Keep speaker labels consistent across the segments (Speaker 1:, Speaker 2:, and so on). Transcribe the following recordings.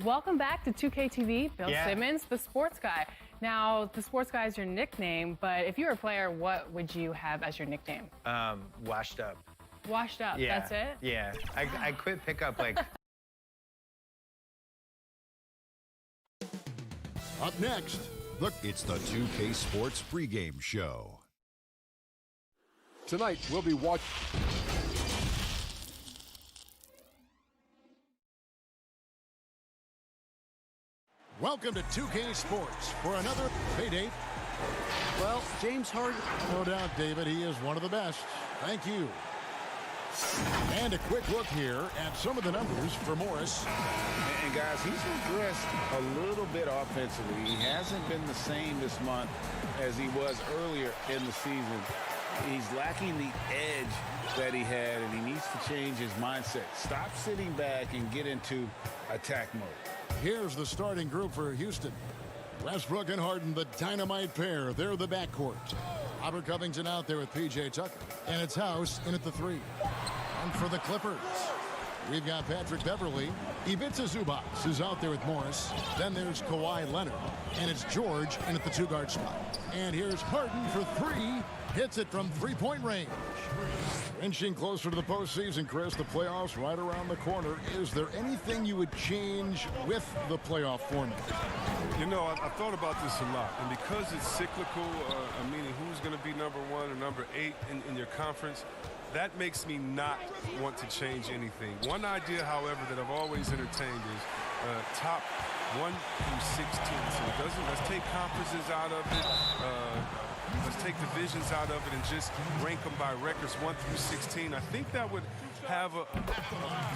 Speaker 1: Welcome back to 2K TV. Bill Simmons, the sports guy. Now, the sports guy is your nickname, but if you were a player, what would you have as your nickname?
Speaker 2: Washed up.
Speaker 1: Washed up,
Speaker 2: Yeah.
Speaker 1: that's it?
Speaker 2: Yeah. I quit pickup like...
Speaker 3: Up next, look, it's the 2K Sports pregame show.
Speaker 4: Tonight, we'll be watching.
Speaker 3: Welcome to 2K Sports for another payday.
Speaker 4: Well, James Harden.
Speaker 3: No doubt, David, he is one of the best. Thank you. And a quick look here at some of the numbers for Morris.
Speaker 5: And guys, he's regressed a little bit offensively. He hasn't been the same this month as he was earlier in the season. He's lacking the edge that he had, and he needs to change his mindset. Stop sitting back and get into attack mode.
Speaker 3: Here's the starting group for Houston. Westbrook and Harden, the dynamite pair. They're the backcourt. Robert Covington out there with P.J. Tucker. And it's House in at the 3. And for the Clippers, we've got Patrick Beverley. Ivica Zubac is out there with Morris. Then there's Kawhi Leonard. And it's George in at the 2-guard spot. And here's Harden for 3. Hits it from 3-point range. Inching closer to the postseason, Chris, the playoffs right around the corner. Is there anything you would change with the playoff format?
Speaker 6: You know, I thought about this a lot, and because it's cyclical, meaning who's going to be number 1 or number 8 in your conference, that makes me not want to change anything. One idea, however, that I've always entertained is top 1 through 16. So let's take conferences out of it. Let's take divisions out of it and just rank them by records 1 through 16. I think that would have a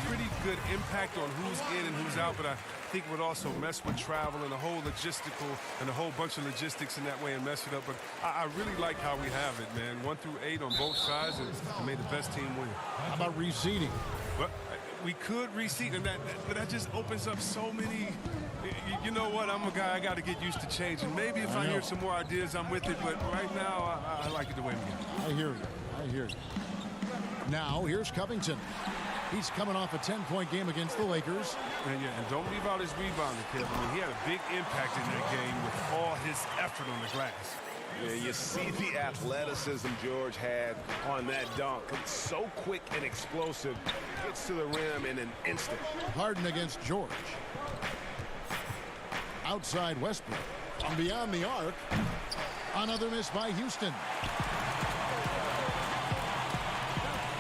Speaker 6: pretty good impact on who's in and who's out, but I think it would also mess with travel and the whole logistical and a whole bunch of logistics in that way and mess it up. But I really like how we have it, man. 1 through 8 on both sides, and made the best team win.
Speaker 3: How about reseeding?
Speaker 6: Well, we could reseed, and that just opens up so many. You know what? I'm a guy. I got to get used to changing. Maybe if I hear some more ideas, I'm with it. But right now, I like it the way we get.
Speaker 3: I hear you. I hear you. Now, here's Covington. He's coming off a 10-point game against the Lakers.
Speaker 6: And don't leave out his rebounding, Kevin. I mean, he had a big impact in that game with all his effort on the glass.
Speaker 5: Yeah, you see the athleticism George had on that dunk. It's so quick and explosive. Gets to the rim in an instant.
Speaker 3: Harden against George. Outside Westbrook. From beyond the arc. Another miss by Houston.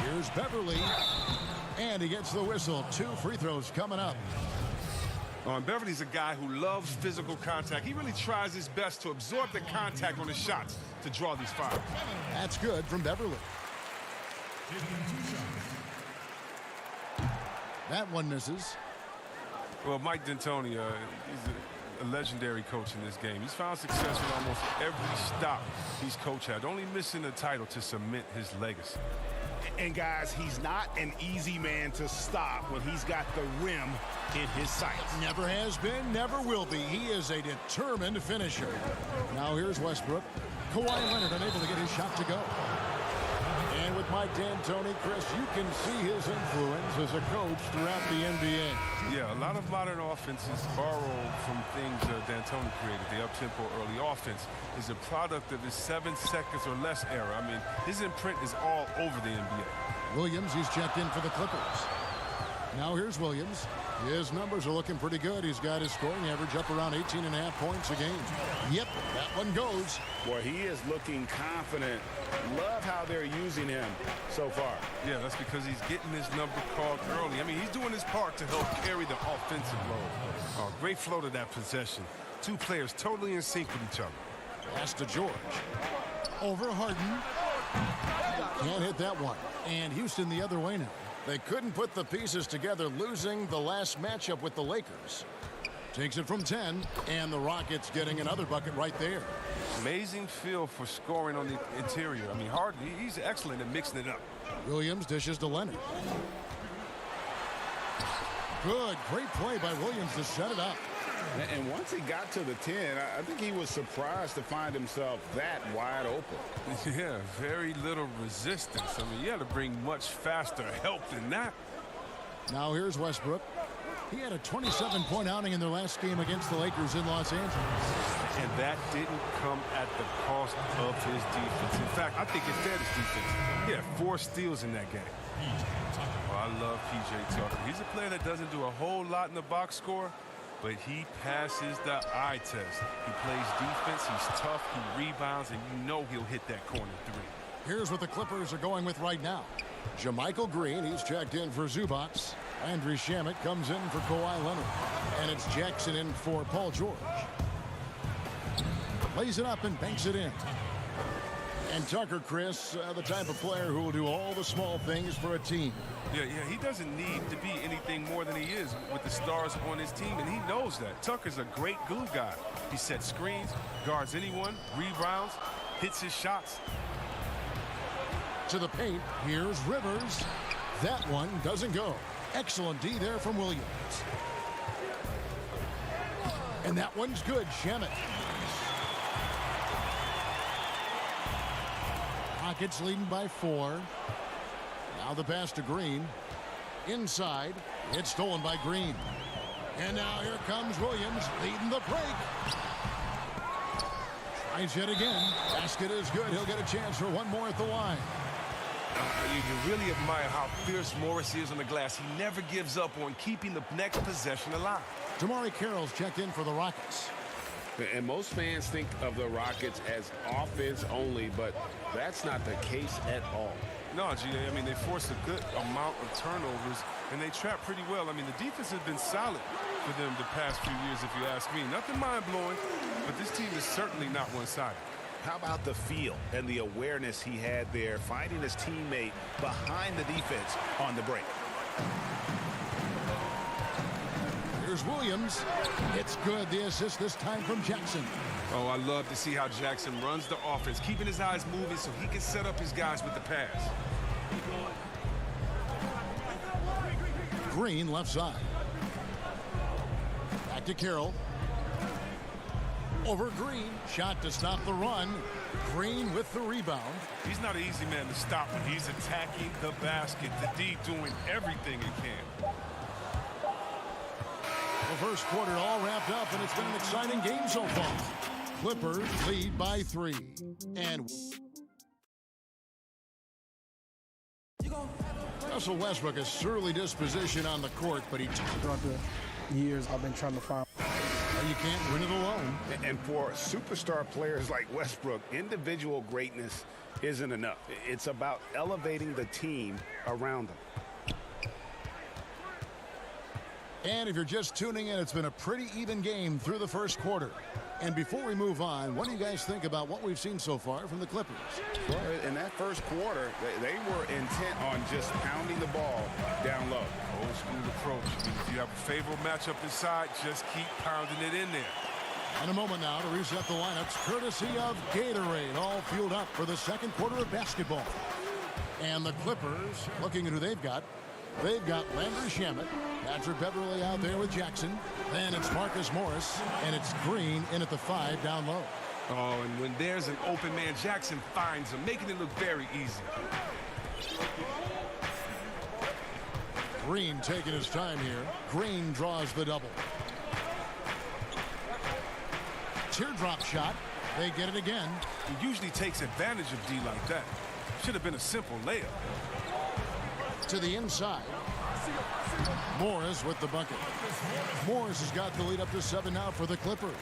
Speaker 3: Here's Beverley. And he gets the whistle. 2 free throws coming up.
Speaker 6: Beverly's a guy who loves physical contact. He really tries his best to absorb the contact on his shots to draw these fouls.
Speaker 3: That's good from Beverley. That one misses.
Speaker 6: Well, Mike D'Antoni, he's a legendary coach in this game. He's found success in almost every stop he's coached at, only missing a title to cement his legacy.
Speaker 5: And guys, he's not an easy man to stop when he's got the rim in his sights.
Speaker 3: Never has been, never will be. He is a determined finisher. Now here's Westbrook. Kawhi Leonard unable to get his shot to go. And with Mike D'Antoni, Chris, you can see his influence as a coach throughout the NBA.
Speaker 6: Yeah, a lot of modern offenses borrow from things D'Antoni created. The up-tempo early offense is a product of his 7 seconds or less era. I mean, his imprint is all over the NBA.
Speaker 3: Williams, he's checked in for the Clippers. Now here's Williams. His numbers are looking pretty good. He's got his scoring average up around 18.5 points a game. Yep, that one goes.
Speaker 5: Boy, he is looking confident. Love how they're using him so far.
Speaker 6: Yeah, that's because he's getting his number called early. I mean, he's doing his part to help carry the offensive load. Great flow to that possession. 2 players totally in sync with each other.
Speaker 3: Pass to George. Over Harden. Can't hit that one. And Houston the other way now. They couldn't put the pieces together, losing the last matchup with the Lakers. Takes it from 10, and the Rockets getting another bucket right there.
Speaker 6: Amazing feel for scoring on the interior. I mean, Harden, he's excellent at mixing it up.
Speaker 3: Williams dishes to Leonard. Good, great play by Williams to set it up.
Speaker 5: And once he got to the 10, I think he was surprised to find himself that wide open.
Speaker 6: Yeah, very little resistance. I mean, you had to bring much faster help than that.
Speaker 3: Now here's Westbrook. He had a 27-point outing in their last game against the Lakers in Los Angeles.
Speaker 6: And that didn't come at the cost of his defense. In fact, I think it fed his defense. He had 4 steals in that game. Oh, I love P.J. Tucker. He's a player that doesn't do a whole lot in the box score, but he passes the eye test. He plays defense, he's tough, he rebounds, and you know he'll hit that corner 3.
Speaker 3: Here's what the Clippers are going with right now. JaMychal Green, he's checked in for Zubats. Andriy Shamet comes in for Kawhi Leonard. And it's Jackson in for Paul George. Lays it up and banks it in. And Tucker, Chris, the type of player who will do all the small things for a team.
Speaker 6: Yeah, he doesn't need to be anything more than he is with the stars on his team, and he knows that. Tucker's a great glue guy. He sets screens, guards anyone, rebounds, hits his shots.
Speaker 3: To the paint, here's Rivers. That one doesn't go. Excellent D there from Williams. And that one's good, Shamet. Rockets leading by 4. Now the pass to Green. Inside, it's stolen by Green. And now here comes Williams leading the break. Tries yet again. Basket is good. He'll get a chance for one more at the line.
Speaker 6: You really admire how fierce Morris is on the glass. He never gives up on keeping the next possession alive.
Speaker 3: Damari Carroll's checked in for the Rockets.
Speaker 5: And most fans think of the Rockets as offense only, but that's not the case at all.
Speaker 6: No, G, I mean, they force a good amount of turnovers, and they trap pretty well. I mean, the defense has been solid for them the past few years, if you ask me. Nothing mind-blowing, but this team is certainly not one-sided.
Speaker 5: How about the feel and the awareness he had there, finding his teammate behind the defense on the break?
Speaker 3: Here's Williams. It's good. The assist this time from Jackson.
Speaker 6: Oh, I love to see how Jackson runs the offense, keeping his eyes moving so he can set up his guys with the pass.
Speaker 3: Green left side. Back to Carroll. Over Green. Shot to stop the run. Green with the rebound.
Speaker 6: He's not an easy man to stop when he's attacking the basket. The D doing everything he can.
Speaker 3: The first quarter all wrapped up, and it's been an exciting game so far. Clippers lead by 3. And Russell Westbrook, a surly disposition on the court, but he
Speaker 7: throughout the years I've been trying to find.
Speaker 3: You can't win it alone.
Speaker 5: And for superstar players like Westbrook, individual greatness isn't enough. It's about elevating the team around them.
Speaker 3: And if you're just tuning in, it's been a pretty even game through the first quarter. And before we move on, what do you guys think about what we've seen so far from the Clippers?
Speaker 5: Well, in that first quarter, they were intent on just pounding the ball down low.
Speaker 6: Old school approach. I mean, if you have a favorable matchup inside, just keep pounding it in there.
Speaker 3: In a moment now to reset the lineups, courtesy of Gatorade, all fueled up for the second quarter of basketball. And the Clippers, looking at who they've got Landry Shamet, Patrick Beverly out there with Jackson. Then it's Marcus Morris, and it's Green in at the 5 down low.
Speaker 6: Oh, and when there's an open man, Jackson finds him, making it look very easy.
Speaker 3: Green taking his time here. Green draws the double. Teardrop shot. They get it again.
Speaker 6: He usually takes advantage of D like that. Should have been a simple layup.
Speaker 3: To the inside. Morris with the bucket. Morris has got the lead up to 7 now for the Clippers.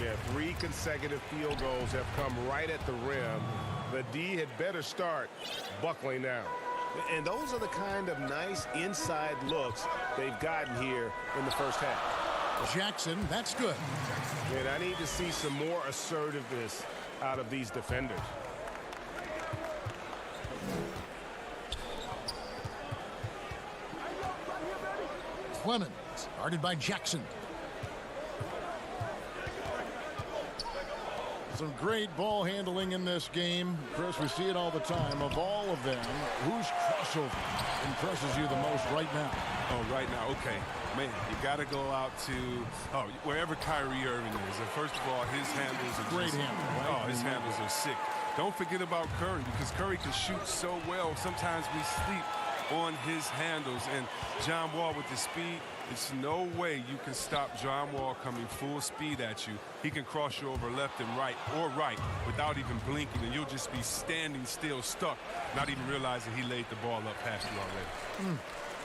Speaker 5: Yeah, 3 consecutive field goals have come right at the rim. The D had better start buckling down. And those are the kind of nice inside looks they've gotten here in the first half.
Speaker 3: Jackson, that's good.
Speaker 5: And I need to see some more assertiveness out of these defenders.
Speaker 3: Clemens, guarded by Jackson. Some great ball handling in this game. Chris, we see it all the time. Of all of them, whose crossover impresses you the most right now?
Speaker 6: Oh, right now, okay. Man, you got to go out to wherever Kyrie Irving is. And first of all, his handles are
Speaker 3: great handle. Right?
Speaker 6: Oh, his handles are sick. Don't forget about Curry, because Curry can shoot so well. Sometimes we sleep on his handles. And John Wall with the speed, it's no way you can stop John Wall coming full speed at you. He can cross you over left and right or right without even blinking, and you'll just be standing still, stuck, not even realizing he laid the ball up past you already.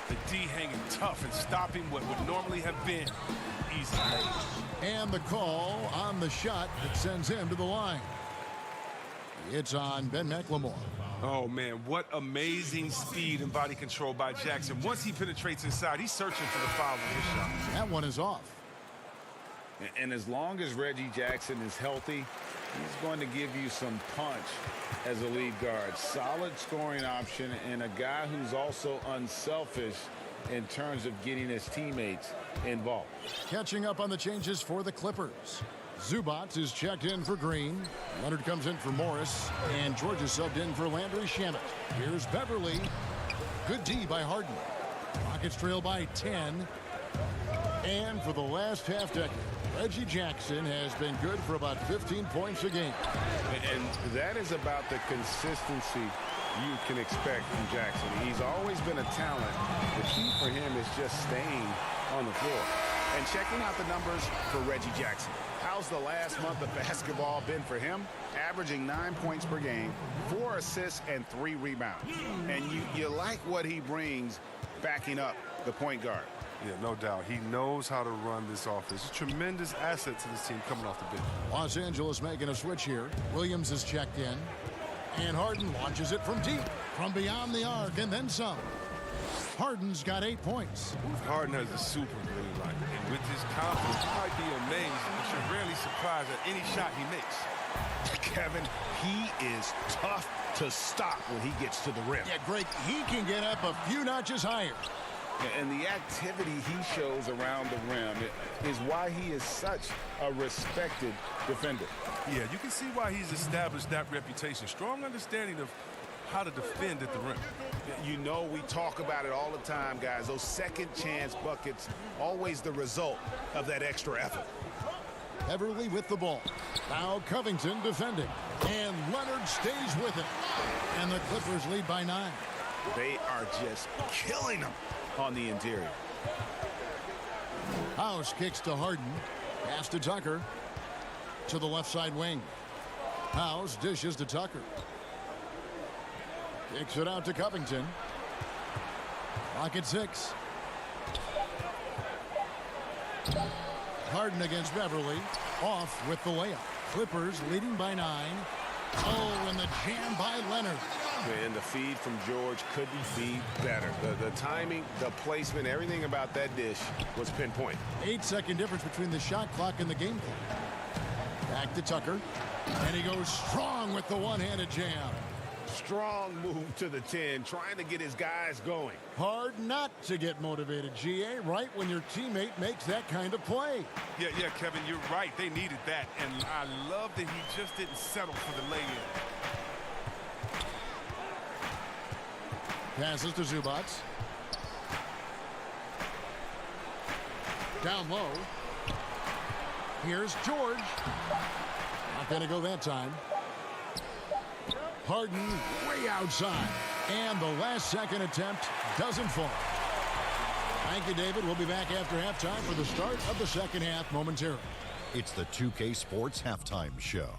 Speaker 6: The D hanging tough and stopping what would normally have been easy.
Speaker 3: And the call on the shot that sends him to the line. It's on Ben McLemore.
Speaker 6: Oh, man, what amazing speed and body control by Jackson. Once he penetrates inside, he's searching for the foul with his shot.
Speaker 3: That one is off.
Speaker 5: And as long as Reggie Jackson is healthy, he's going to give you some punch as a lead guard. Solid scoring option and a guy who's also unselfish in terms of getting his teammates involved.
Speaker 3: Catching up on the changes for the Clippers. Zubac is checked in for Green. Leonard comes in for Morris. And George is subbed in for Landry Shamet. Here's Beverly. Good D by Harden. Rockets trail by 10. And for the last half decade, Reggie Jackson has been good for about 15 points a game.
Speaker 5: And that is about the consistency you can expect from Jackson. He's always been a talent. The key for him is just staying on the floor.
Speaker 8: And checking out the numbers for Reggie Jackson. How's the last month of basketball been for him? Averaging 9 points per game, 4 assists, and 3 rebounds. And you like what he brings backing up the point guard.
Speaker 6: Yeah, no doubt. He knows how to run this offense. It's a tremendous asset to this team coming off the bench.
Speaker 3: Los Angeles making a switch here. Williams is checked in. And Harden launches it from deep, from beyond the arc, and then some. Harden's got 8 points.
Speaker 6: Harden has a super green light. And with his confidence, you might be amazed, but you're rarely surprised at any shot he makes.
Speaker 8: Kevin, he is tough to stop when he gets to the rim.
Speaker 3: Yeah, Greg, he can get up a few notches higher.
Speaker 5: And the activity he shows around the rim is why he is such a respected defender.
Speaker 6: Yeah, you can see why he's established that reputation. Strong understanding of how to defend at the rim.
Speaker 8: You know, we talk about it all the time, guys. Those second chance buckets, always the result of that extra effort.
Speaker 3: Beverly with the ball. Now Covington defending. And Leonard stays with it. And the Clippers lead by 9.
Speaker 8: They are just killing them on the interior.
Speaker 3: House kicks to Harden. Pass to Tucker. To the left side wing. House dishes to Tucker. Kicks it out to Covington. Clock at 6. Harden against Beverly. Off with the layup. Clippers leading by 9. Oh, and the jam by Leonard.
Speaker 8: And the feed from George couldn't be better. The timing, the placement, everything about that dish was pinpoint.
Speaker 3: 8-second difference between the shot clock and the game clock. Back to Tucker. And he goes strong with the one-handed jam.
Speaker 8: Strong move to the 10, trying to get his guys going.
Speaker 3: Hard not to get motivated, GA, right when your teammate makes that kind of play.
Speaker 6: Yeah, Kevin, you're right. They needed that. And I love that he just didn't settle for the lay-in.
Speaker 3: Passes to Zubac. Down low. Here's George. Not going to go that time. Harden way outside. And the last second attempt doesn't fall. Thank you, David. We'll be back after halftime for the start of the second half momentarily.
Speaker 9: It's the 2K Sports Halftime Show.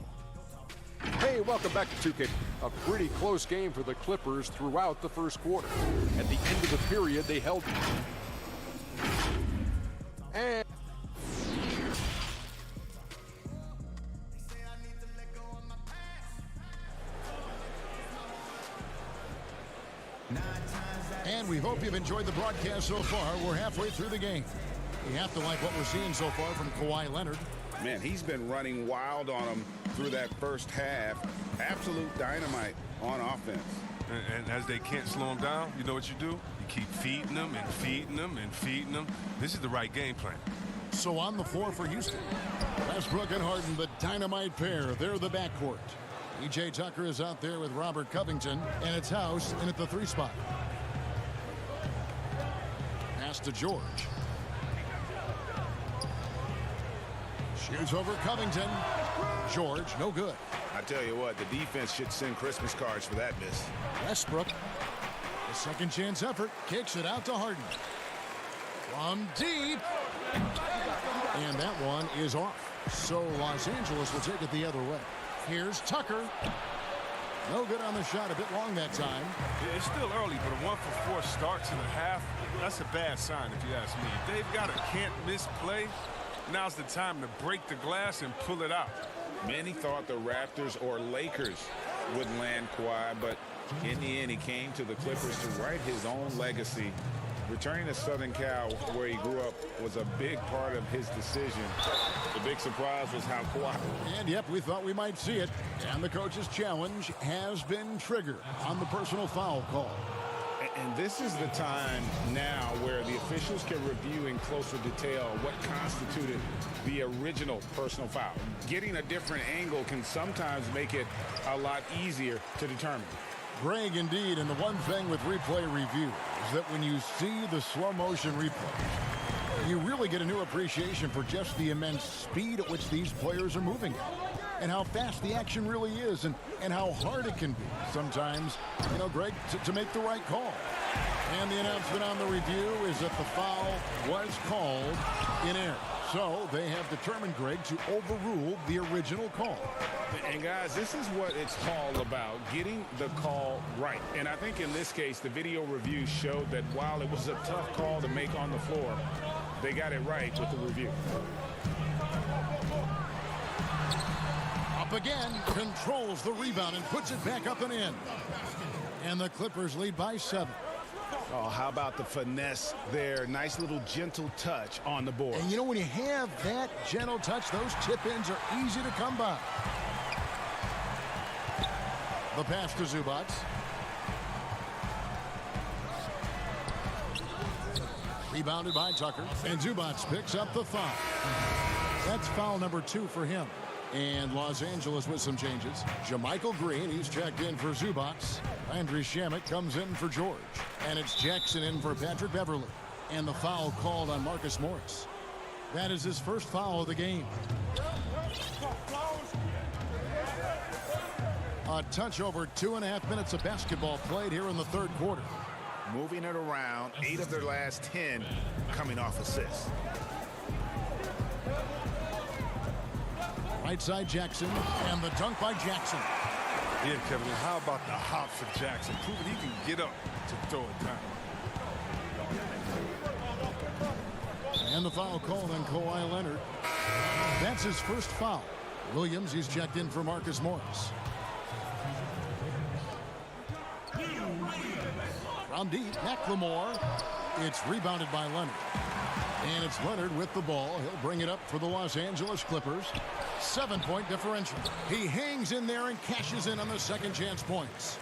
Speaker 4: Hey, welcome back to 2K. A pretty close game for the Clippers throughout the first quarter. At the end of the period, they held.
Speaker 3: And we hope you've enjoyed the broadcast so far. We're halfway through the game. You have to like what we're seeing so far from Kawhi Leonard.
Speaker 5: Man, he's been running wild on them through that first half. Absolute dynamite on offense.
Speaker 6: And as they can't slow him down, you know what you do? You keep feeding them and feeding them and feeding them. This is the right game plan.
Speaker 3: So on the floor for Houston, Westbrook and Harden, the dynamite pair. They're the backcourt. PJ Tucker is out there with Robert Covington, and it's House in at the 3 spot. Pass to George. Shoots over Covington. George, no good.
Speaker 8: I tell you what, the defense should send Christmas cards for that miss.
Speaker 3: Westbrook. The Second chance effort. Kicks it out to Harden. From deep. And that one is off. So Los Angeles will take it the other way. Here's Tucker. No good on the shot. A bit long that time.
Speaker 6: It's still early, but a 1-for-4 starts in the half, that's a bad sign if you ask me. If they've got a can't-miss play, now's the time to break the glass and pull it out.
Speaker 5: Many thought the Raptors or Lakers would land Kawhi, but in the end, he came to the Clippers to write his own legacy. Returning to Southern Cal, where he grew up, was a big part of his decision. The big surprise was how Kawhi...
Speaker 3: And yep, we thought we might see it. And the coach's challenge has been triggered on the personal foul call.
Speaker 5: And this is the time now where the officials can review in closer detail what constituted the original personal foul. Getting a different angle can sometimes make it a lot easier to determine.
Speaker 3: Greg, indeed, and the one thing with replay review is that when you see the slow motion replay, you really get a new appreciation for just the immense speed at which these players are moving and how fast the action really is and how hard it can be sometimes, you know, Greg, to make the right call. And the announcement on the review is that the foul was called in error. So they have determined, Greg, to overrule the original call.
Speaker 5: And guys, this is what it's all about, getting the call right. And I think in this case, the video review showed that while it was a tough call to make on the floor, they got it right with the review.
Speaker 3: Up again, controls the rebound and puts it back up and in. And the Clippers lead by 7.
Speaker 8: Oh, how about the finesse there? Nice little gentle touch on the board.
Speaker 3: And you know, when you have that gentle touch, those tip-ins are easy to come by. The pass to Zubac. Rebounded by Tucker. And Zubac picks up the foul. That's foul number 2 for him. And Los Angeles with some changes. Jermichael Green, he's checked in for Zubac. Landry Shamet comes in for George. And it's Jackson in for Patrick Beverly. And the foul called on Marcus Morris. That is his first foul of the game. A touch over 2.5 minutes of basketball played here in the third quarter.
Speaker 8: Moving it around, 8 of their last 10 coming off assists.
Speaker 3: Right side Jackson, and the dunk by Jackson.
Speaker 6: Yeah, Kevin, and how about the hop for Jackson? Proving he can get up to throw it down.
Speaker 3: And the foul called on Kawhi Leonard. That's his first foul. Williams, he's checked in for Marcus Morris. From deep, McLemore. It's rebounded by Leonard. And it's Leonard with the ball. He'll bring it up for the Los Angeles Clippers. 7-point differential. He hangs in there and cashes in on the second chance points.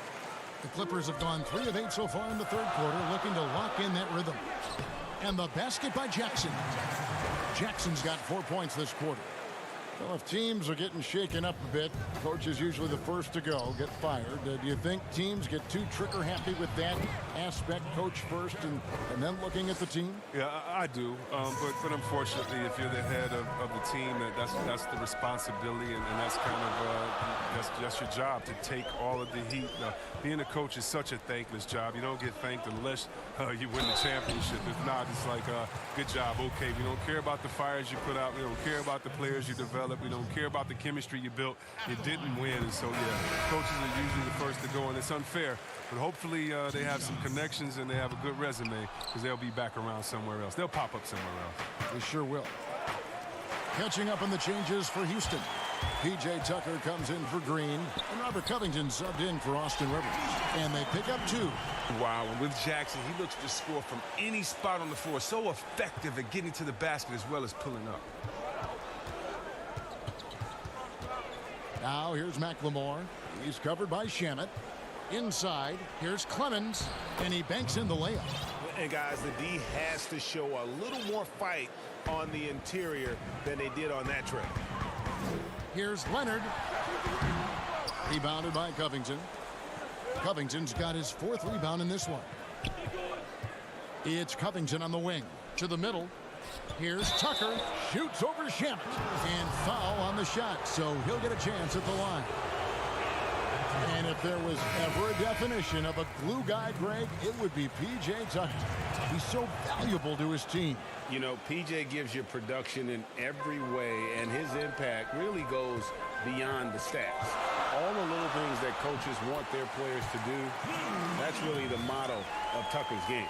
Speaker 3: The Clippers have gone 3 of 8 so far in the third quarter, looking to lock in that rhythm. And the basket by Jackson. Jackson's got 4 points this quarter. Well, if teams are getting shaken up a bit, coach is usually the first to go, get fired. Do you think teams get too trigger happy with that aspect, coach first and then looking at the team?
Speaker 6: Yeah, I do. But unfortunately, if you're the head of the team, that's the responsibility, and that's kind of that's your job to take all of the heat. Being a coach is such a thankless job. You don't get thanked unless you win the championship. If not, it's like, good job, okay. We don't care about the fires you put out. We don't care about the players you develop. We don't care about the chemistry you built. You didn't win, and so, yeah, coaches are usually the first to go, and it's unfair. But hopefully they have some connections and they have a good resume because they'll be back around somewhere else. They'll pop up somewhere else.
Speaker 3: They sure will. Catching up on the changes for Houston. P.J. Tucker comes in for Green, and Robert Covington subbed in for Austin Rivers. And they pick up 2.
Speaker 10: Wow, and with Jackson, he looks to score from any spot on the floor. So effective at getting to the basket as well as pulling up.
Speaker 3: Now here's McLemore. He's covered by Shamet. Inside, here's Clemens, and he banks in the layup.
Speaker 8: And guys, the D has to show a little more fight on the interior than they did on that trip.
Speaker 3: Here's Leonard. Rebounded by Covington. Covington's got his 4th rebound in this one. It's Covington on the wing. To the middle. Here's Tucker. Shoots over Shamet. And foul on the shot, so he'll get a chance at the line. And if there was ever a definition of a glue guy, Greg, it would be P.J. Tucker. He's so valuable to his team.
Speaker 5: You know, P.J. gives you production in every way, and his impact really goes beyond the stats. All the little things that coaches want their players to do, that's really the motto of Tucker's game.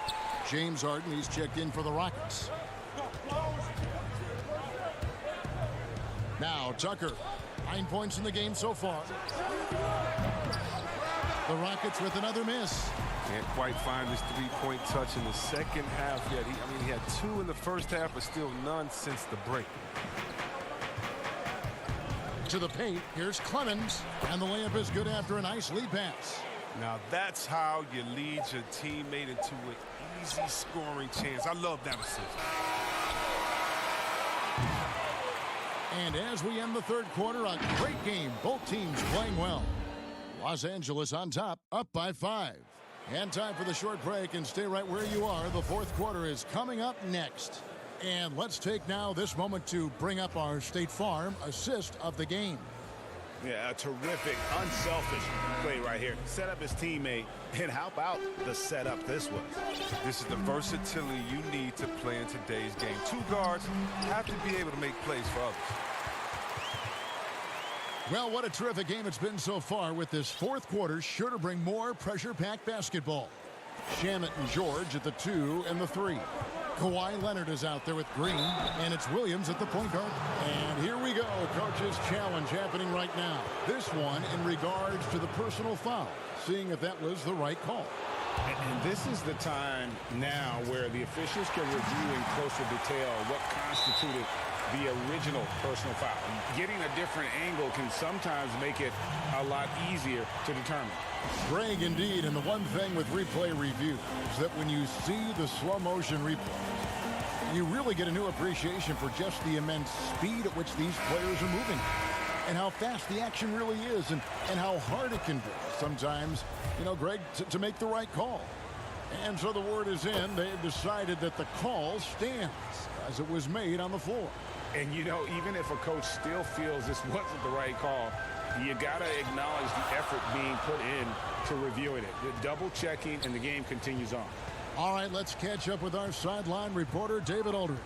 Speaker 3: James Harden, he's checked in for the Rockets. Now Tucker, 9 points in the game so far. The Rockets with another miss.
Speaker 6: Can't quite find his three-point touch in the second half yet. He had 2 in the first half, but still none since the break.
Speaker 3: To the paint, here's Clemens, and the layup is good after a nice lead pass.
Speaker 6: Now that's how you lead your teammate into an easy scoring chance. I love that assist.
Speaker 3: And as we end the third quarter, a great game. Both teams playing well. Los Angeles on top, up by 5. And time for the short break, and stay right where you are. The fourth quarter is coming up next. And let's take now this moment to bring up our State Farm assist of the game.
Speaker 8: Yeah, a terrific, unselfish play right here. Set up his teammate, and how about the setup this was?
Speaker 6: This is the versatility you need to play in today's game. 2 guards have to be able to make plays for others.
Speaker 3: Well, what a terrific game it's been so far, with this fourth quarter sure to bring more pressure-packed basketball. Shamet and George at the 2 and the 3. Kawhi Leonard is out there with Green, and it's Williams at the point guard. And here we go, coach's challenge happening right now. This one in regards to the personal foul, seeing if that was the right call.
Speaker 5: And this is the time now where the officials can review in closer detail what constituted the original personal foul. Getting a different angle can sometimes make it a lot easier to determine.
Speaker 3: Greg, indeed, and the one thing with replay review is that when you see the slow motion replay, you really get a new appreciation for just the immense speed at which these players are moving, and how fast the action really is, and how hard it can be sometimes, you know, Greg, to make the right call. And so the word is in. They've decided that the call stands as it was made on the floor.
Speaker 5: And, you know, even if a coach still feels this wasn't the right call, you got to acknowledge the effort being put in to reviewing it. The double checking, and the game continues on.
Speaker 3: All right, let's catch up with our sideline reporter, David Aldridge.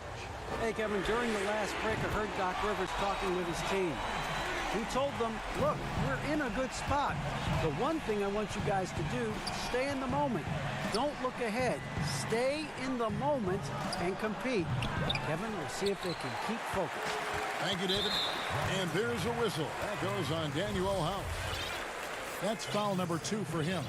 Speaker 11: Hey, Kevin, during the last break, I heard Doc Rivers talking with his team. He told them, look, we're in a good spot. The one thing I want you guys to do, stay in the moment. Don't look ahead. Stay in the moment and compete. Kevin, we'll see if they can keep focused.
Speaker 3: Thank you, David. And there's a whistle. That goes on Daniel House. That's foul number 2 for him.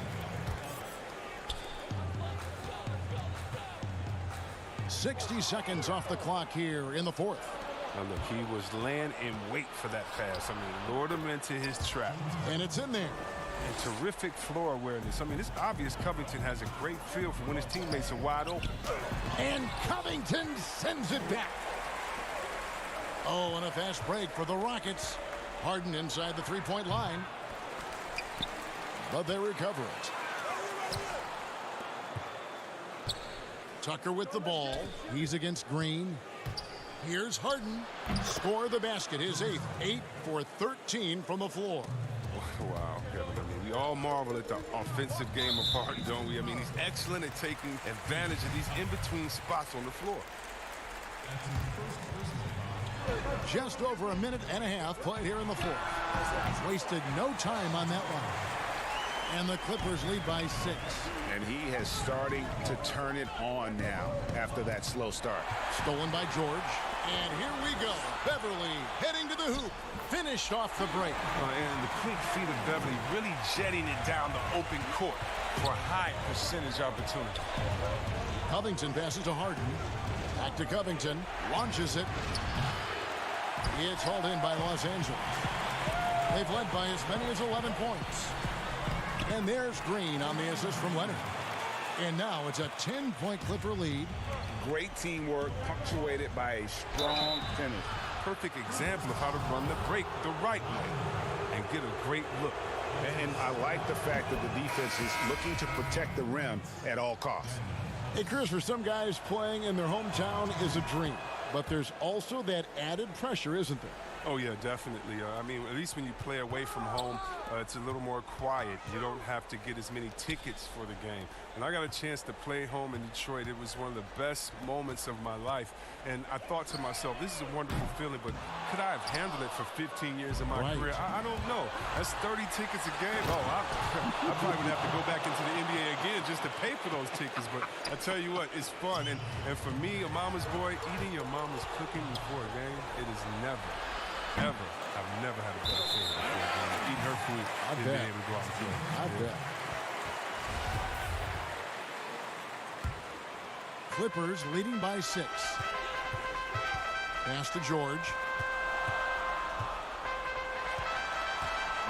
Speaker 3: 60 seconds off the clock here in the fourth.
Speaker 6: Now look, he was laying in wait for that pass. I mean, lured him into his trap.
Speaker 3: And it's in there.
Speaker 6: And terrific floor awareness. I mean, it's obvious Covington has a great feel for when his teammates are wide open.
Speaker 3: And Covington sends it back. Oh, and a fast break for the Rockets. Harden inside the three-point line. But they recover it. Tucker with the ball. He's against Green. Here's Harden. Score the basket. His 8th. 8 for 13 from the floor.
Speaker 6: Wow, Kevin. I mean, we all marvel at the offensive game of Harden, don't we? I mean, he's excellent at taking advantage of these in-between spots on the floor.
Speaker 3: Just over a minute and a half played here in the fourth. Wasted no time on that one. And the Clippers lead by 6.
Speaker 8: And he has starting to turn it on now after that slow start.
Speaker 3: Stolen by George. And here we go. Beverly heading to the hoop. Finished off the break.
Speaker 6: And the quick feet of Beverly really jetting it down the open court for a high percentage opportunity.
Speaker 3: Covington passes to Harden. Back to Covington. Launches it. It's hauled in by Los Angeles. They've led by as many as 11 points. And there's Green on the assist from Leonard. And now it's a 10-point Clipper lead.
Speaker 5: Great teamwork punctuated by a strong finish.
Speaker 6: Perfect example of how to run the break the right way and get a great look.
Speaker 8: And I like the fact that the defense is looking to protect the rim at all costs.
Speaker 3: Hey, Chris, for some guys, playing in their hometown is a dream. But there's also that added pressure, isn't there?
Speaker 6: Oh, yeah, definitely. I mean, at least when you play away from home, it's a little more quiet. You don't have to get as many tickets for the game. And I got a chance to play home in Detroit. It was one of the best moments of my life. And I thought to myself, this is a wonderful feeling, but could I have handled it for 15 years of my career? I don't know. That's 30 tickets a game. Oh, I probably would have to go back into the NBA again just to pay for those tickets. But I tell you what, it's fun. And for me, a mama's boy, eating your mama's cooking before a game, it is never, ever, I've never had a better feeling before a game. Eating her food and being able to go out and play.
Speaker 3: I bet. Clippers leading by 6. Pass to George.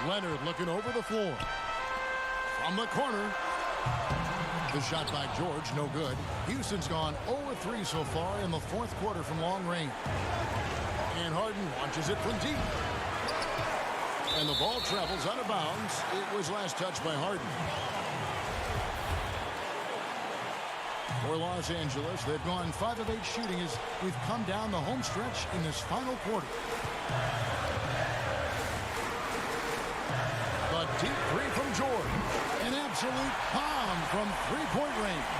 Speaker 3: Leonard looking over the floor. From the corner. The shot by George, no good. Houston's gone 0-3 so far in the fourth quarter from long range. And Harden launches it from deep. And the ball travels out of bounds. It was last touched by Harden. For Los Angeles, they've gone 5 of 8 shooting as we've come down the home stretch in this final quarter. The deep three from George. An absolute bomb from three-point range.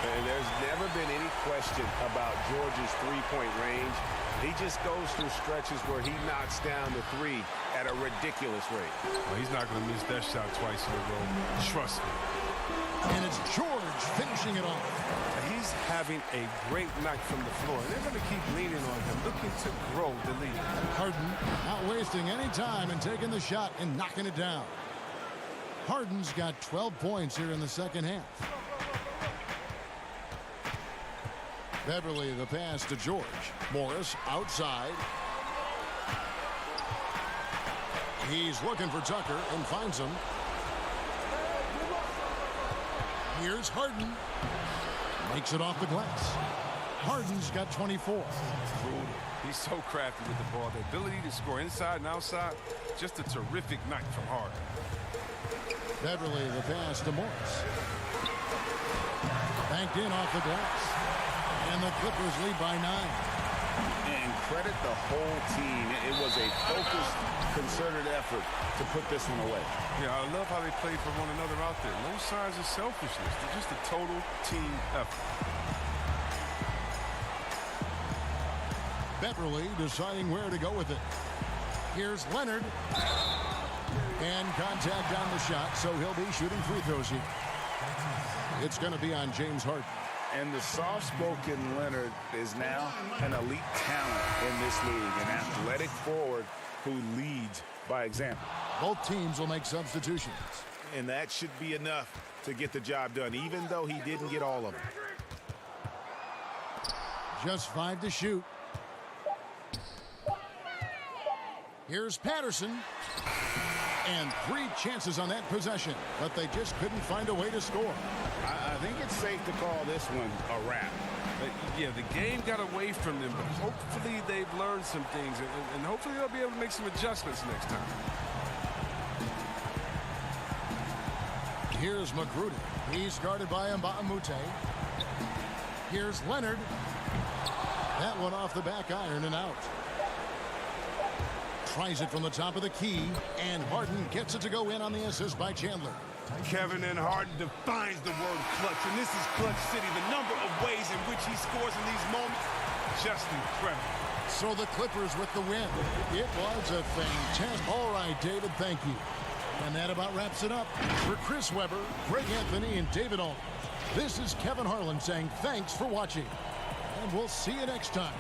Speaker 5: And there's never been any question about George's three-point range. He just goes through stretches where he knocks down the three at a ridiculous rate.
Speaker 6: Well, he's not going to miss that shot twice in a row. Trust me.
Speaker 3: And it's George finishing it off.
Speaker 6: He's having a great night from the floor. And they're going to keep leaning on him, looking to grow the lead.
Speaker 3: Harden not wasting any time and taking the shot and knocking it down. Harden's got 12 points here in the second half. Beverly the pass to George. Morris outside. He's looking for Tucker and finds him. Here's Harden. Makes it off the glass. Harden's got 24.
Speaker 6: He's so crafty with the ball. The ability to score inside and outside. Just a terrific night from Harden.
Speaker 3: Beverly the pass to Morris. Banked in off the glass. And the Clippers lead by 9.
Speaker 8: And credit the whole team. It was a focused, concerted effort to put this one away.
Speaker 6: Yeah, I love how they play for one another out there. No signs of selfishness. They're just a total team effort.
Speaker 3: Beverly deciding where to go with it. Here's Leonard. And contact on the shot, so he'll be shooting free throws here. It's going to be on James Harden.
Speaker 8: And the soft-spoken Leonard is now an elite talent in this league, an athletic forward who leads by example.
Speaker 3: Both teams will make substitutions.
Speaker 8: And that should be enough to get the job done, even though he didn't get all of them.
Speaker 3: Just 5 to shoot. Here's Patterson. And 3 chances on that possession, but they just couldn't find a way to score.
Speaker 8: I think it's safe to call this one a wrap.
Speaker 6: Yeah, the game got away from them, but hopefully they've learned some things, and hopefully they'll be able to make some adjustments next time.
Speaker 3: Here's Magruder. He's guarded by Mbamute. Here's Leonard. That one off the back iron and out. Tries it from the top of the key, and Harden gets it to go in on the assist by Chandler.
Speaker 10: Kevin and Harden defines the word clutch, and this is Clutch City. The number of ways in which he scores in these moments, just incredible.
Speaker 3: So the Clippers with the win. It was a fantastic. All right, David, thank you. And that about wraps it up. For Chris Webber, Greg Anthony, and David Alton, this is Kevin Harlan saying thanks for watching. And we'll see you next time.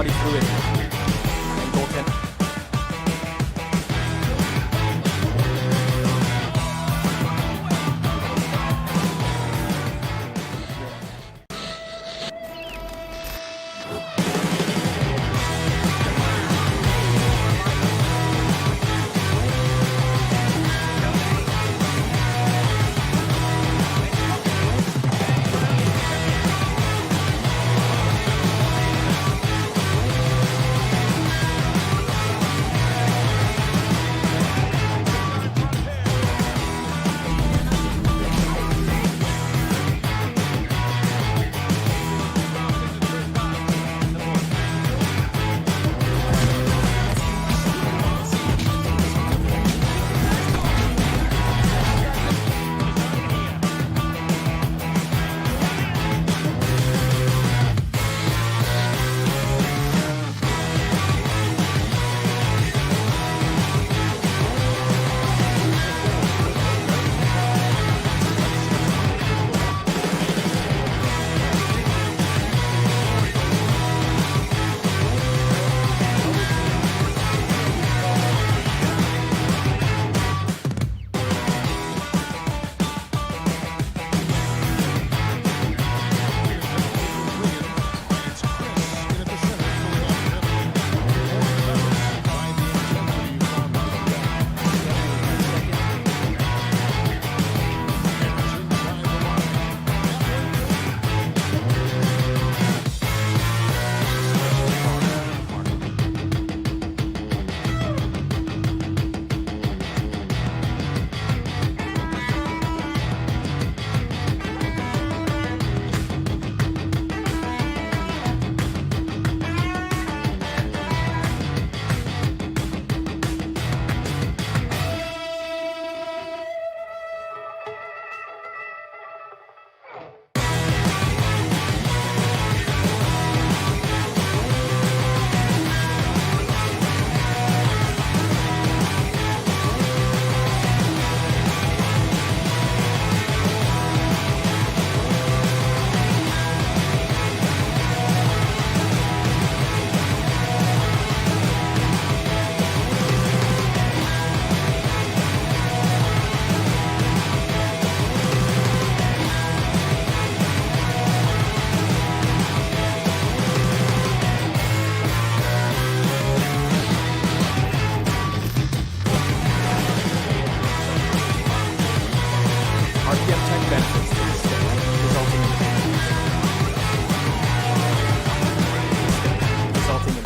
Speaker 12: body fluid. And goaltender.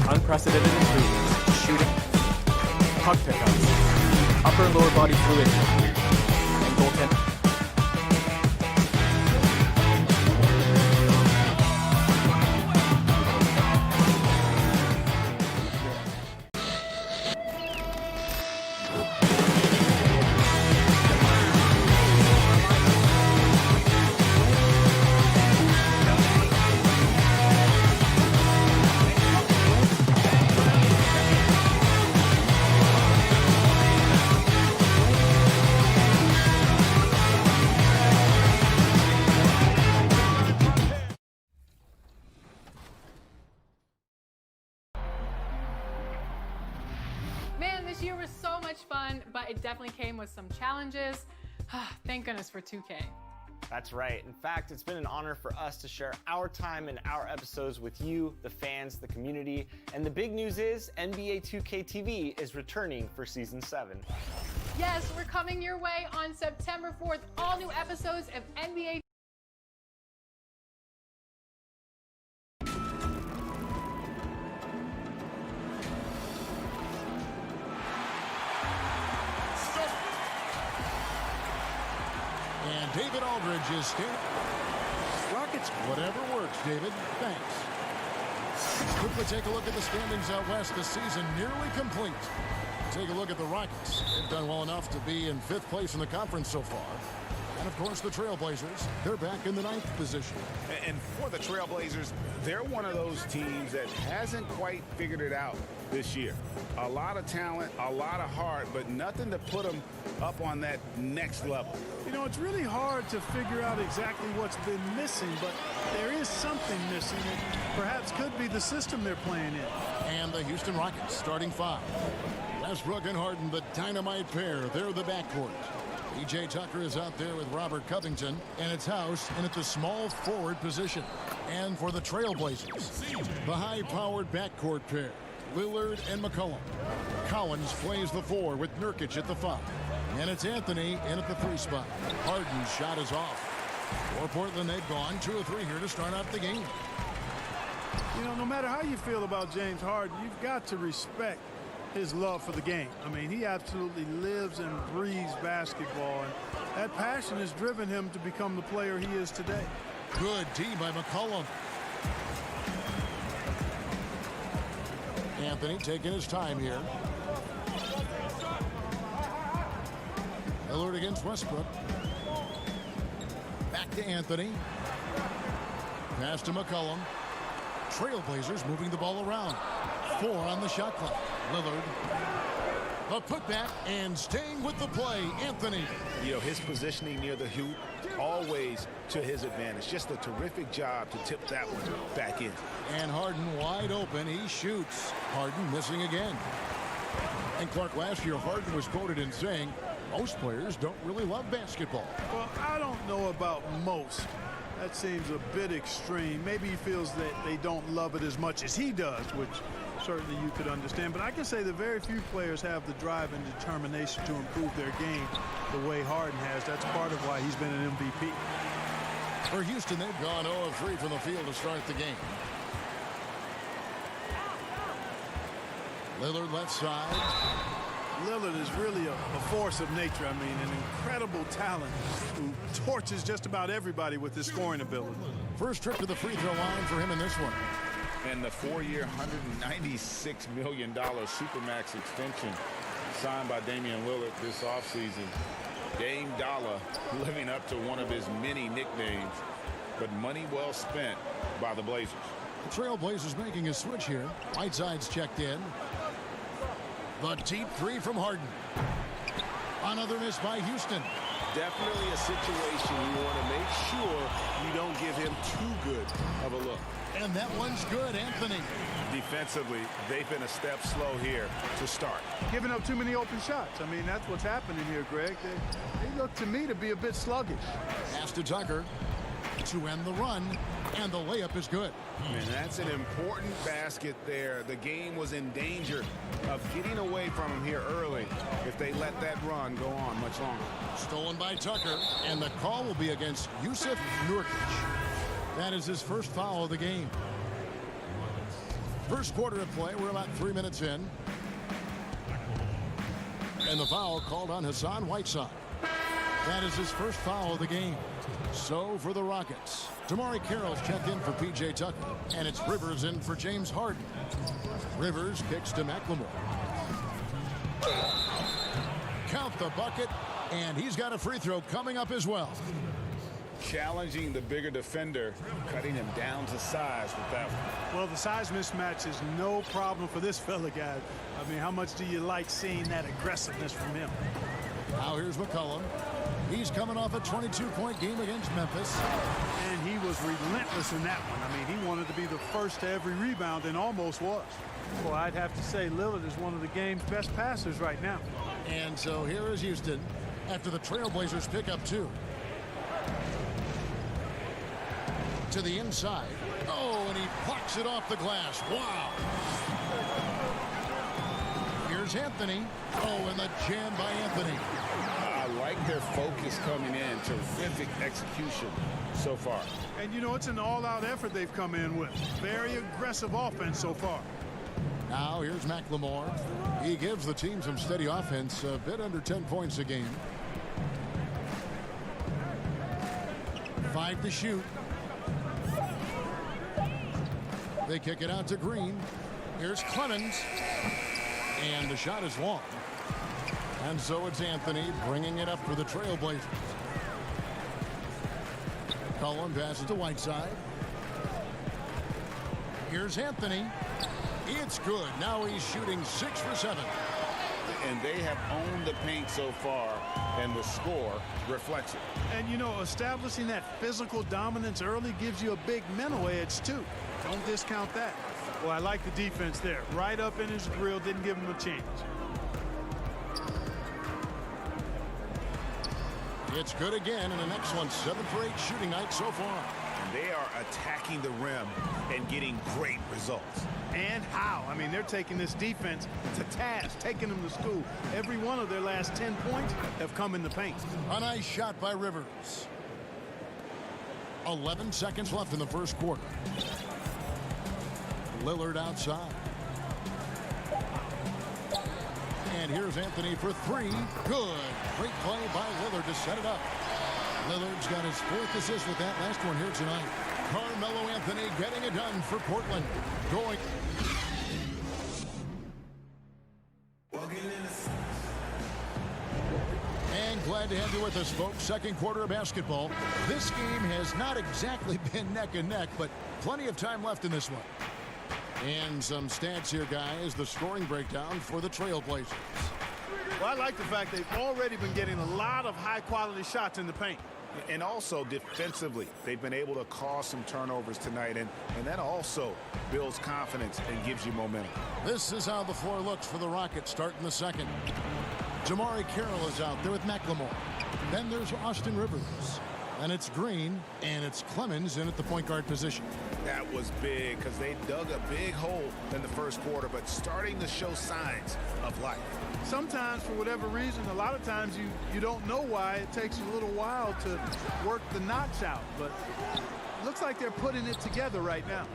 Speaker 12: Unprecedented improvements, shooting, puck pickups, upper and lower body fluidity, and goaltending.
Speaker 1: Man, this year was so much fun, but it definitely came with some challenges. Thank goodness for 2K.
Speaker 13: That's right. In fact, it's been an honor for us to share our time and our episodes with you, the fans, the community. And the big news is NBA 2K TV is returning for Season 7.
Speaker 1: Yes, we're coming your way on September 4th. All new episodes of NBA.
Speaker 3: And David Aldridge is standing. Rockets. Whatever works, David. Thanks. Let's quickly take a look at the standings out west. The season nearly complete. Take a look at the Rockets. They've done well enough to be in 5th place in the conference so far. And, of course, the Trailblazers, they're back in the 9th position.
Speaker 8: And for the Trailblazers, they're one of those teams that hasn't quite figured it out this year. A lot of talent, a lot of heart, but nothing to put them up on that next level.
Speaker 14: You know, it's really hard to figure out exactly what's been missing, but there is something missing that perhaps could be the system they're playing in.
Speaker 3: And the Houston Rockets starting 5. Westbrook and Harden, the dynamite pair. They're the backcourt. P.J. Tucker is out there with Robert Covington, and it's House in at the small forward position. And for the Trailblazers, the high-powered backcourt pair, Lillard and McCollum. Collins plays the 4 with Nurkic at the 5. And it's Anthony in at the 3 spot. Harden's shot is off. For Portland, they've gone 2 of 3 here to start out the game.
Speaker 14: You know, no matter how you feel about James Harden, you've got to respect his love for the game. I mean, he absolutely lives and breathes basketball, and that passion has driven him to become the player he is today.
Speaker 3: Good D by McCollum. Anthony taking his time here. Lillard against Westbrook. Back to Anthony. Pass to McCollum. Trailblazers moving the ball around. 4 on the shot clock. Lillard. The putback and staying with the play. Anthony.
Speaker 8: You know, his positioning near the hoop, always to his advantage. Just a terrific job to tip that one back in.
Speaker 3: And Harden wide open. He shoots. Harden missing again. And Clark, last year Harden was quoted in saying, most players don't really love basketball.
Speaker 14: Well, I don't know about most. That seems a bit extreme. Maybe he feels that they don't love it as much as he does, which certainly you could understand. But I can say that very few players have the drive and determination to improve their game the way Harden has. That's part of why he's been an MVP.
Speaker 3: For Houston, they've gone 0 of 3 from the field to start the game. Lillard left side.
Speaker 14: Lillard is really a force of nature. I mean, an incredible talent who torches just about everybody with his scoring ability.
Speaker 3: First trip to the free throw line for him in this one.
Speaker 5: And the 4-year, $196 million Supermax extension signed by Damian Lillard this offseason. Dame Dollar living up to one of his many nicknames, but money well spent by the Blazers.
Speaker 3: The Trailblazers making a switch here. Whiteside's checked in. The deep 3 from Harden. Another miss by Houston.
Speaker 8: Definitely a situation you want to make sure you don't give him too good of a look.
Speaker 3: And that one's good, Anthony.
Speaker 8: Defensively, they've been a step slow here to start.
Speaker 14: Giving up too many open shots. I mean, that's what's happening here, Greg. They look to me to be a bit sluggish.
Speaker 3: Pass to Tucker to end the run, and the layup is good.
Speaker 8: And that's an important basket there. The game was in danger of getting away from him here early if they let that run go on much longer.
Speaker 3: Stolen by Tucker, and the call will be against Yusuf Nurkic. That is his first foul of the game. First quarter of play, we're about 3 minutes in. And the foul called on Hassan Whiteside. That is his first foul of the game. So for the Rockets, Damari Carroll's checked in for P.J. Tucker, and it's Rivers in for James Harden. Rivers kicks to McLemore. Count the bucket, and he's got a free throw coming up as well.
Speaker 8: Challenging the bigger defender, cutting him down to size with that one.
Speaker 14: Well, the size mismatch is no problem for this fella, guys. I mean, how much do you like seeing that aggressiveness from him?
Speaker 3: Now here's McCollum. He's coming off a 22-point game against Memphis.
Speaker 14: And he was relentless in that one. I mean, he wanted to be the first to every rebound and almost was. Well, I'd have to say Lillard is one of the game's best passers right now.
Speaker 3: And so here is Houston after the Trailblazers pick up 2. To the inside. Oh, and he plucks it off the glass. Wow. Here's Anthony. Oh, and the jam by Anthony.
Speaker 5: I like their focus coming in. Terrific execution so far.
Speaker 14: And, you know, it's an all-out effort they've come in with. Very aggressive offense so far.
Speaker 3: Now here's McLemore. He gives the team some steady offense, a bit under 10 points a game. 5 to shoot. They kick it out to Green. Here's Clemens. And the shot is long. And so it's Anthony bringing it up for the Trailblazers. McCollum passes to Whiteside. Here's Anthony. It's good. Now he's shooting 6 for 7.
Speaker 5: And they have owned the paint so far, and the score reflects it.
Speaker 14: And, you know, establishing that physical dominance early gives you a big mental edge, too. Don't discount that. Well, I like the defense there. Right up in his grill, didn't give him a chance.
Speaker 3: It's good again, and the next one, 7 for 8 shooting night so far.
Speaker 8: And they are attacking the rim and getting great results.
Speaker 14: And how? I mean, they're taking this defense to task, taking them to school. Every one of their last 10 points have come in the paint.
Speaker 3: A nice shot by Rivers. 11 seconds left in the first quarter. Lillard outside. And here's Anthony for 3. Good. Great play by Lillard to set it up. Lillard's got his 4th assist with that last one here tonight. Carmelo Anthony getting it done for Portland. Going. And glad to have you with us, folks. Second quarter of basketball. This game has not exactly been neck and neck, but plenty of time left in this one. And some stats here, guys. The scoring breakdown for the Trailblazers.
Speaker 14: Well, I like the fact they've already been getting a lot of high-quality shots in the paint.
Speaker 8: And also defensively, they've been able to cause some turnovers tonight, and that also builds confidence and gives you momentum.
Speaker 3: This is how the floor looks for the Rockets starting the second. Jamari Carroll is out there with McLemore. Then there's Austin Rivers. And it's Green, and it's Clemens in at the point guard position.
Speaker 8: That was big because they dug a big hole in the first quarter, but starting to show signs of life.
Speaker 14: Sometimes, for whatever reason, a lot of times you don't know why. It takes a little while to work the knots out, but it looks like they're putting it together right now.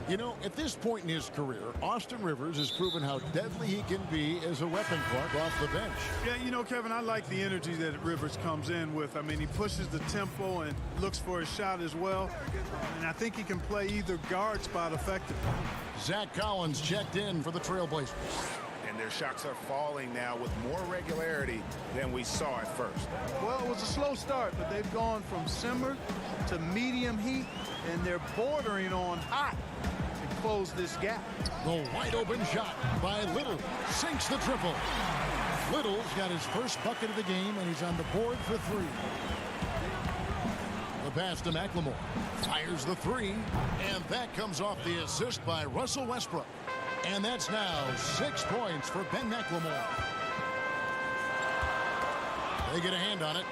Speaker 3: You know, at this point in his career, Austin Rivers has proven how deadly he can be as a weapon, Clark, off the bench.
Speaker 14: Yeah, you know, Kevin, I like the energy that Rivers comes in with. I mean, he pushes the tempo and looks for his shot as well. And I think he can play either guard spot effectively.
Speaker 3: Zach Collins checked in for the Trailblazers.
Speaker 8: And their shots are falling now with more regularity than we saw at first.
Speaker 14: Well, it was a slow start, but they've gone from simmer to medium heat, and they're bordering on hot to close this gap.
Speaker 3: The wide open shot by Little sinks the triple. Little's got his first bucket of the game, and he's on the board for 3. The pass to McLemore. Fires the 3, and that comes off the assist by Russell Westbrook. And that's now 6 points for Ben McLemore. They get a hand on it.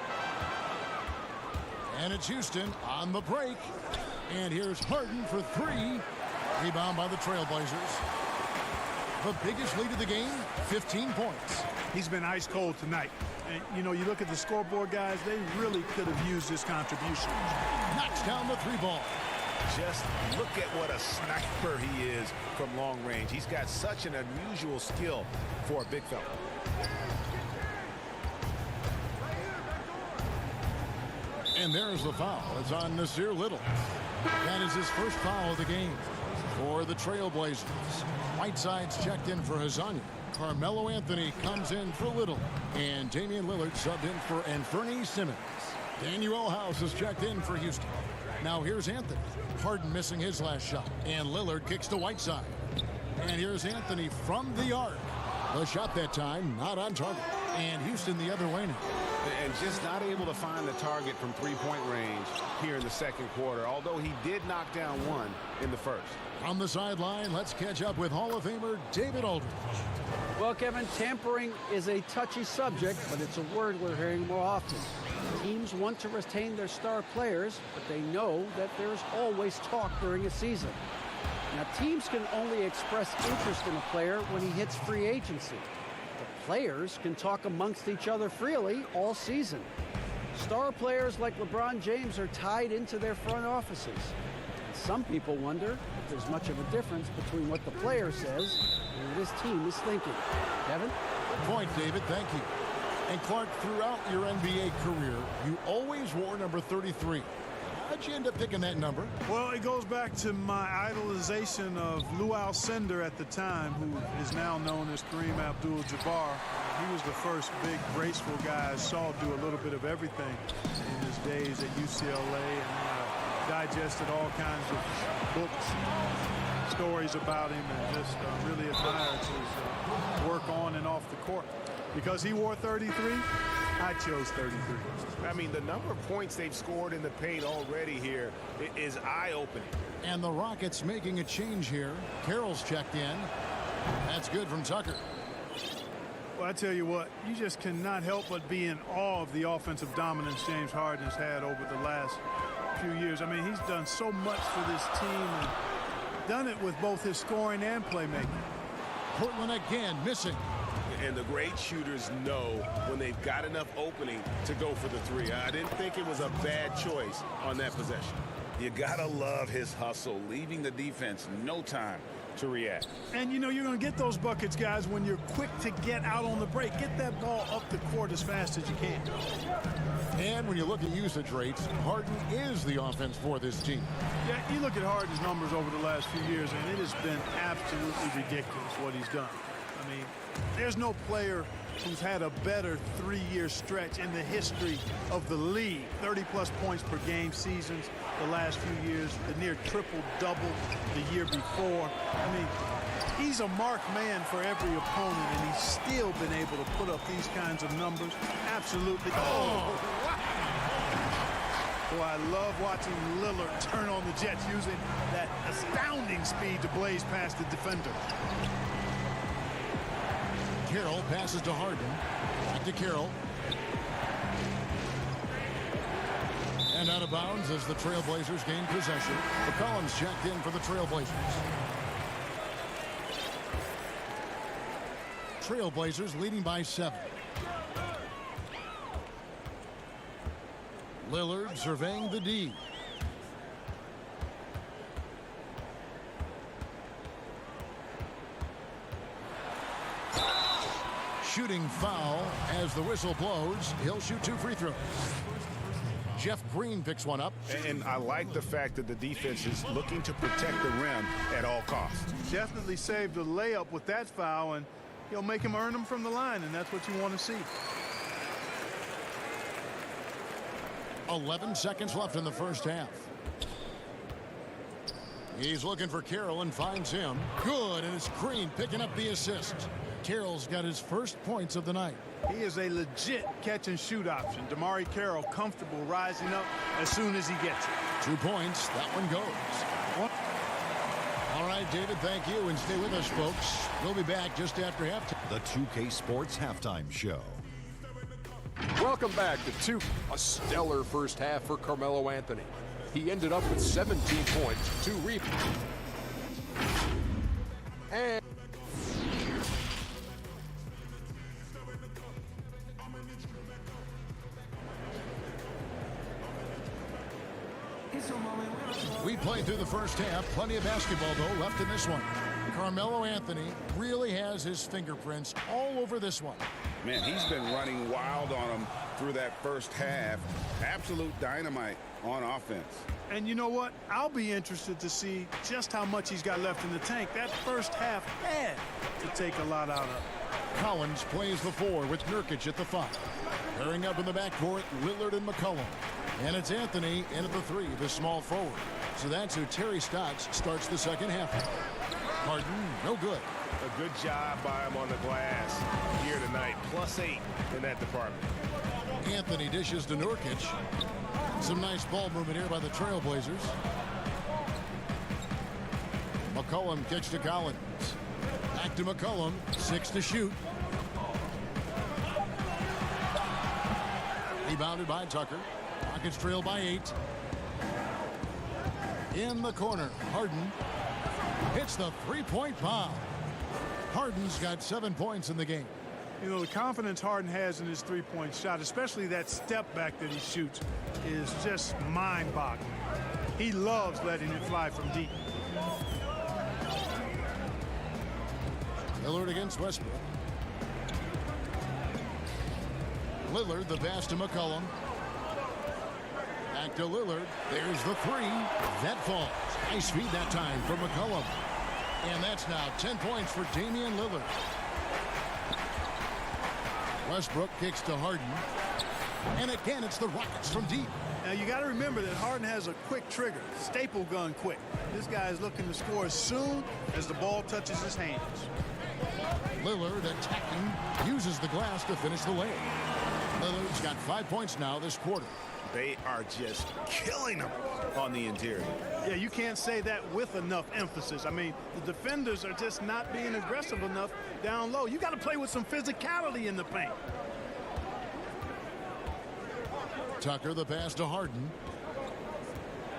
Speaker 3: And it's Houston on the break. And here's Harden for 3. Rebound by the Trailblazers. The biggest lead of the game, 15 points.
Speaker 14: He's been ice cold tonight. And, you know, you look at the scoreboard, guys, they really could have used this contribution.
Speaker 3: Knocks down the 3 ball.
Speaker 8: Just look at what a sniper he is from long range. He's got such an unusual skill for a big fella.
Speaker 3: And there's the foul. It's on Nasir Little. That is his first foul of the game for the Trailblazers. Whiteside's checked in for Hazanya. Carmelo Anthony comes in for Little. And Damian Lillard subbed in for Anthony Simmons. Daniel House is checked in for Houston. Now here's Anthony. Harden missing his last shot. And Lillard kicks to Whiteside. And here's Anthony from the arc. The shot that time not on target. And Houston the other way now.
Speaker 5: And just not able to find the target from three-point range here in the second quarter, although he did knock down one in the first.
Speaker 3: On the sideline, let's catch up with Hall of Famer David Aldridge.
Speaker 11: Well, Kevin, tampering is a touchy subject, but it's a word we're hearing more often. Teams want to retain their star players, but they know that there's always talk during a season. Now, teams can only express interest in a player when he hits free agency. The players can talk amongst each other freely all season. Star players like LeBron James are tied into their front offices. And some people wonder if there's much of a difference between what the player says and what his team is thinking. Kevin?
Speaker 3: Good point, David. Thank you. And Clark, throughout your NBA career, you always wore number 33. How'd you end up picking that number?
Speaker 14: Well, it goes back to my idolization of Lou Alcindor at the time, who is now known as Kareem Abdul-Jabbar. He was the first big, graceful guy I saw do a little bit of everything in his days at UCLA and digested all kinds of books, stories about him, and just really admired his work on and off the court. Because he wore 33, I chose 33.
Speaker 8: I mean, the number of points they've scored in the paint already here is eye-opening.
Speaker 3: And the Rockets making a change here. Carroll's checked in. That's good from Tucker.
Speaker 14: Well, I tell you what, you just cannot help but be in awe of the offensive dominance James Harden has had over the last few years. I mean, he's done so much for this team and done it with both his scoring and playmaking.
Speaker 3: Portland again missing.
Speaker 10: And the great shooters know when they've got enough opening to go for the three. I didn't think it was a bad choice on that possession.
Speaker 5: You gotta love his hustle, leaving the defense no time to react.
Speaker 14: And you know you're going to get those buckets, guys, when you're quick to get out on the break. Get that ball up the court as fast as you can.
Speaker 3: And when you look at usage rates, Harden is the offense for this team.
Speaker 14: Yeah, you look at Harden's numbers over the last few years, and it has been absolutely ridiculous what he's done. I mean, there's no player who's had a better three-year stretch in the history of the league. 30-plus points per game seasons the last few years, the near triple-double the year before. I mean, he's a marked man for every opponent, and he's still been able to put up these kinds of numbers. Absolutely. Oh! Boy, I love watching Lillard turn on the Jets using that astounding speed to blaze past the defender.
Speaker 3: Carroll passes to Harden. Back to Carroll. And out of bounds as the Trailblazers gain possession. McCollum's checked in for the Trailblazers. Trailblazers leading by 7. Lillard surveying the D. Shooting foul as the whistle blows. He'll shoot 2 free throws. Jeff Green picks one up.
Speaker 8: And I like the fact that the defense is looking to protect the rim at all costs.
Speaker 14: Definitely saved a layup with that foul, and he'll make him earn them from the line, and that's what you want to see.
Speaker 3: 11 seconds left in the first half. He's looking for Carroll and finds him. Good, and it's Green picking up the assist. Carroll's got his first points of the night.
Speaker 14: He is a legit catch-and-shoot option. DeMarre Carroll comfortable rising up as soon as he gets it.
Speaker 3: 2 points. That one goes. All right, David, thank you, and stay with us, folks. We'll be back just after halftime.
Speaker 9: The 2K Sports Halftime Show.
Speaker 4: Welcome back to a stellar first half for Carmelo Anthony. He ended up with 17 points, 2 rebounds. And
Speaker 3: we played through the first half. Plenty of basketball, though, left in this one. Carmelo Anthony really has his fingerprints all over this one.
Speaker 5: Man, he's been running wild on him through that first half. Absolute dynamite on offense.
Speaker 14: And you know what? I'll be interested to see just how much he's got left in the tank. That first half had to take a lot out of it.
Speaker 3: Collins plays the 4 with Nurkic at the 5. Pairing up in the backcourt, Lillard and McCollum. And it's Anthony in at the 3, the small forward. So that's who Terry Stotts starts the second half. Harden, no good.
Speaker 10: A good job by him on the glass here tonight. +8 in that department.
Speaker 3: Anthony dishes to Nurkic. Some nice ball movement here by the Trailblazers. McCollum kicks to Collins. Back to McCollum. 6 to shoot. Rebounded by Tucker. Rockets trail by 8. In the corner, Harden hits the three-point bomb. Harden's got 7 points in the game.
Speaker 14: You know, the confidence Harden has in his three-point shot, especially that step back that he shoots, is just mind-boggling. He loves letting it fly from deep.
Speaker 3: Lillard against Westbrook. Lillard, the pass to McCollum. Back to Lillard. There's the 3. That falls. Nice feed that time from McCollum. And that's now 10 points for Damian Lillard. Westbrook kicks to Harden. And again, it's the Rockets from deep.
Speaker 14: Now, you got to remember that Harden has a quick trigger, staple gun quick. This guy is looking to score as soon as the ball touches his hands.
Speaker 3: Lillard attacking, uses the glass to finish the lay. Lillard's got 5 points now this quarter.
Speaker 10: They are just killing him on the interior.
Speaker 14: Yeah, you can't say that with enough emphasis. I mean, the defenders are just not being aggressive enough down low. You got to play with some physicality in the paint.
Speaker 3: Tucker, the pass to Harden.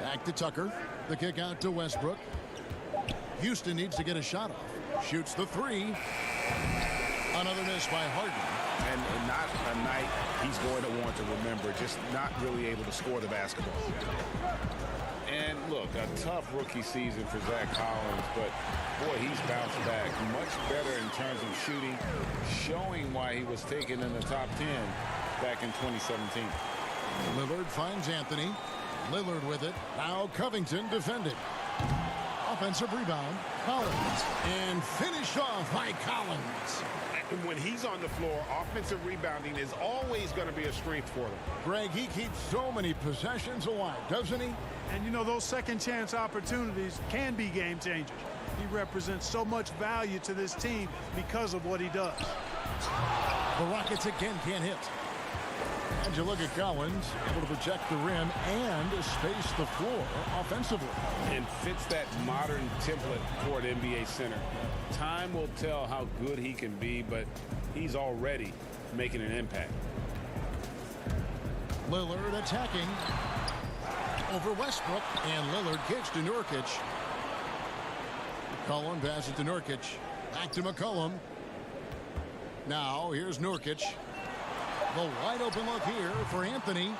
Speaker 3: Back to Tucker. The kick out to Westbrook. Houston needs to get a shot off. Shoots the three. Another miss by Harden.
Speaker 4: And not a night he's going to want to remember, just not really able to score the basketball.
Speaker 5: And look, a tough rookie season for Zach Collins, but boy, he's bounced back much better in terms of shooting, showing why he was taken in the top 10 back in 2017.
Speaker 3: Lillard finds Anthony. Lillard with it. Now Covington defended. Offensive rebound. Collins. And finished off by Collins.
Speaker 4: And when he's on the floor, offensive rebounding is always going to be a strength for them.
Speaker 3: Greg, he keeps so many possessions alive, doesn't he?
Speaker 14: And you know, those second chance opportunities can be game changers. He represents so much value to this team because of what he does.
Speaker 3: The Rockets again can't hit. And you look at Collins, able to protect the rim and space the floor offensively.
Speaker 5: And fits that modern template for an NBA center. Time will tell how good he can be, but he's already making an impact.
Speaker 3: Lillard attacking over Westbrook, and Lillard kicks to Nurkic. McCollum passes to Nurkic. Back to McCollum. Now here's Nurkic. The wide open look here for Anthony.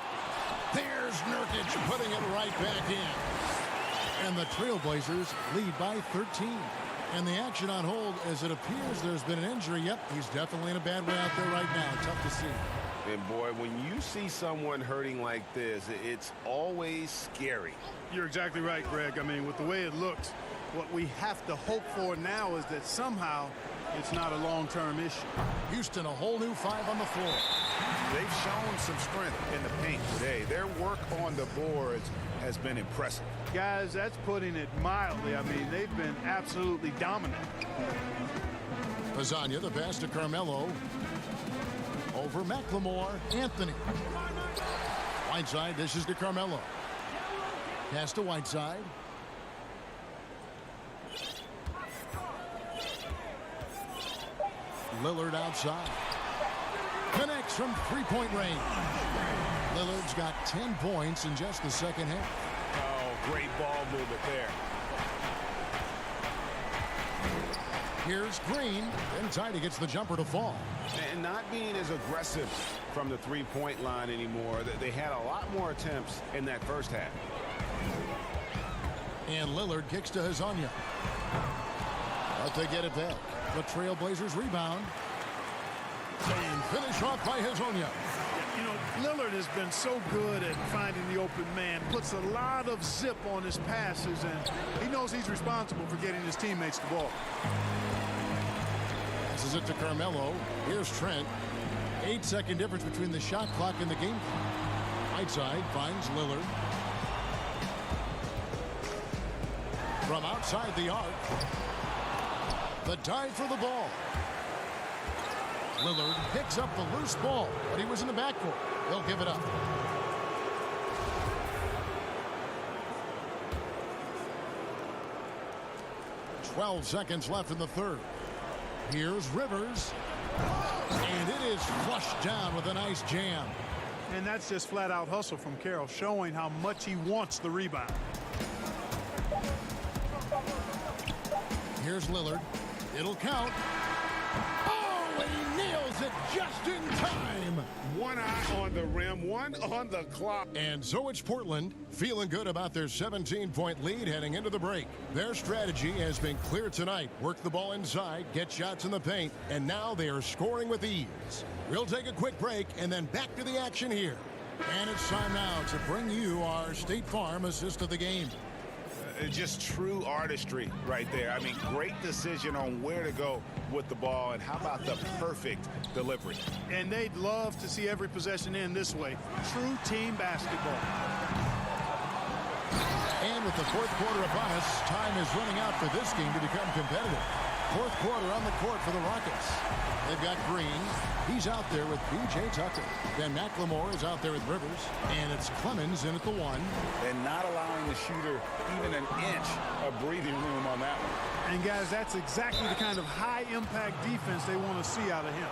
Speaker 3: There's Nurkic putting it right back in. And the Trailblazers lead by 13. And the action on hold as it appears there's been an injury. Yep, he's definitely in a bad way out there right now. Tough to see.
Speaker 4: And boy, when you see someone hurting like this, it's always scary.
Speaker 14: You're exactly right, Greg. I mean, with the way it looks, what we have to hope for now is that somehow it's not a long-term issue.
Speaker 3: Houston, a whole new 5 on the floor.
Speaker 8: They've shown some strength in the paint today. Their work on the boards has been impressive.
Speaker 14: Guys, that's putting it mildly. I mean, they've been absolutely dominant.
Speaker 3: Lasagna, the pass to Carmelo. Over McLemore. Anthony. Whiteside, this is to Carmelo. Pass to Whiteside. Lillard outside. Connects from three-point range. Lillard's got 10 points in just the second half.
Speaker 4: Oh, great ball movement there.
Speaker 3: Here's Green. Then Tidy gets the jumper to fall.
Speaker 4: And not being as aggressive from the three-point line anymore. They had a lot more attempts in that first half.
Speaker 3: And Lillard kicks to Lasagna. But they get it back. The Trailblazers rebound. And finish off by Lasagna.
Speaker 14: You know, Lillard has been so good at finding the open man. Puts a lot of zip on his passes, and he knows he's responsible for getting his teammates the ball.
Speaker 3: This is it to Carmelo. Here's Trent. 8-second difference between the shot clock and the game clock. Whiteside finds Lillard. From outside the arc. The dive for the ball. Lillard picks up the loose ball, but he was in the backcourt. They'll give it up. Twelve seconds left in the third. Here's Rivers. And it is flushed down with a nice jam.
Speaker 14: And that's just flat-out hustle from Carroll, showing how much he wants the rebound.
Speaker 3: Here's Lillard. It'll count. Oh, and he nails it just in time.
Speaker 4: One eye on the rim, one on the clock.
Speaker 3: And so it's Portland, feeling good about their 17-point lead heading into the break. Their strategy has been clear tonight. Work the ball inside, get shots in the paint, and now they are scoring with ease. We'll take a quick break and then back to the action here. And it's time now to bring you our State Farm assist of the game.
Speaker 8: Just true artistry right there. I mean, great decision on where to go with the ball, and how about the perfect delivery?
Speaker 14: And they'd love to see every possession end this way. True team basketball.
Speaker 3: And with the fourth quarter upon us, time is running out for this game to become competitive. Fourth quarter on the court for the Rockets. They've got Green. He's out there with P.J. Tucker. Then McLemore is out there with Rivers. And it's Clemens in at the 1.
Speaker 5: And not allowing the shooter even an inch of breathing room on that one.
Speaker 14: And, guys, that's exactly the kind of high-impact defense they want to see out of him.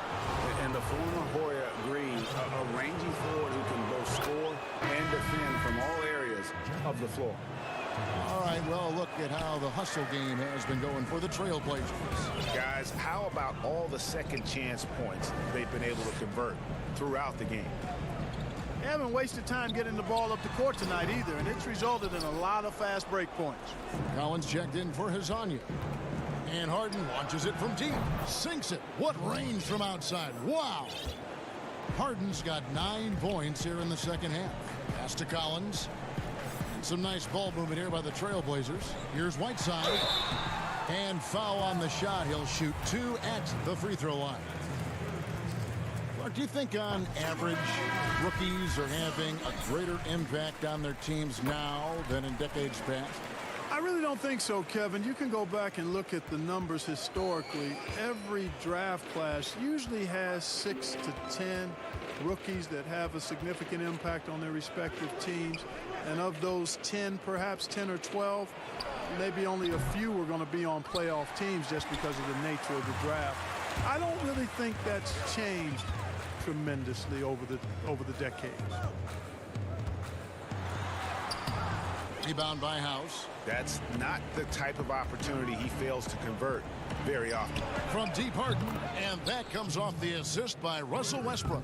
Speaker 5: And the former Hoya Green, a rangy forward who can both score and defend from all areas of the floor.
Speaker 3: All right, well, look at how the hustle game has been going for the Trailblazers.
Speaker 8: Guys, how about all the second chance points they've been able to convert throughout the game?
Speaker 14: They haven't wasted time getting the ball up the court tonight either, and it's resulted in a lot of fast break points.
Speaker 3: Collins checked in for Hezonja. And Harden launches it from deep. Sinks it. What range from outside. Wow. Harden's got 9 points here in the second half. Pass to Collins. Some nice ball movement here by the Trailblazers. Here's Whiteside. And foul on the shot. He'll shoot 2 at the free throw line. Clark, do you think on average rookies are having a greater impact on their teams now than in decades past?
Speaker 14: I really don't think so, Kevin. You can go back and look at the numbers historically. Every draft class usually has 6 to 10 rookies that have a significant impact on their respective teams. And of those 10, perhaps 10 or 12, maybe only a few are going to be on playoff teams just because of the nature of the draft. I don't really think that's changed tremendously over the decades.
Speaker 3: Rebound by House.
Speaker 8: That's not the type of opportunity he fails to convert very often.
Speaker 3: From deep Harden, and that comes off the assist by Russell Westbrook.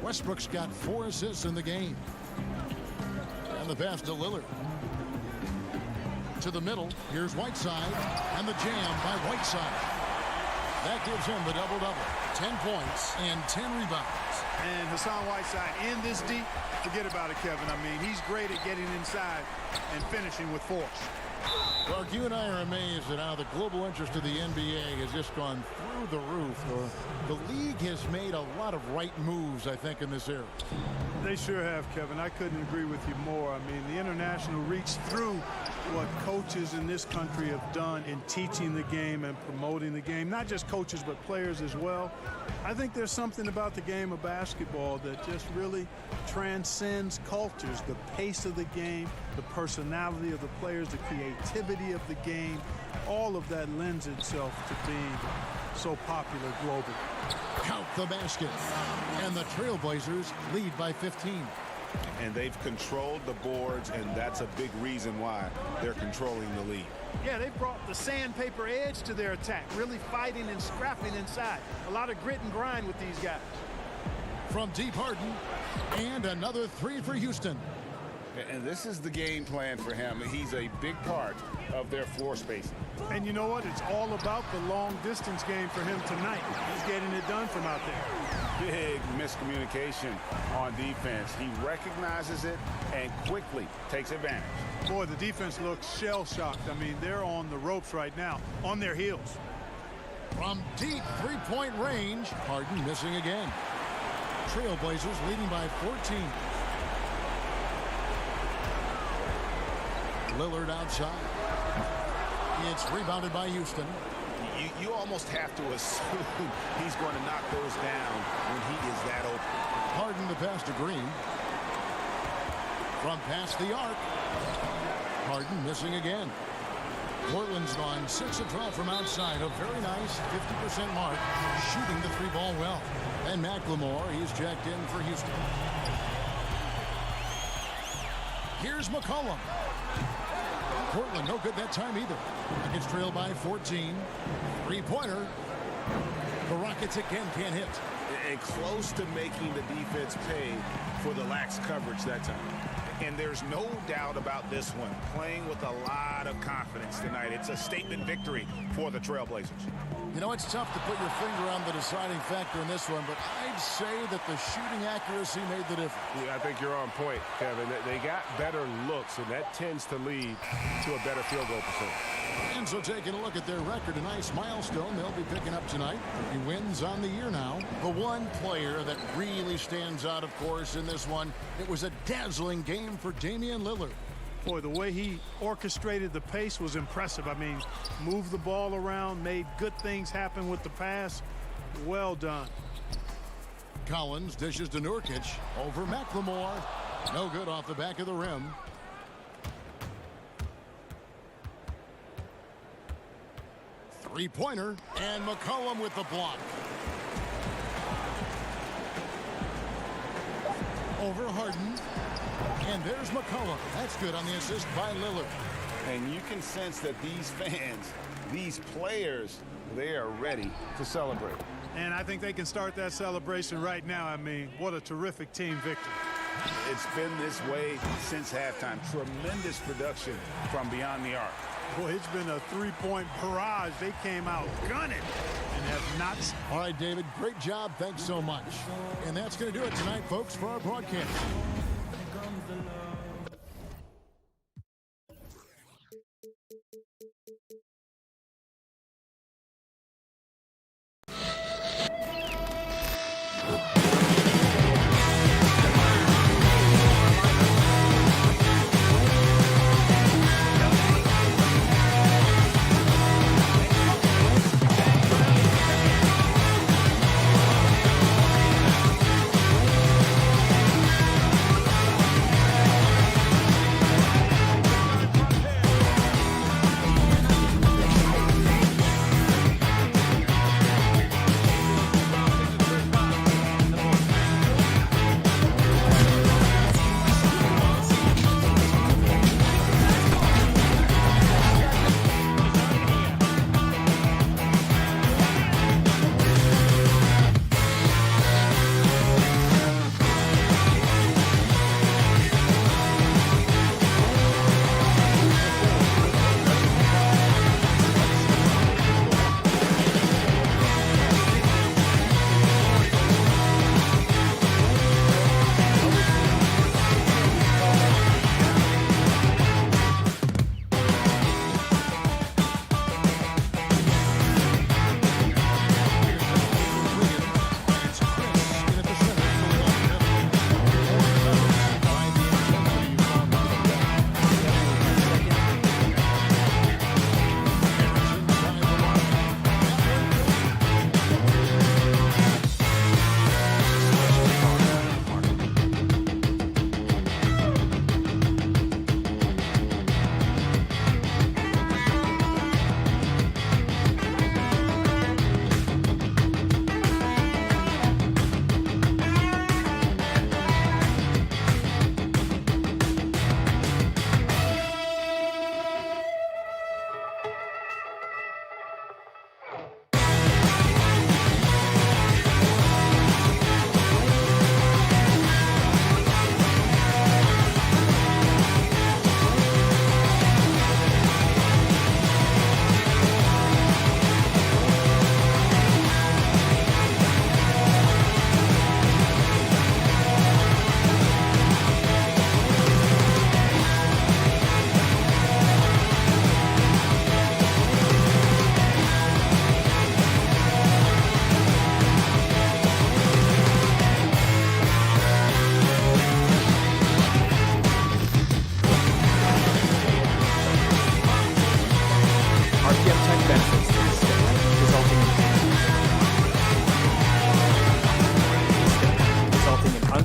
Speaker 3: Westbrook's got 4 assists in the game. And the pass to Lillard. To the middle, here's Whiteside, and the jam by Whiteside. That gives him the double-double. 10 points and 10 rebounds.
Speaker 14: And Hassan Whiteside in this deep, forget about it, Kevin. I mean, he's great at getting inside and finishing with force.
Speaker 3: Clark, you and I are amazed at how the global interest of the NBA has just gone through the roof. The league has made a lot of right moves, I think, in this era.
Speaker 14: They sure have, Kevin. I couldn't agree with you more. I mean, the international reach through what coaches in this country have done in teaching the game and promoting the game. Not just coaches, but players as well. I think there's something about the game of basketball that just really transcends cultures. The pace of the game, the personality of the players, the creativity of the game, all of that lends itself to being so popular globally.
Speaker 3: Count the basket. And the Trailblazers lead by 15.
Speaker 8: And they've controlled the boards, and that's a big reason why they're controlling the lead.
Speaker 14: Yeah, they brought the sandpaper edge to their attack, really fighting and scrapping inside. A lot of grit and grind with these guys.
Speaker 3: From deep Harden, and another 3 for Houston.
Speaker 5: And this is the game plan for him. He's a big part of their floor spacing.
Speaker 14: And you know what? It's all about the long distance game for him tonight. He's getting it done from out there.
Speaker 5: Big miscommunication on defense. He recognizes it and quickly takes advantage.
Speaker 14: Boy, the defense looks shell-shocked. I mean, they're on the ropes right now, on their heels.
Speaker 3: From deep three-point range, Harden missing again. Trailblazers leading by 14. Lillard outside. It's rebounded by Houston.
Speaker 8: You almost have to assume he's going to knock those down when he is that open.
Speaker 3: Harden the pass to Green. From past the arc. Harden missing again. Portland's gone 6 of 12 from outside. A very nice 50% mark. Shooting the 3-ball well. And McLemore, he's checked in for Houston. Here's McCollum. Portland no good that time either. Rockets trail by 14. 3-pointer. The Rockets again can't hit.
Speaker 8: And close to making the defense pay for the lax coverage that time. And there's no doubt about this one. Playing with a lot of confidence tonight. It's a statement victory for the Trailblazers.
Speaker 3: You know, it's tough to put your finger on the deciding factor in this one, but I'd say that the shooting accuracy made the difference.
Speaker 6: Yeah, I think you're on point, Kevin. They got better looks, and that tends to lead to a better field goal percentage.
Speaker 3: And so taking a look at their record, a nice milestone they'll be picking up tonight. 30 wins on the year now. The one player that really stands out, of course, in this one, it was a dazzling game for Damian Lillard.
Speaker 14: Boy, the way he orchestrated the pace was impressive. I mean, moved the ball around, made good things happen with the pass. Well done.
Speaker 3: Collins dishes to Nurkic over McLemore. No good off the back of the rim. Three-pointer, and McCollum with the block. Over Harden. And there's McCollum. That's good on the assist by Lillard.
Speaker 5: And you can sense that these fans, these players, they are ready to celebrate.
Speaker 14: And I think they can start that celebration right now. I mean, what a terrific team victory.
Speaker 8: It's been this way since halftime. Tremendous production from beyond the arc.
Speaker 14: Boy, it's been a three-point barrage. They came out gunning and have not.
Speaker 3: All right, David, great job. Thanks so much. And that's going to do it tonight, folks, for our broadcast.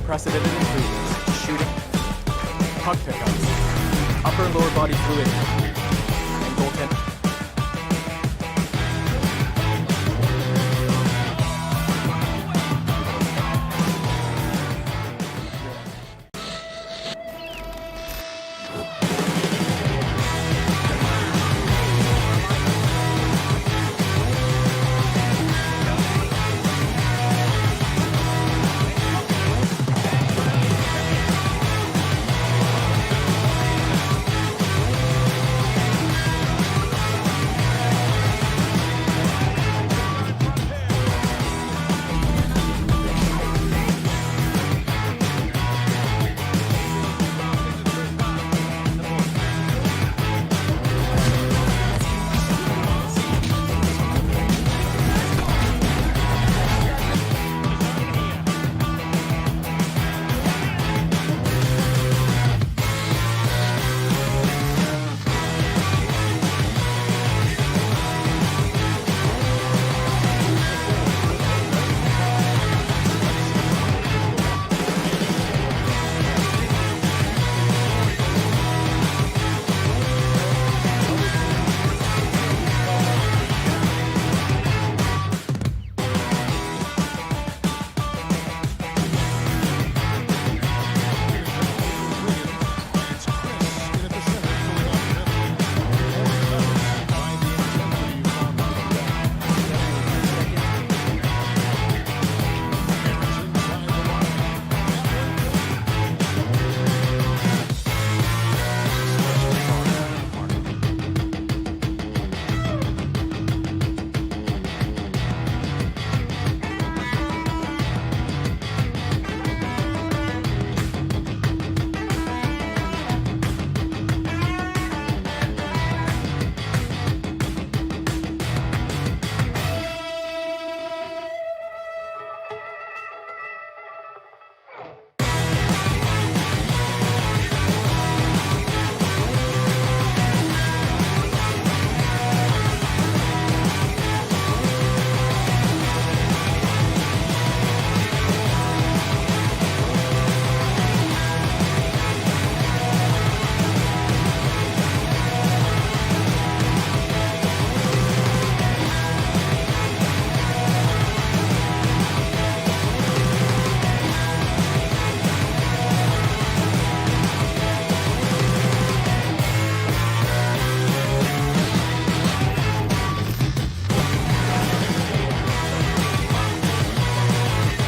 Speaker 12: unprecedented improvements, shooting, puck pickups, upper and lower body fluidity, and goaltending.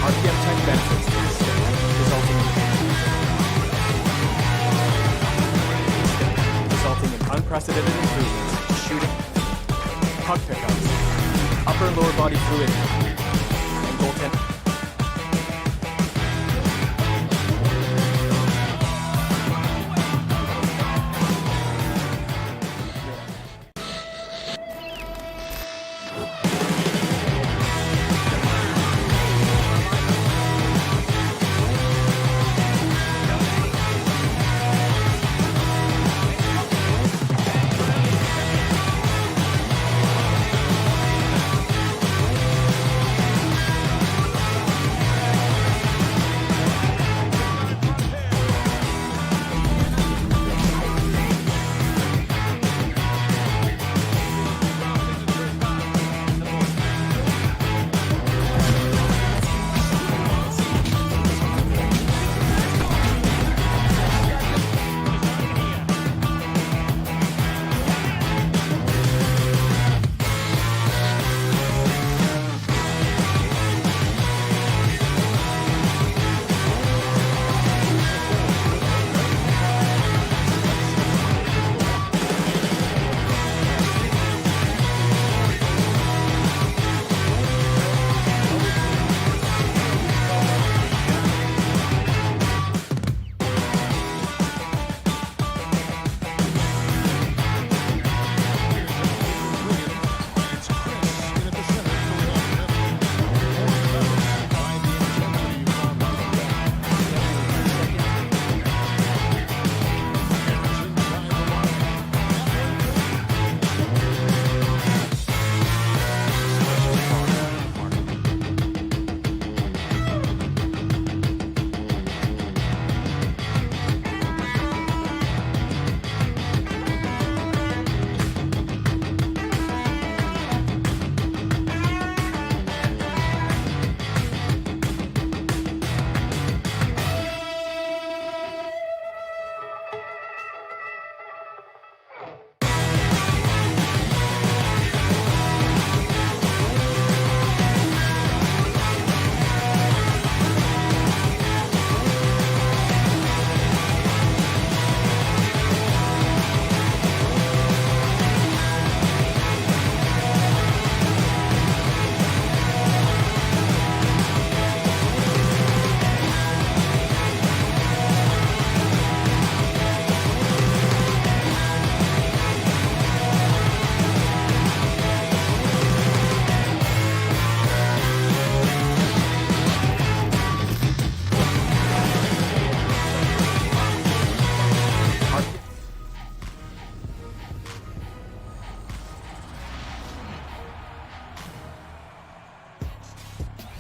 Speaker 12: RPM tech benefits to the stick, resulting in unprecedented improvements in shooting, puck pickups, upper and lower body fluidity, and goaltending.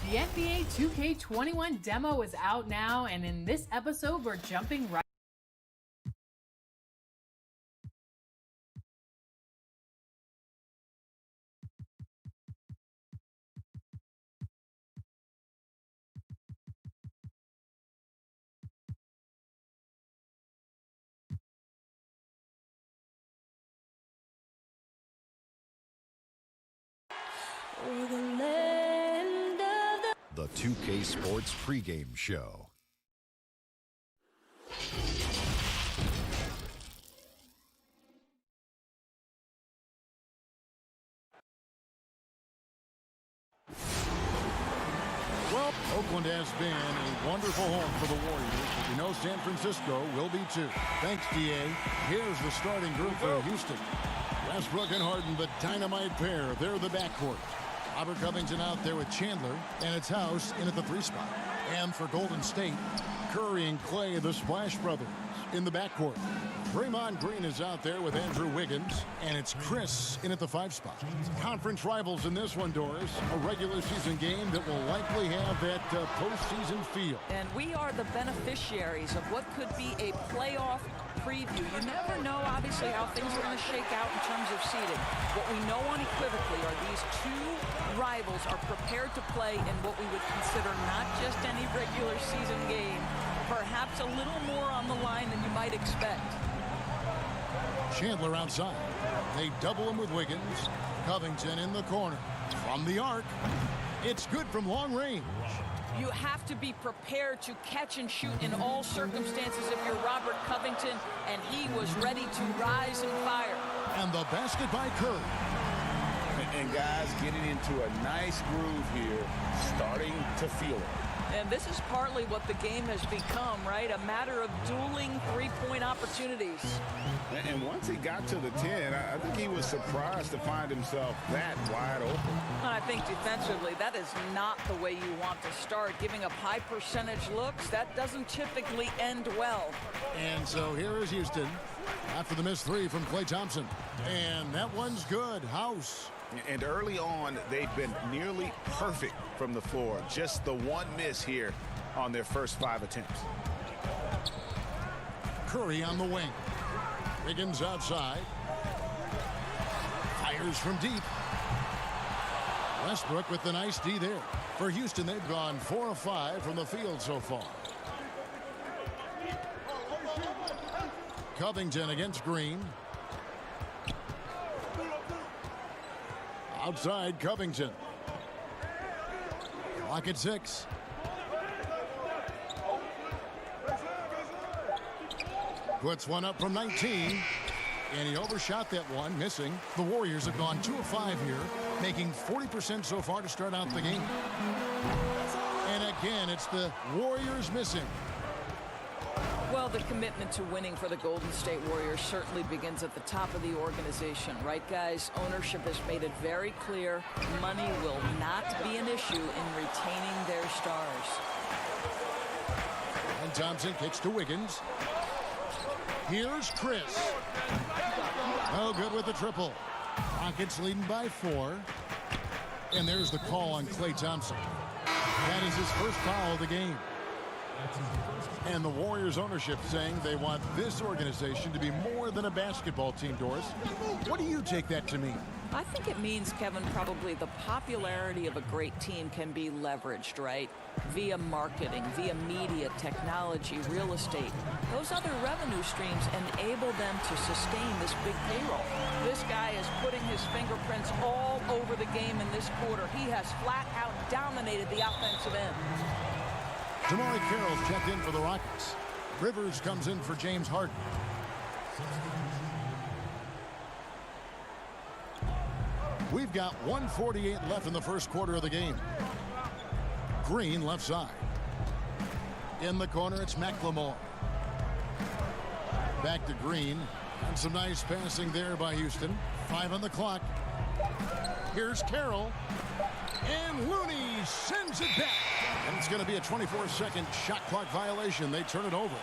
Speaker 1: The NBA 2K21 demo is out now, and in this episode, we're jumping right.
Speaker 9: The 2K Sports pregame show.
Speaker 3: Well, Oakland has been a wonderful home for the Warriors, but we know San Francisco will be too. Thanks, DA. Here's the starting group for Houston. Westbrook and Harden, the dynamite pair. They're the backcourt. Robert Covington out there with Chandler, and it's House in at the 3 spot. And for Golden State, Curry and Clay, the Splash Brothers, in the backcourt. Draymond Green is out there with Andrew Wiggins, and it's Chris in at the 5 spot. Conference rivals in this one, Doris. A regular season game that will likely have that postseason feel.
Speaker 15: And we are the beneficiaries of what could be a playoff preview. You never know, obviously, how things are going to shake out in terms of seeding. What we know unequivocally are these two rivals are prepared to play in what we would consider not just any regular season game, perhaps a little more on the line than you might expect.
Speaker 3: Chandler outside. They double him with Wiggins. Covington in the corner. From the arc. It's good from long range.
Speaker 15: You have to be prepared to catch and shoot in all circumstances if you're Robert Covington, and he was ready to rise and fire.
Speaker 3: And the basket by Curry.
Speaker 5: And guys getting into a nice groove here, starting to feel it.
Speaker 15: And this is partly what the game has become, right? A matter of dueling three-point opportunities.
Speaker 5: And once he got to the 10, I think he was surprised to find himself that wide open.
Speaker 15: I think defensively, that is not the way you want to start. Giving up high percentage looks, that doesn't typically end well.
Speaker 3: And so here is Houston after the missed three from Klay Thompson. And that one's good. House.
Speaker 4: And early on, they've been nearly perfect from the floor. Just the one miss here on their first 5 attempts.
Speaker 3: Curry on the wing. Wiggins outside. Fires from deep. Westbrook with the nice D there. For Houston, they've gone 4 of 5 from the field so far. Covington against Green. Outside Covington. Clock at 6. Puts one up from 19. And he overshot that one, missing. The Warriors have gone 2 of 5 here, making 40% so far to start out the game. And again, it's the Warriors missing.
Speaker 15: Well, the commitment to winning for the Golden State Warriors certainly begins at the top of the organization, right, guys? Ownership has made it very clear money will not be an issue in retaining their stars.
Speaker 3: And Thompson kicks to Wiggins. Here's Chris. Oh, good with the triple. Rockets leading by 4. And there's the call on Klay Thompson. That is his first foul of the game. And the Warriors ownership saying they want this organization to be more than a basketball team, Doris. What do you take that to mean?
Speaker 15: I think it means, Kevin, probably the popularity of a great team can be leveraged, right? Via marketing, via media, technology, real estate. Those other revenue streams enable them to sustain this big payroll. This guy is putting his fingerprints all over the game in this quarter. He has flat out dominated the offensive end.
Speaker 3: Tamari Carroll's checked in for the Rockets. Rivers comes in for James Harden. We've got 1:48 left in the first quarter of the game. Green left side. In the corner, it's McLemore. Back to Green. And some nice passing there by Houston. 5 on the clock. Here's Carroll. And Looney sends it back. And it's going to be a 24-second shot clock violation. They turn it over.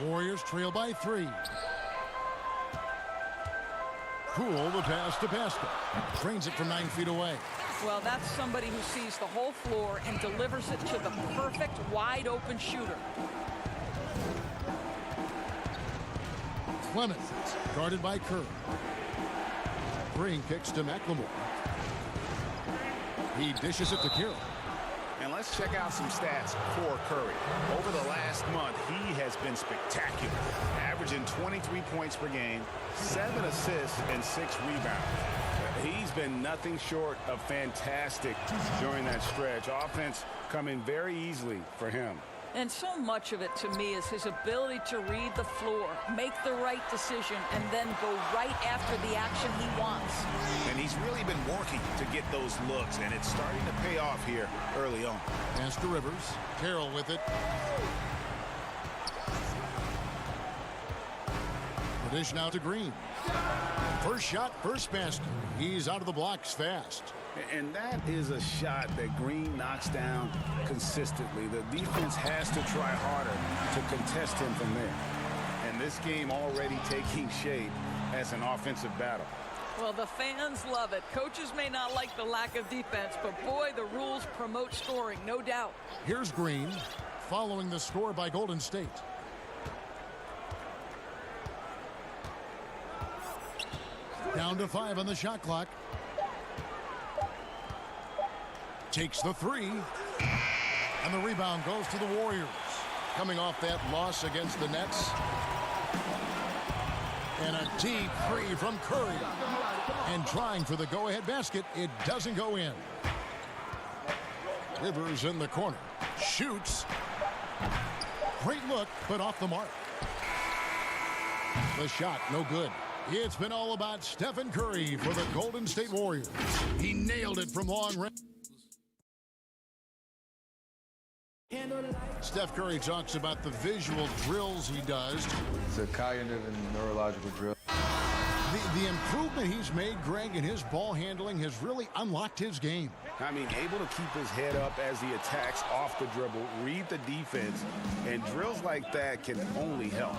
Speaker 3: Warriors trail by 3. Poole the pass to Pascal. Trains it from 9 feet away.
Speaker 15: Well, that's somebody who sees the whole floor and delivers it to the perfect wide open shooter.
Speaker 3: Clemens guarded by Curry. Green kicks to McLemore. He dishes it to Carroll.
Speaker 8: And let's check out some stats for Curry. Over the last month, he has been spectacular, averaging 23 points per game, 7 assists, and 6 rebounds.
Speaker 4: He's been nothing short of fantastic during that stretch. Offense coming very easily for him.
Speaker 15: And so much of it, to me, is his ability to read the floor, make the right decision, and then go right after the action he wants.
Speaker 8: And he's really been working to get those looks, and it's starting to pay off here early on.
Speaker 3: Pass to Rivers. Carroll with it. The dish now to Green. First shot, first basket. He's out of the blocks fast.
Speaker 4: And that is a shot that Green knocks down consistently. The defense has to try harder to contest him from there. And this game already taking shape as an offensive battle.
Speaker 15: Well, the fans love it. Coaches may not like the lack of defense, but boy, the rules promote scoring, no doubt.
Speaker 3: Here's Green following the score by Golden State. Down to 5 on the shot clock. Takes the 3. And the rebound goes to the Warriors. Coming off that loss against the Nets. And a deep 3 from Curry. And trying for the go-ahead basket. It doesn't go in. Rivers in the corner. Shoots. Great look, but off the mark. The shot, no good. It's been all about Stephen Curry for the Golden State Warriors. He nailed it from long range. Steph Curry talks about the visual drills he does.
Speaker 16: It's a cognitive and neurological drill.
Speaker 3: The improvement he's made, Greg, in his ball handling has really unlocked his game.
Speaker 4: I mean, able to keep his head up as he attacks off the dribble, read the defense, and drills like that can only help.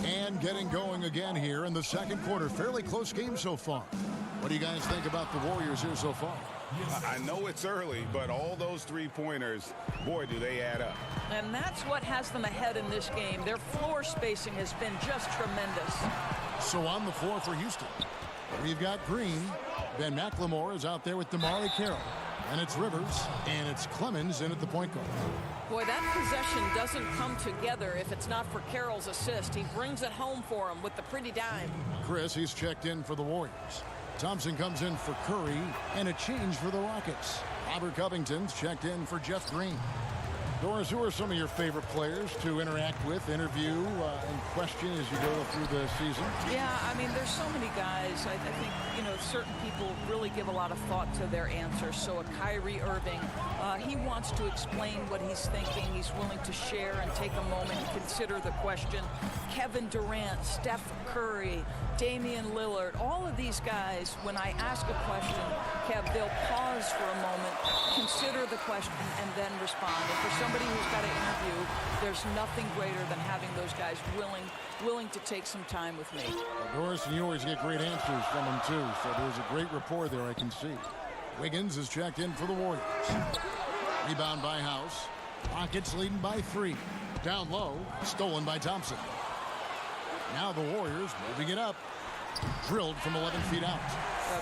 Speaker 3: And getting going again here in the second quarter. Fairly close game so far. What do you guys think about the Warriors here so far?
Speaker 4: I know it's early, but all those three-pointers, boy, do they add up.
Speaker 15: And that's what has them ahead in this game. Their floor spacing has been just tremendous.
Speaker 3: So on the floor for Houston, we've got Green. Ben McLemore is out there with DeMarre Carroll. And it's Rivers, and it's Clemens in at the point guard.
Speaker 15: Boy, that possession doesn't come together if it's not for Carroll's assist. He brings it home for him with the pretty dime.
Speaker 3: Chris, he's checked in for the Warriors. Thompson comes in for Curry, and a change for the Rockets. Robert Covington's checked in for Jeff Green. Doris, who are some of your favorite players to interact with, interview, and question as you go through the season?
Speaker 15: Yeah, I mean, there's so many guys. I think, you know, certain people really give a lot of thought to their answers. So a Kyrie Irving, he wants to explain what he's thinking. He's willing to share and take a moment and consider the question. Kevin Durant, Steph Curry, Damian Lillard, all of these guys, when I ask a question, Kev, they'll pause for a moment, consider the question, and then respond. And for somebody who's got to interview, there's nothing greater than having those guys willing to take some time with me.
Speaker 3: Well, Doris, and you always get great answers from them, too, so there's a great rapport there, I can see. Wiggins is checked in for the Warriors. Rebound by House. Rockets leading by 3. Down low, stolen by Thompson. Now the Warriors moving it up. Drilled from 11 feet out.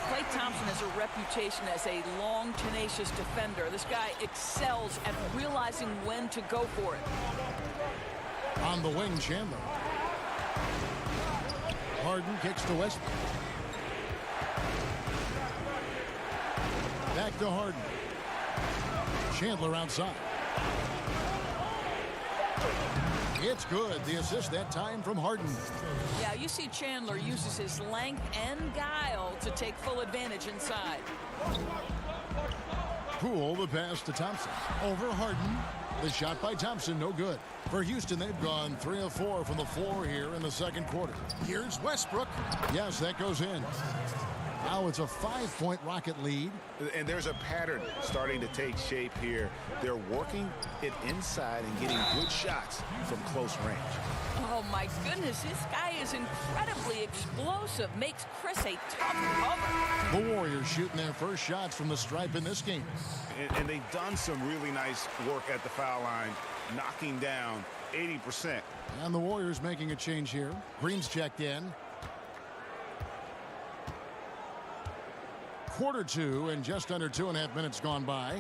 Speaker 15: Klay Thompson has a reputation as a long, tenacious defender. This guy excels at realizing when to go for it.
Speaker 3: On the wing, Chandler. Harden kicks to Westbrook. Back to Harden. Chandler outside. It's good. The assist that time from Harden.
Speaker 15: Yeah, you see Chandler uses his length and guile to take full advantage inside.
Speaker 3: Poole, the pass to Thompson. Over Harden. The shot by Thompson, no good. For Houston, they've gone 3 of 4 from the floor here in the second quarter. Here's Westbrook. Yes, that goes in. Now it's a 5-point Rocket lead.
Speaker 4: And there's a pattern starting to take shape here. They're working it inside and getting good shots from close range.
Speaker 15: Oh, my goodness. This guy is incredibly explosive. Makes Chris a tough cover.
Speaker 3: The Warriors shooting their first shots from the stripe in this game.
Speaker 4: And they've done some really nice work at the foul line, knocking down 80%.
Speaker 3: And the Warriors making a change here. Green's checked in. Quarter 2 and just under 2.5 minutes gone by.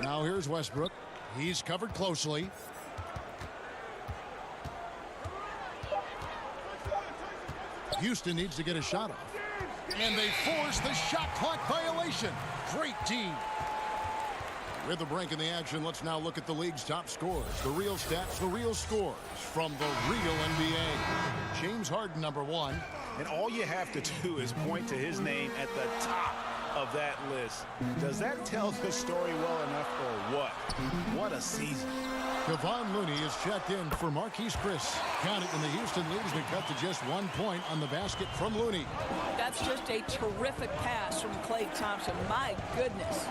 Speaker 3: Now here's Westbrook. He's covered closely. Houston needs to get a shot off. And they force the shot clock violation. Great team. With a break in the action, let's now look at the league's top scorers. The real stats, the real scores from the real NBA. James Harden, number 1.
Speaker 4: And all you have to do is point to his name at the top of that list. Does that tell the story well enough or what? What a season.
Speaker 3: Kevon Looney is checked in for Marquise Chris. Count it, and the Houston lead has been cut to just 1 point on the basket from Looney.
Speaker 15: That's just a terrific pass from Klay Thompson. My goodness.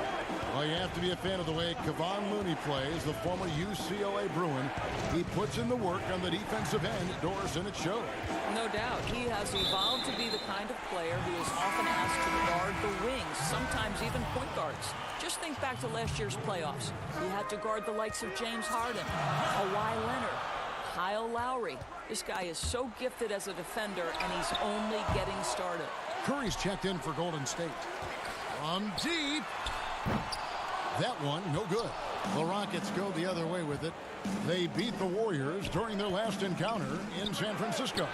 Speaker 3: Well, you have to be a fan of the way Kevon Looney plays, the former UCLA Bruin. He puts in the work on the defensive end, Doris, and it shows.
Speaker 15: No doubt. He has evolved to be the kind of player who is often asked to guard the wings, sometimes even point guards. Just think back to last year's playoffs. He had to guard the likes of James Harden, Kawhi Leonard, Kyle Lowry. This guy is so gifted as a defender, and he's only getting started.
Speaker 3: Curry's checked in for Golden State. From deep. That one, no good. The Rockets go the other way with it. They beat the Warriors during their last encounter in San Francisco.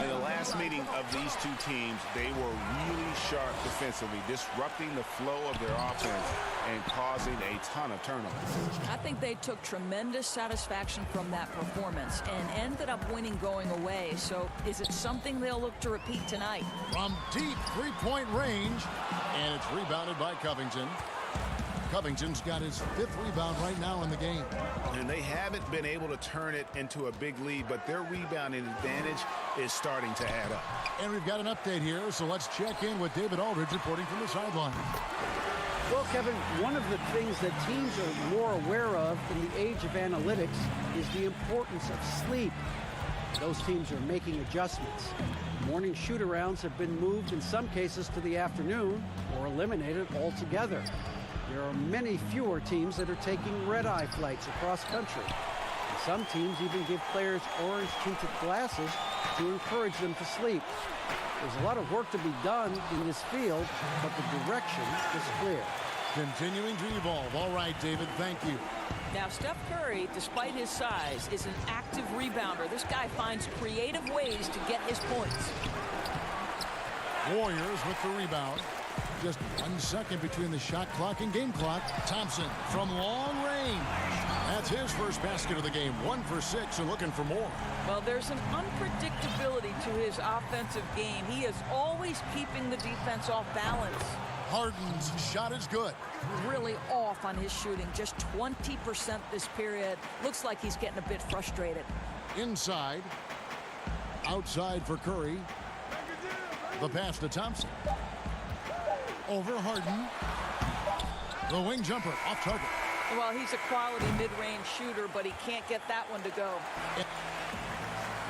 Speaker 4: In the last meeting of these two teams, they were really sharp defensively, disrupting the flow of their offense and causing a ton of turnovers.
Speaker 15: I think they took tremendous satisfaction from that performance and ended up winning going away. So is it something they'll look to repeat tonight?
Speaker 3: From deep three-point range, and it's rebounded by Covington. Covington's got his 5th rebound right now in the game.
Speaker 4: And they haven't been able to turn it into a big lead, but their rebounding advantage is starting to add up.
Speaker 3: And we've got an update here, so let's check in with David Aldridge reporting from the sideline.
Speaker 11: Well, Kevin, one of the things that teams are more aware of in the age of analytics is the importance of sleep. Those teams are making adjustments. Morning shoot-arounds have been moved in some cases to the afternoon or eliminated altogether. There are many fewer teams that are taking red-eye flights across country. And some teams even give players orange-tinted glasses to encourage them to sleep. There's a lot of work to be done in this field, but the direction is clear.
Speaker 3: Continuing to evolve. All right, David, thank you.
Speaker 15: Now, Steph Curry, despite his size, is an active rebounder. This guy finds creative ways to get his points.
Speaker 3: Warriors with the rebound. Just 1 second between the shot clock and game clock. Thompson from long range. That's his first basket of the game. 1 for 6 and looking for more.
Speaker 15: Well, there's an unpredictability to his offensive game. He is always keeping the defense off balance.
Speaker 3: Harden's shot is good.
Speaker 15: Really off on his shooting. Just 20% this period. Looks like he's getting a bit frustrated.
Speaker 3: Inside. Outside for Curry. The pass to Thompson. Over Harden. The wing jumper off target.
Speaker 15: Well, he's a quality mid-range shooter, but he can't get that one to go.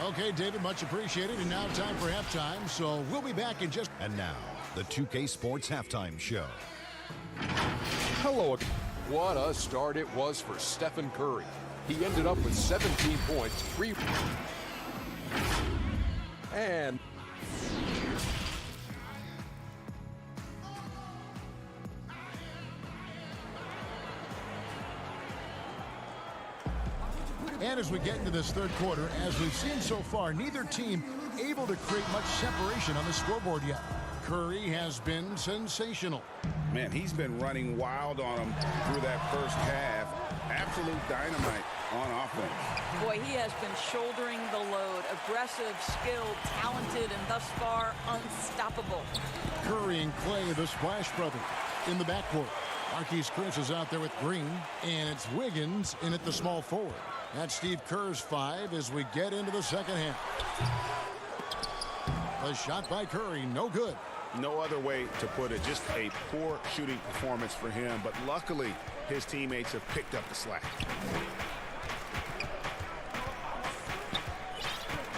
Speaker 3: Okay, David, much appreciated. And now time for halftime, so we'll be back in just...
Speaker 9: And now, the 2K Sports Halftime Show.
Speaker 17: Hello. What a start it was for Stephen Curry. He ended up with 17 points, 3... And...
Speaker 3: And as we get into this third quarter, as we've seen so far, neither team able to create much separation on the scoreboard yet. Curry has been sensational.
Speaker 4: Man, he's been running wild on him through that first half. Absolute dynamite on offense.
Speaker 15: Boy, he has been shouldering the load. Aggressive, skilled, talented, and thus far unstoppable.
Speaker 3: Curry and Clay, the Splash Brothers, in the backcourt. Marquise Chris is out there with Green, and it's Wiggins in at the small forward. That's Steve Kerr's 5 as we get into the second half. The shot by Curry, no good.
Speaker 4: No other way to put it. Just a poor shooting performance for him, but luckily his teammates have picked up the slack.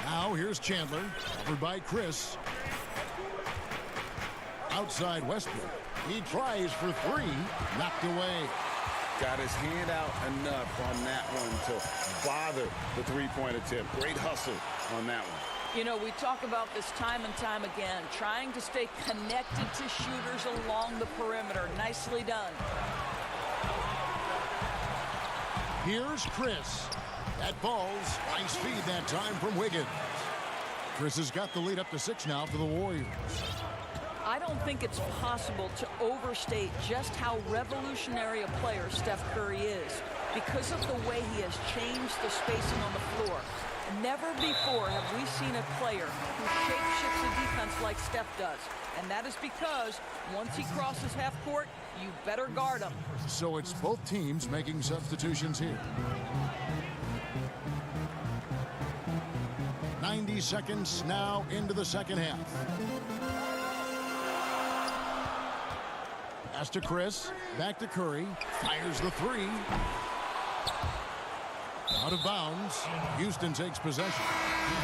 Speaker 3: Now here's Chandler, covered by Chris. Outside Westbrook. He tries for 3, knocked away.
Speaker 4: Got his hand out enough on that one to bother the three-point attempt. Great hustle on that one.
Speaker 15: You know, we talk about this time and time again, trying to stay connected to shooters along the perimeter. Nicely done.
Speaker 3: Here's Chris. That ball's nice feed that time from Wiggins. Chris has got the lead up to 6 now for the Warriors.
Speaker 15: I don't think it's possible to overstate just how revolutionary a player Steph Curry is because of the way he has changed the spacing on the floor. Never before have we seen a player who shape-shifts the defense like Steph does. And that is because once he crosses half court, you better guard him.
Speaker 3: So it's both teams making substitutions here. 90 seconds now into the second half. Pass to Chris, back to Curry, fires the 3. Out of bounds. Houston takes possession.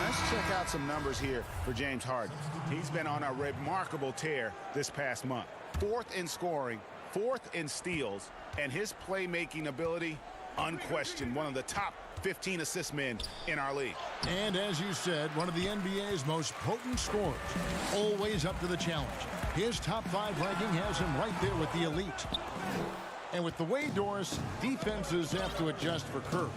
Speaker 4: Let's check out some numbers here for James Harden. He's been on a remarkable tear this past month. 4th in scoring, 4th in steals, and his playmaking ability, unquestioned, one of the top 15 assist men in our league.
Speaker 3: And as you said, one of the NBA's most potent scorers. Always up to the challenge. His top 5 ranking has him right there with the elite. And with the way, Doris, defenses have to adjust for Curry,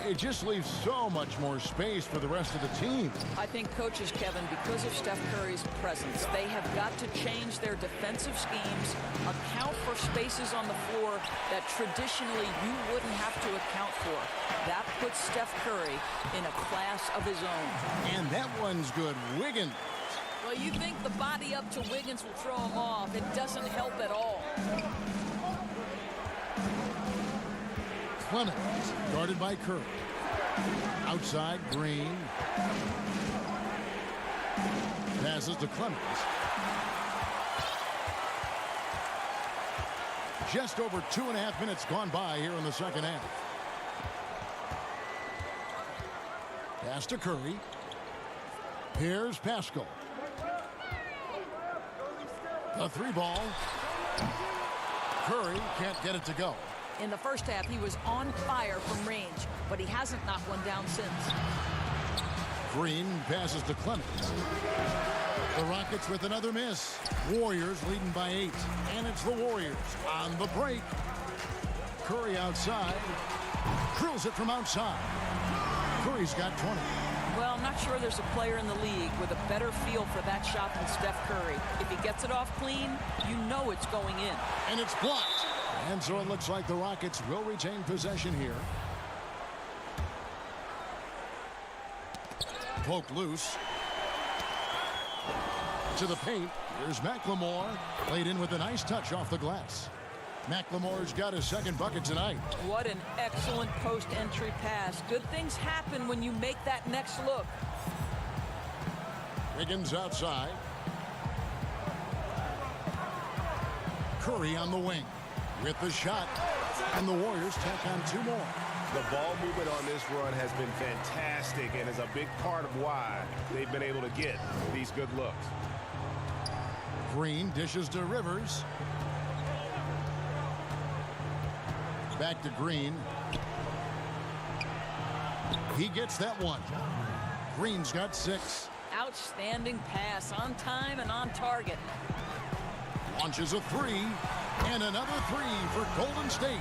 Speaker 3: it just leaves so much more space for the rest of the team.
Speaker 15: I think coaches, Kevin, because of Steph Curry's presence, they have got to change their defensive schemes, account for spaces on the floor that traditionally you wouldn't have to account for. That puts Steph Curry in a class of his own.
Speaker 3: And that one's good. Wiggins.
Speaker 15: Well, you think the body up to Wiggins will throw him off. It doesn't help at all.
Speaker 3: Clemens, guarded by Curry. Outside, Green. Passes to Clemens. Just over 2.5 minutes gone by here in the second half. Pass to Curry. Here's Pascal. The three ball. Curry can't get it to go.
Speaker 15: In the first half, he was on fire from range, but he hasn't knocked one down since.
Speaker 3: Green passes to Clemens. The Rockets with another miss. Warriors leading by 8. And it's the Warriors on the break. Curry outside. Drills it from outside. Curry's got 20.
Speaker 15: Well, I'm not sure there's a player in the league with a better feel for that shot than Steph Curry. If he gets it off clean, you know it's going in.
Speaker 3: And it's blocked. And so it looks like the Rockets will retain possession here. Poked loose. To the paint. Here's McLemore. Laid in with a nice touch off the glass. McLemore's got his second bucket tonight.
Speaker 15: What an excellent post-entry pass. Good things happen when you make that next look.
Speaker 3: Wiggins outside. Curry on the wing with the shot. And the Warriors tack on 2 more.
Speaker 4: The ball movement on this run has been fantastic and is a big part of why they've been able to get these good looks.
Speaker 3: Green dishes to Rivers. Back to Green. He gets that one. Green's got 6.
Speaker 15: Outstanding pass, on time and on target.
Speaker 3: Launches a 3, and another 3 for Golden State.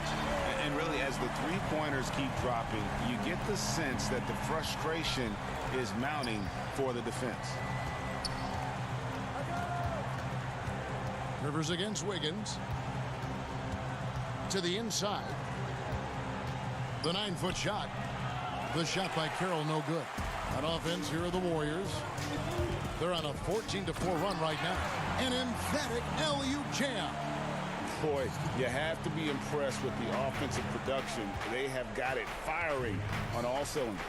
Speaker 4: And really, as the three-pointers keep dropping, you get the sense that the frustration is mounting for the defense.
Speaker 3: Rivers against Wiggins. To the inside. The 9-foot shot. The shot by Carroll, no good. On offense, here are the Warriors. They're on a 14-4 run right now. An emphatic LU jam.
Speaker 4: Boy, you have to be impressed with the offensive production. They have got it firing on all cylinders.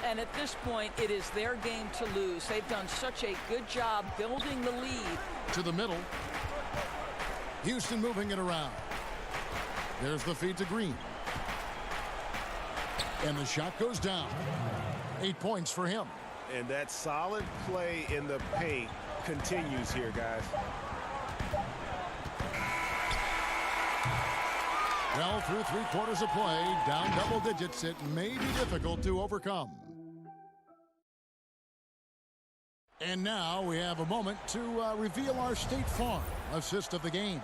Speaker 15: And at this point, it is their game to lose. They've done such a good job building the lead.
Speaker 3: To the middle. Houston moving it around. There's the feed to Green. And the shot goes down. 8 points for him.
Speaker 4: And that solid play in the paint continues here, guys.
Speaker 3: Well, through 3 quarters of play, down double digits, it may be difficult to overcome. And now we have a moment to reveal our State Farm assist of the game.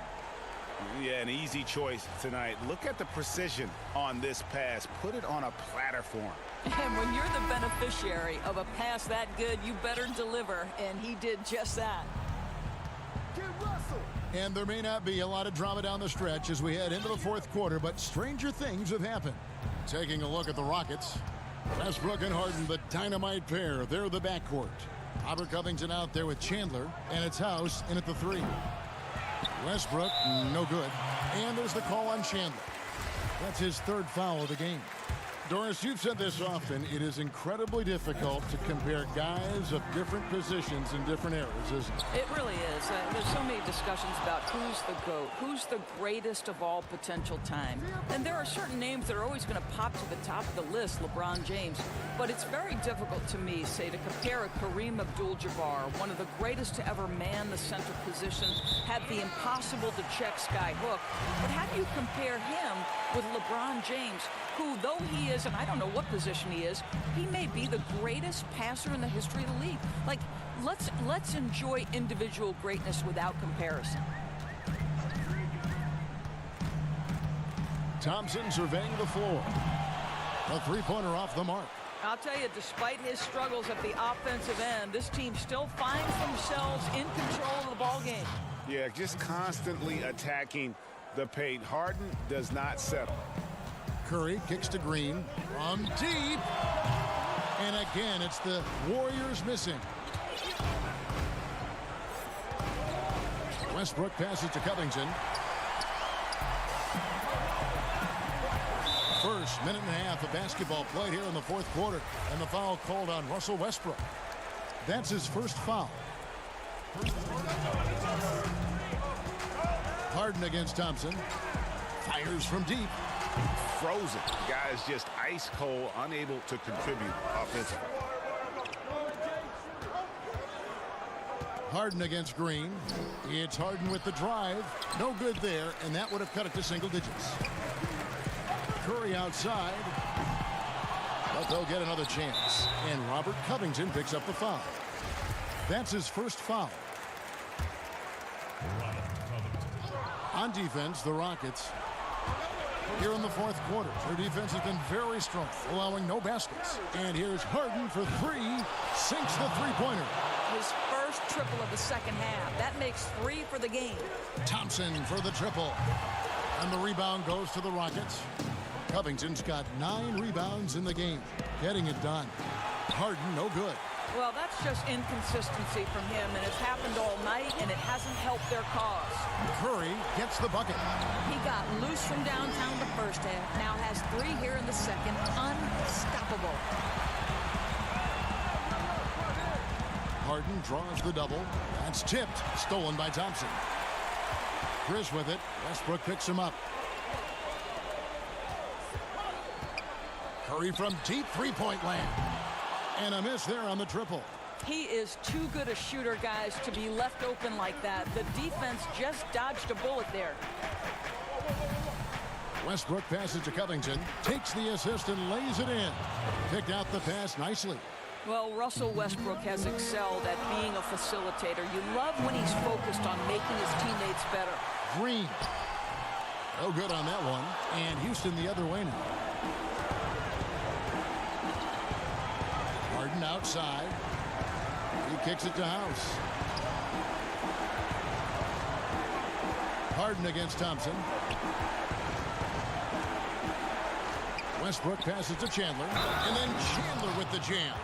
Speaker 4: Yeah, an easy choice tonight. Look at the precision on this pass. Put it on a platter for him.
Speaker 15: And when you're the beneficiary of a pass that good, you better deliver, and he did just that.
Speaker 3: And there may not be a lot of drama down the stretch as we head into the 4th quarter, but stranger things have happened. Taking a look at the Rockets. Westbrook and Harden, the dynamite pair. They're the backcourt. Robert Covington out there with Chandler, and it's House in at the 3. Westbrook, no good. And there's the call on Chandler. That's his 3rd foul of the game. Doris, you've said this often. It is incredibly difficult to compare guys of different positions in different eras, isn't it?
Speaker 15: It really is. There's so many discussions about who's the GOAT, who's the greatest of all potential time. And there are certain names that are always going to pop to the top of the list, LeBron James. But it's very difficult to me, say, to compare a Kareem Abdul-Jabbar, one of the greatest to ever man the center position, had the impossible-to-check sky hook. But how do you compare him with LeBron James, who, though he is, and I don't know what position he is, he may be the greatest passer in the history of the league. Like, let's enjoy individual greatness without comparison.
Speaker 3: Thompson surveying the floor. A three-pointer off the mark.
Speaker 15: I'll tell you, despite his struggles at the offensive end, this team still finds themselves in control of the ball game.
Speaker 4: Yeah, just constantly attacking the paint. Harden does not settle.
Speaker 3: Curry kicks to Green from deep. And again, it's the Warriors missing. Westbrook passes to Covington. First minute and a half of basketball played here in the fourth quarter, and the foul called on Russell Westbrook. That's his first foul. Harden against Thompson. Fires from deep.
Speaker 8: Frozen. Guys just ice cold, unable to contribute offensively.
Speaker 3: Harden against Green. It's Harden with the drive. No good there, and that would have cut it to single digits. Curry outside, but they'll get another chance. And Robert Covington picks up the foul. That's his first foul. On defense, the Rockets, here in the fourth quarter, their defense has been very strong, allowing no baskets. And here's Harden for three, sinks the three-pointer.
Speaker 15: His first triple of the second half. That makes 3 for the game.
Speaker 3: Thompson for the triple. And the rebound goes to the Rockets. Covington's got 9 rebounds in the game, getting it done. Harden, no good.
Speaker 15: Well, that's just inconsistency from him, and it's happened all night, and it hasn't helped their cause.
Speaker 3: Curry gets the bucket.
Speaker 15: He got loose from downtown the first half, now has 3 here in the second. Unstoppable.
Speaker 3: Harden draws the double. That's tipped, stolen by Thompson. Chris with it. Westbrook picks him up. Curry from deep three-point land. And a miss there on the triple.
Speaker 15: He is too good a shooter, guys, to be left open like that. The defense just dodged a bullet there.
Speaker 3: Westbrook passes to Covington, takes the assist and lays it in. Picked out the pass nicely.
Speaker 15: Well, Russell Westbrook has excelled at being a facilitator. You love when he's focused on making his teammates better.
Speaker 3: Green. No good on that one. And Houston the other way now. Harden outside. He kicks it to House. Harden against Thompson. Westbrook passes to Chandler. And then Chandler with the jam.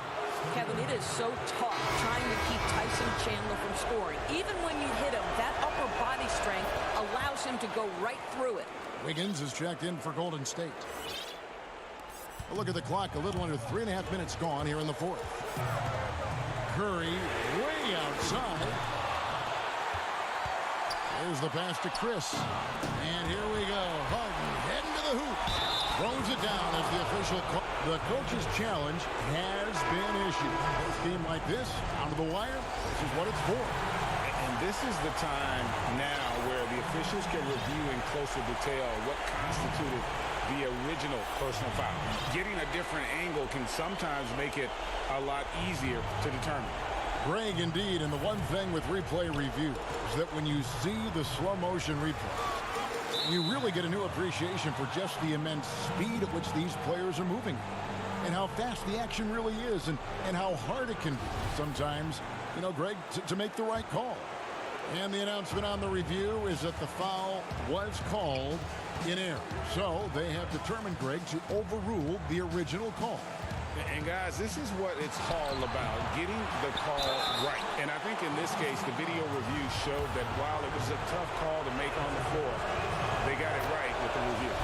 Speaker 15: Kevin, it is so tough trying to keep Tyson Chandler from scoring. Even when you hit him, that upper body strength allows him to go right through it.
Speaker 3: Wiggins is checked in for Golden State. A look at the clock, a little under 3.5 minutes gone here in the fourth. Curry way outside. There's the pass to Chris. And here we go. Harden heading to the hoop. Throws it down as the official call. The coach's challenge has been issued. A team like this, down to the wire, this is what it's for.
Speaker 5: And this is the time now where the officials can review in closer detail what constituted the original personal foul. Getting a different angle can sometimes make it a lot easier to determine.
Speaker 3: Greg, indeed, and the one thing with replay review is that when you see the slow motion replay, you really get a new appreciation for just the immense speed at which these players are moving and how fast the action really is and how hard it can be sometimes, you know, Greg, to make the right call. And the announcement on the review is that the foul was called in error. So they have determined, Greg, to overrule the original call.
Speaker 5: And guys, this is what it's all about, getting the call right. And I think in this case, the video review showed that while it was a tough call to make on the floor, they got it right with the review.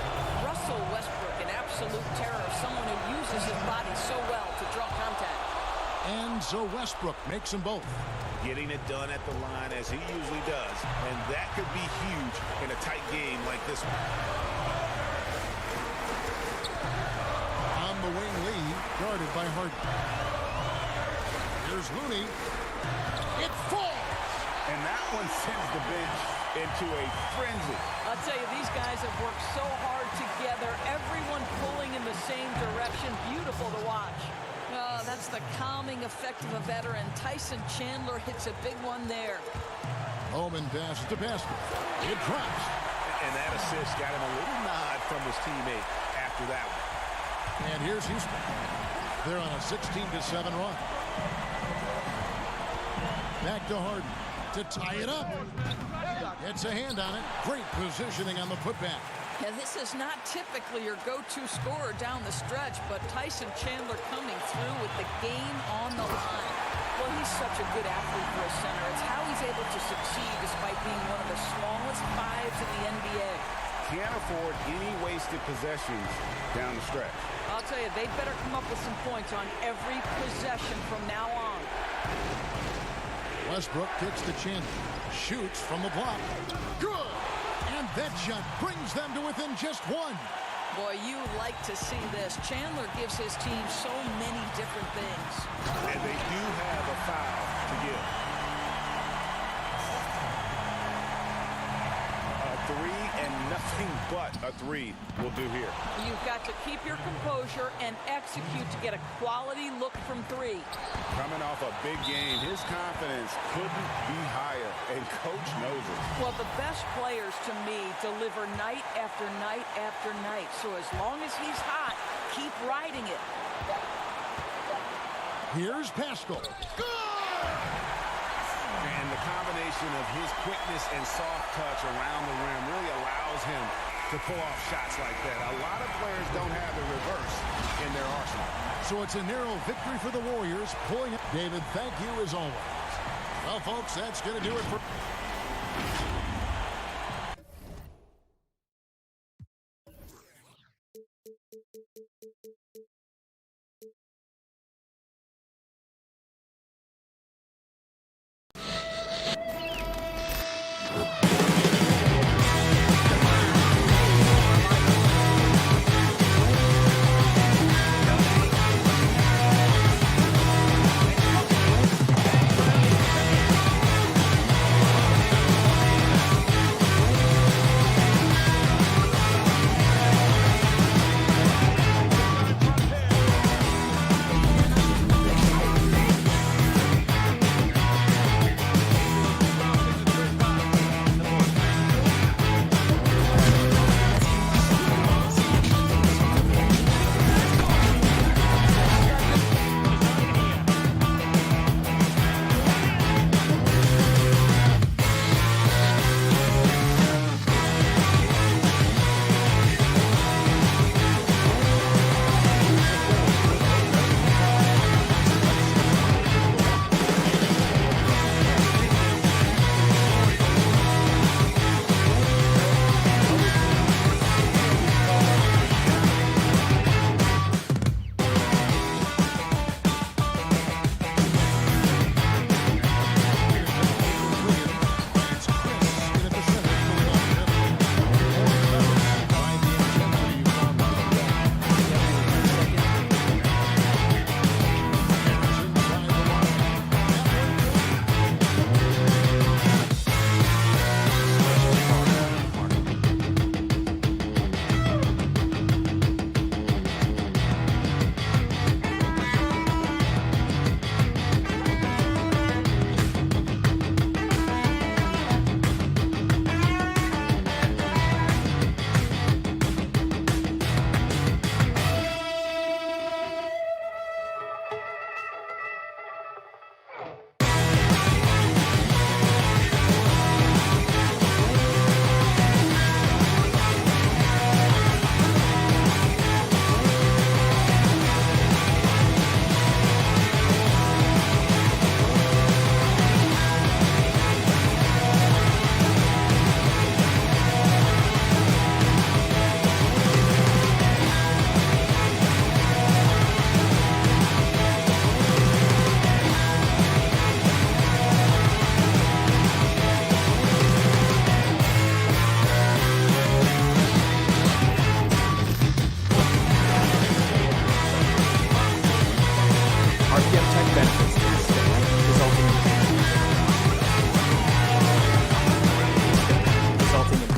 Speaker 15: Russell Westbrook, an absolute terror, someone who uses his body so well to draw contact.
Speaker 3: And so Westbrook makes them both.
Speaker 8: Getting it done at the line as he usually does. And that could be huge in a tight game like this one.
Speaker 3: On the wing, Lee, guarded by Harden. Here's Looney. It falls!
Speaker 5: And that one sends the bench into a frenzy.
Speaker 15: I'll tell you, these guys have worked so hard together. Everyone pulling in the same direction. Beautiful to watch. Oh, that's the calming effect of a veteran. Tyson Chandler hits a big one there.
Speaker 3: Holman passes to Pascal. It drops.
Speaker 4: And that assist got him a little nod from his teammate after that one.
Speaker 3: And here's Houston. They're on a 16-7 run. Back to Harden to tie it up. Gets a hand on it. Great positioning on the putback.
Speaker 15: Yeah, this is not typically your go-to scorer down the stretch, but Tyson Chandler coming through with the game on the line. Well, he's such a good athlete for a center. It's how he's able to succeed despite being one of the smallest fives in the NBA.
Speaker 4: Can't afford any wasted possessions down the stretch.
Speaker 15: I'll tell you, they better come up with some points on every possession from now on.
Speaker 3: Westbrook kicks to Chandler. Shoots from the block. Good! And that shot brings them to within just one.
Speaker 15: Boy, you like to see this. Chandler gives his team so many different things.
Speaker 4: And they do have a foul to give. A three and nothing but a three will do here.
Speaker 15: You've got to keep your composure and execute to get a quality look from three.
Speaker 4: Coming off a big game, his confidence couldn't be higher, and coach knows it.
Speaker 15: Well, the best players to me deliver night after night after night. So as long as he's hot, keep riding it.
Speaker 3: Here's Pascal.
Speaker 4: And the combination of his quickness and soft touch around the rim really allows him to pull off shots like that. A lot of players don't have the reverse in their arsenal.
Speaker 3: So it's a narrow victory for the Warriors, pulling it. David, thank you as always. Well, folks, that's going to do it for...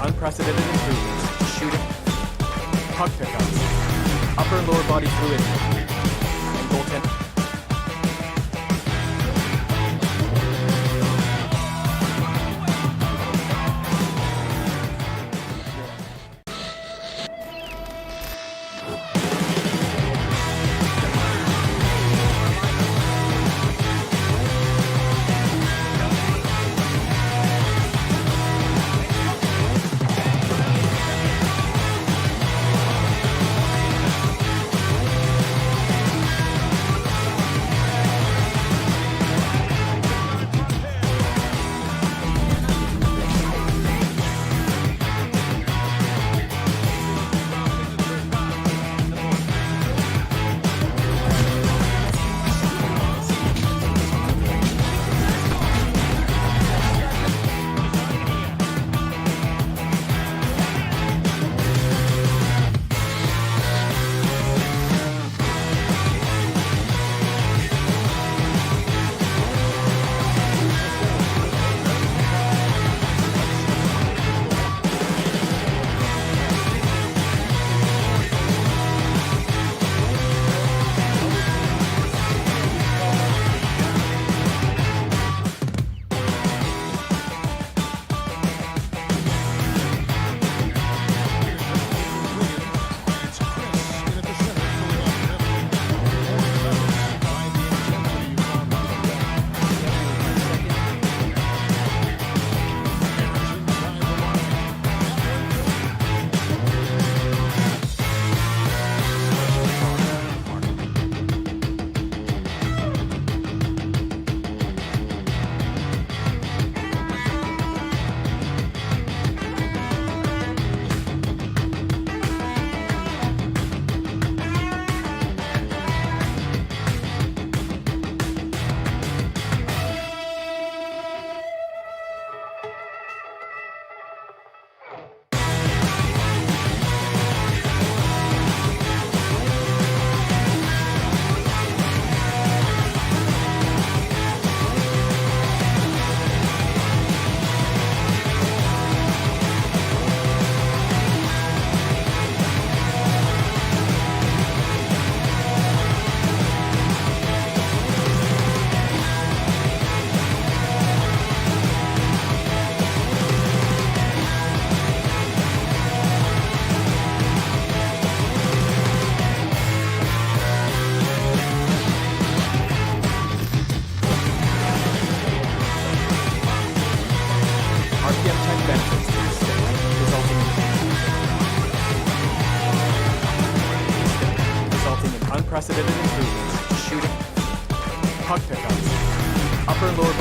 Speaker 12: unprecedented improvements to shooting, puck pickups, upper and lower body fluidity, and goaltending.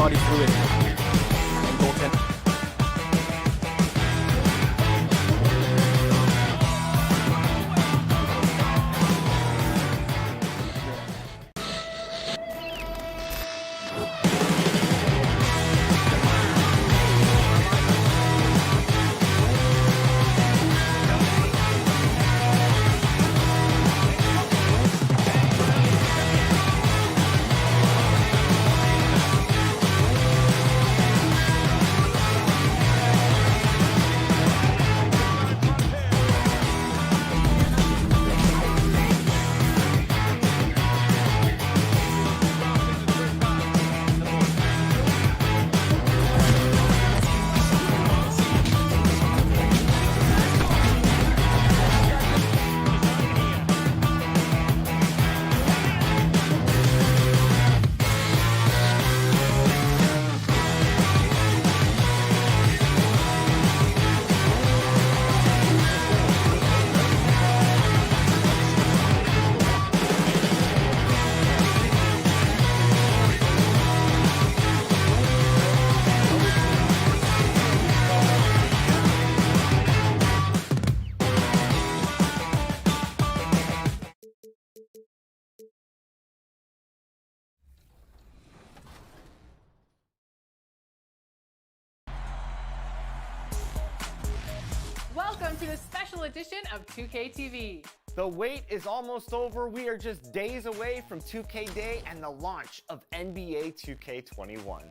Speaker 12: body fluidity. And goaltender.
Speaker 1: Welcome to a special edition of 2K TV.
Speaker 13: The wait is almost over. We are just days away from 2K Day and the launch of NBA 2K21.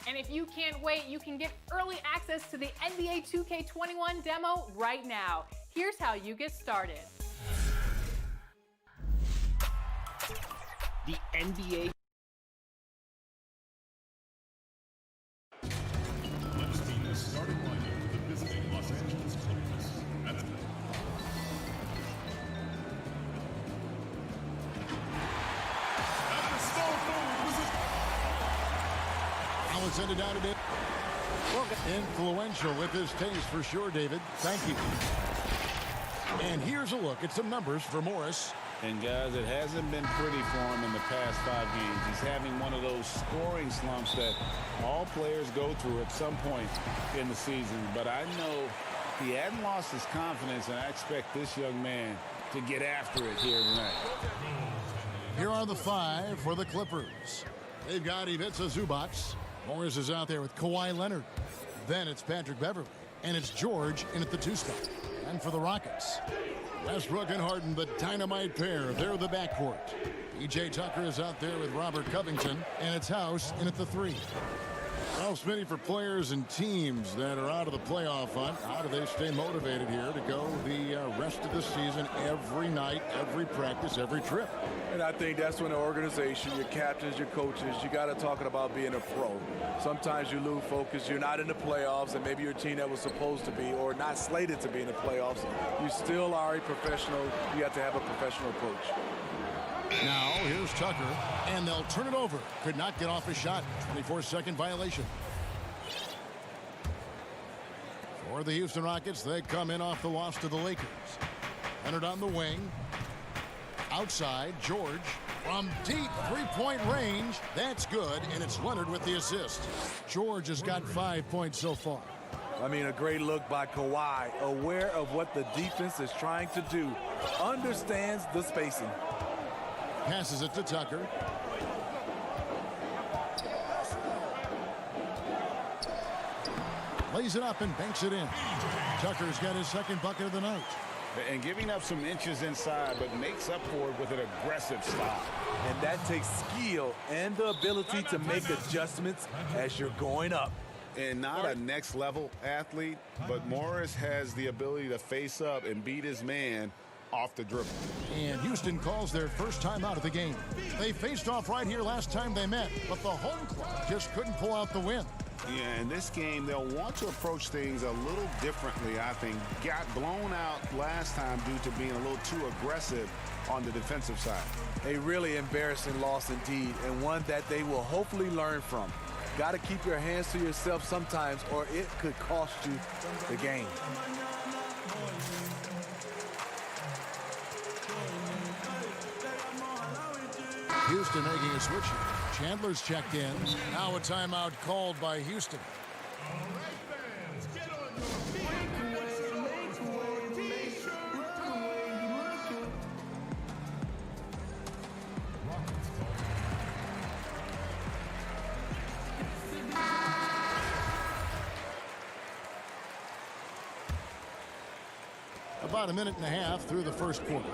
Speaker 1: And if you can't wait, you can get early access to the NBA 2K21 demo right now. Here's how you get started.
Speaker 13: The NBA.
Speaker 18: Let's see the starting lineup for the visiting Los Angeles Clippers.
Speaker 3: Alexander down today. Influential with his taste for sure, David. Thank you. And here's a look at some numbers for Morris.
Speaker 5: And guys, it hasn't been pretty for him in the past 5 games. He's having one of those scoring slumps that all players go through at some point in the season. But I know he hadn't lost his confidence, and I expect this young man to get after it here tonight.
Speaker 3: Here are the 5 for the Clippers. They've got Ivica Zubac. Morris is out there with Kawhi Leonard. Then it's Patrick Beverley. And it's George in at the 2 spot. And for the Rockets, Westbrook and Harden, the dynamite pair. They're the backcourt. PJ Tucker is out there with Robert Covington. And it's House in at the 3. Well, Smitty, for players and teams that are out of the playoff hunt, how do they stay motivated here to go the rest of the season every night, every practice, every trip?
Speaker 16: And I think that's when the organization, your captains, your coaches, you got to talk about being a pro. Sometimes you lose focus. You're not in the playoffs, and maybe your team that was supposed to be or not slated to be in the playoffs. You still are a professional. You have to have a professional approach.
Speaker 3: Now, here's Tucker, and they'll turn it over. Could not get off a shot. 24-second violation. For the Houston Rockets, they come in off the loss to the Lakers. Leonard on the wing. Outside, George from deep three-point range. That's good, and it's Leonard with the assist. George has got 5 points so far.
Speaker 16: I mean, a great look by Kawhi, aware of what the defense is trying to do, understands the spacing.
Speaker 3: Passes it to Tucker. Lays it up and banks it in. Tucker's got his second bucket of the night.
Speaker 5: And giving up some inches inside, but makes up for it with an aggressive stop.
Speaker 16: And that takes skill and the ability to make adjustments as you're going up.
Speaker 5: And not a next-level athlete, but Morris has the ability to face up and beat his man off the dribble.
Speaker 3: And Houston calls their first time out of the game. They faced off right here last time they met, but the home club just couldn't pull out the win.
Speaker 8: Yeah, in this game, they'll want to approach things a little differently, I think. Got blown out last time due to being a little too aggressive on the defensive side.
Speaker 16: A really embarrassing loss indeed, and one that they will hopefully learn from. Got to keep your hands to yourself sometimes, or it could cost you the game.
Speaker 3: Houston making a switch. Chandler's checked in. Now a timeout called by Houston. About a minute and a half through the first quarter.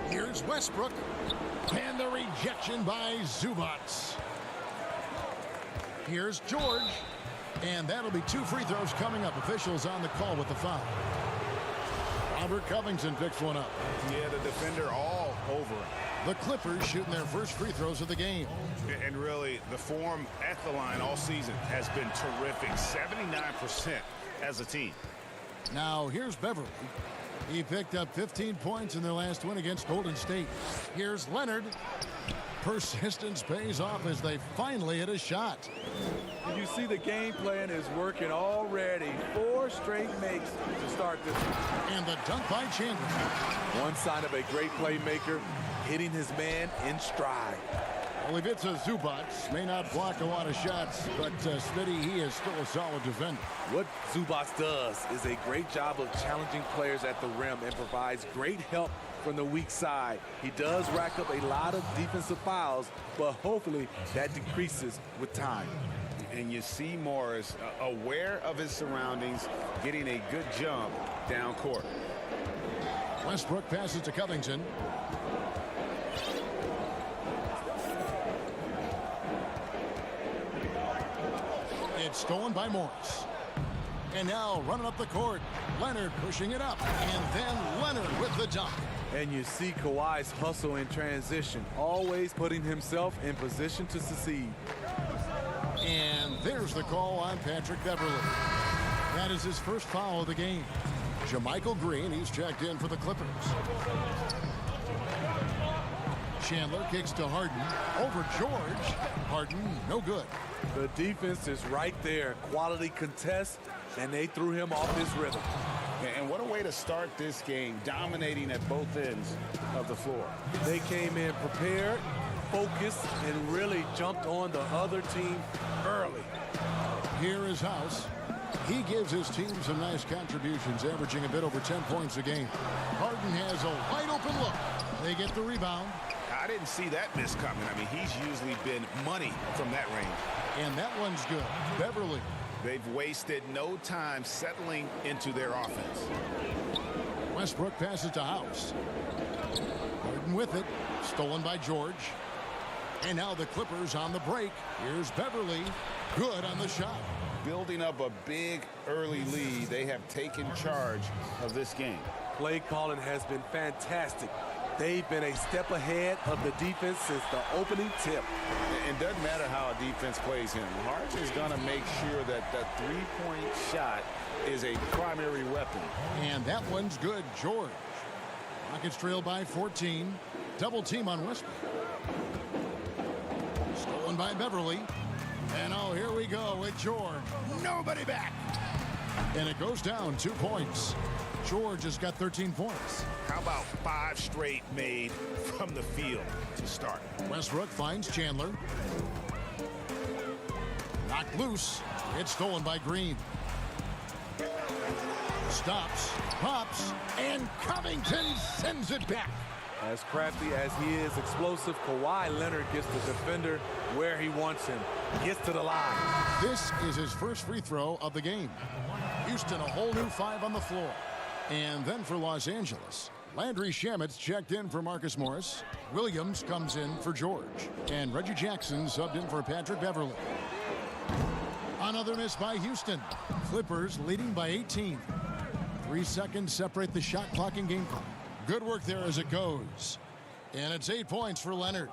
Speaker 3: Here's Westbrook. And the rejection by Zubats. Here's George. And that'll be 2 free throws coming up. Officials on the call with the foul. Robert Covington picks one up.
Speaker 8: Yeah, the defender all over him.
Speaker 3: The Clippers shooting their first free throws of the game.
Speaker 8: And really, the form at the line all season has been terrific. 79% as a team.
Speaker 3: Now here's Beverly. He picked up 15 points in their last win against Golden State. Here's Leonard. Persistence pays off as they finally hit a shot.
Speaker 16: You see the game plan is working already. 4 straight makes to start this.
Speaker 3: And the dunk by Chandler.
Speaker 16: One sign of a great playmaker, hitting his man in stride.
Speaker 3: Well, Ivica Zubats may not block a lot of shots, but Smitty, he is still a solid defender.
Speaker 16: What Zubats does is a great job of challenging players at the rim and provides great help from the weak side. He does rack up a lot of defensive fouls, but hopefully that decreases with time.
Speaker 8: And you see Morris aware of his surroundings, getting a good jump down court.
Speaker 3: Westbrook passes to Covington. It's stolen by Morris. And now running up the court, Leonard pushing it up. And then Leonard with the dunk.
Speaker 16: And you see Kawhi's hustle in transition, always putting himself in position to succeed.
Speaker 3: And there's the call on Patrick Beverly. That is his first foul of the game. Jermichael Green, he's checked in for the Clippers. Chandler kicks to Harden. Over George. Harden, no good.
Speaker 16: The defense is right there. Quality contest, and they threw him off his rhythm.
Speaker 8: And what a way to start this game, dominating at both ends of the floor.
Speaker 16: They came in prepared, focused, and really jumped on the other team early.
Speaker 3: Here is House. He gives his team some nice contributions, averaging a bit over 10 points a game. Harden has a wide open look. They get the rebound.
Speaker 8: I didn't see that miss coming. I mean, he's usually been money from that range.
Speaker 3: And that one's good. Beverly.
Speaker 8: They've wasted no time settling into their offense.
Speaker 3: Westbrook passes to House. Harden with it. Stolen by George. And now the Clippers on the break. Here's Beverly. Good on the shot.
Speaker 8: Building up a big early lead, they have taken charge of this game.
Speaker 16: Play calling has been fantastic. They've been a step ahead of the defense since the opening tip.
Speaker 8: It doesn't matter how a defense plays him. Harden is going to make sure that that three-point shot is a primary weapon.
Speaker 3: And that one's good. George. Rockets trail by 14. Double team on Westbrook. Stolen by Beverly. And oh, here we go with George. Nobody back. And it goes down 2 points. George has got 13 points.
Speaker 8: How about 5 straight made from the field to start?
Speaker 3: Westbrook finds Chandler. Knocked loose. It's stolen by Green. Stops, pops, and Covington sends it back.
Speaker 16: As crafty as he is explosive, Kawhi Leonard gets the defender where he wants him. Gets to the line.
Speaker 3: This is his first free throw of the game. Houston, a whole new 5 on the floor. And then for Los Angeles, Landry Shamet's checked in for Marcus Morris. Williams comes in for George. And Reggie Jackson subbed in for Patrick Beverly. Another miss by Houston. Clippers leading by 18. 3 seconds separate the shot clock and game clock. Good work there as it goes. And it's 8 points for Leonard.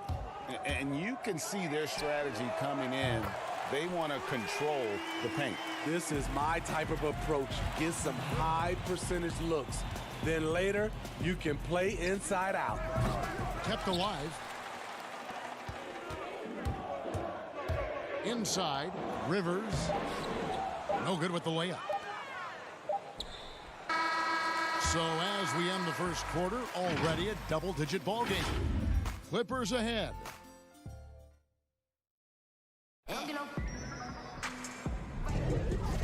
Speaker 8: And you can see their strategy coming in. They want to control the paint.
Speaker 16: This is my type of approach. Get some high percentage looks. Then later, you can play inside out.
Speaker 3: Kept alive. Inside, Rivers. No good with the layup. So as we end the first quarter, already a double-digit ball game. Clippers ahead.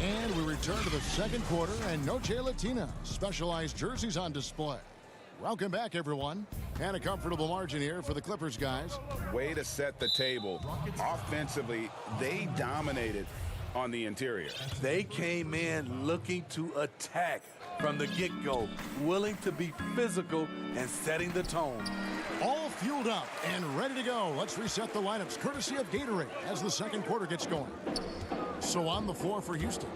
Speaker 3: And we return to the second quarter, and Noche Latina specialized jerseys on display. Welcome back, everyone. And a comfortable margin here for the Clippers, guys.
Speaker 8: Way to set the table. Offensively, they dominated on the interior.
Speaker 16: They came in looking to attack from the get-go, willing to be physical and setting the tone.
Speaker 3: All fueled up and ready to go. Let's reset the lineups courtesy of Gatorade as the second quarter gets going. So on the floor for Houston,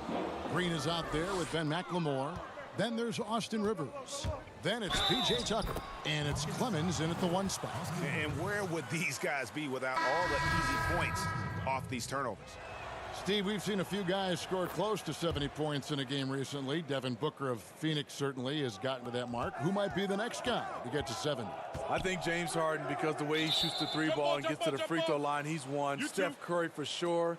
Speaker 3: Green is out there with Ben McLemore. Then there's Austin Rivers. Then it's P.J. Tucker. And it's Clemens in at the 1 spot.
Speaker 8: And where would these guys be without all the easy points off these turnovers?
Speaker 3: Steve, we've seen a few guys score close to 70 points in a game recently. Devin Booker of Phoenix certainly has gotten to that mark. Who might be the next guy to get to 70?
Speaker 16: I think James Harden, because the way he shoots the 3 ball and gets to the free throw line, he's one. Steph Curry for sure.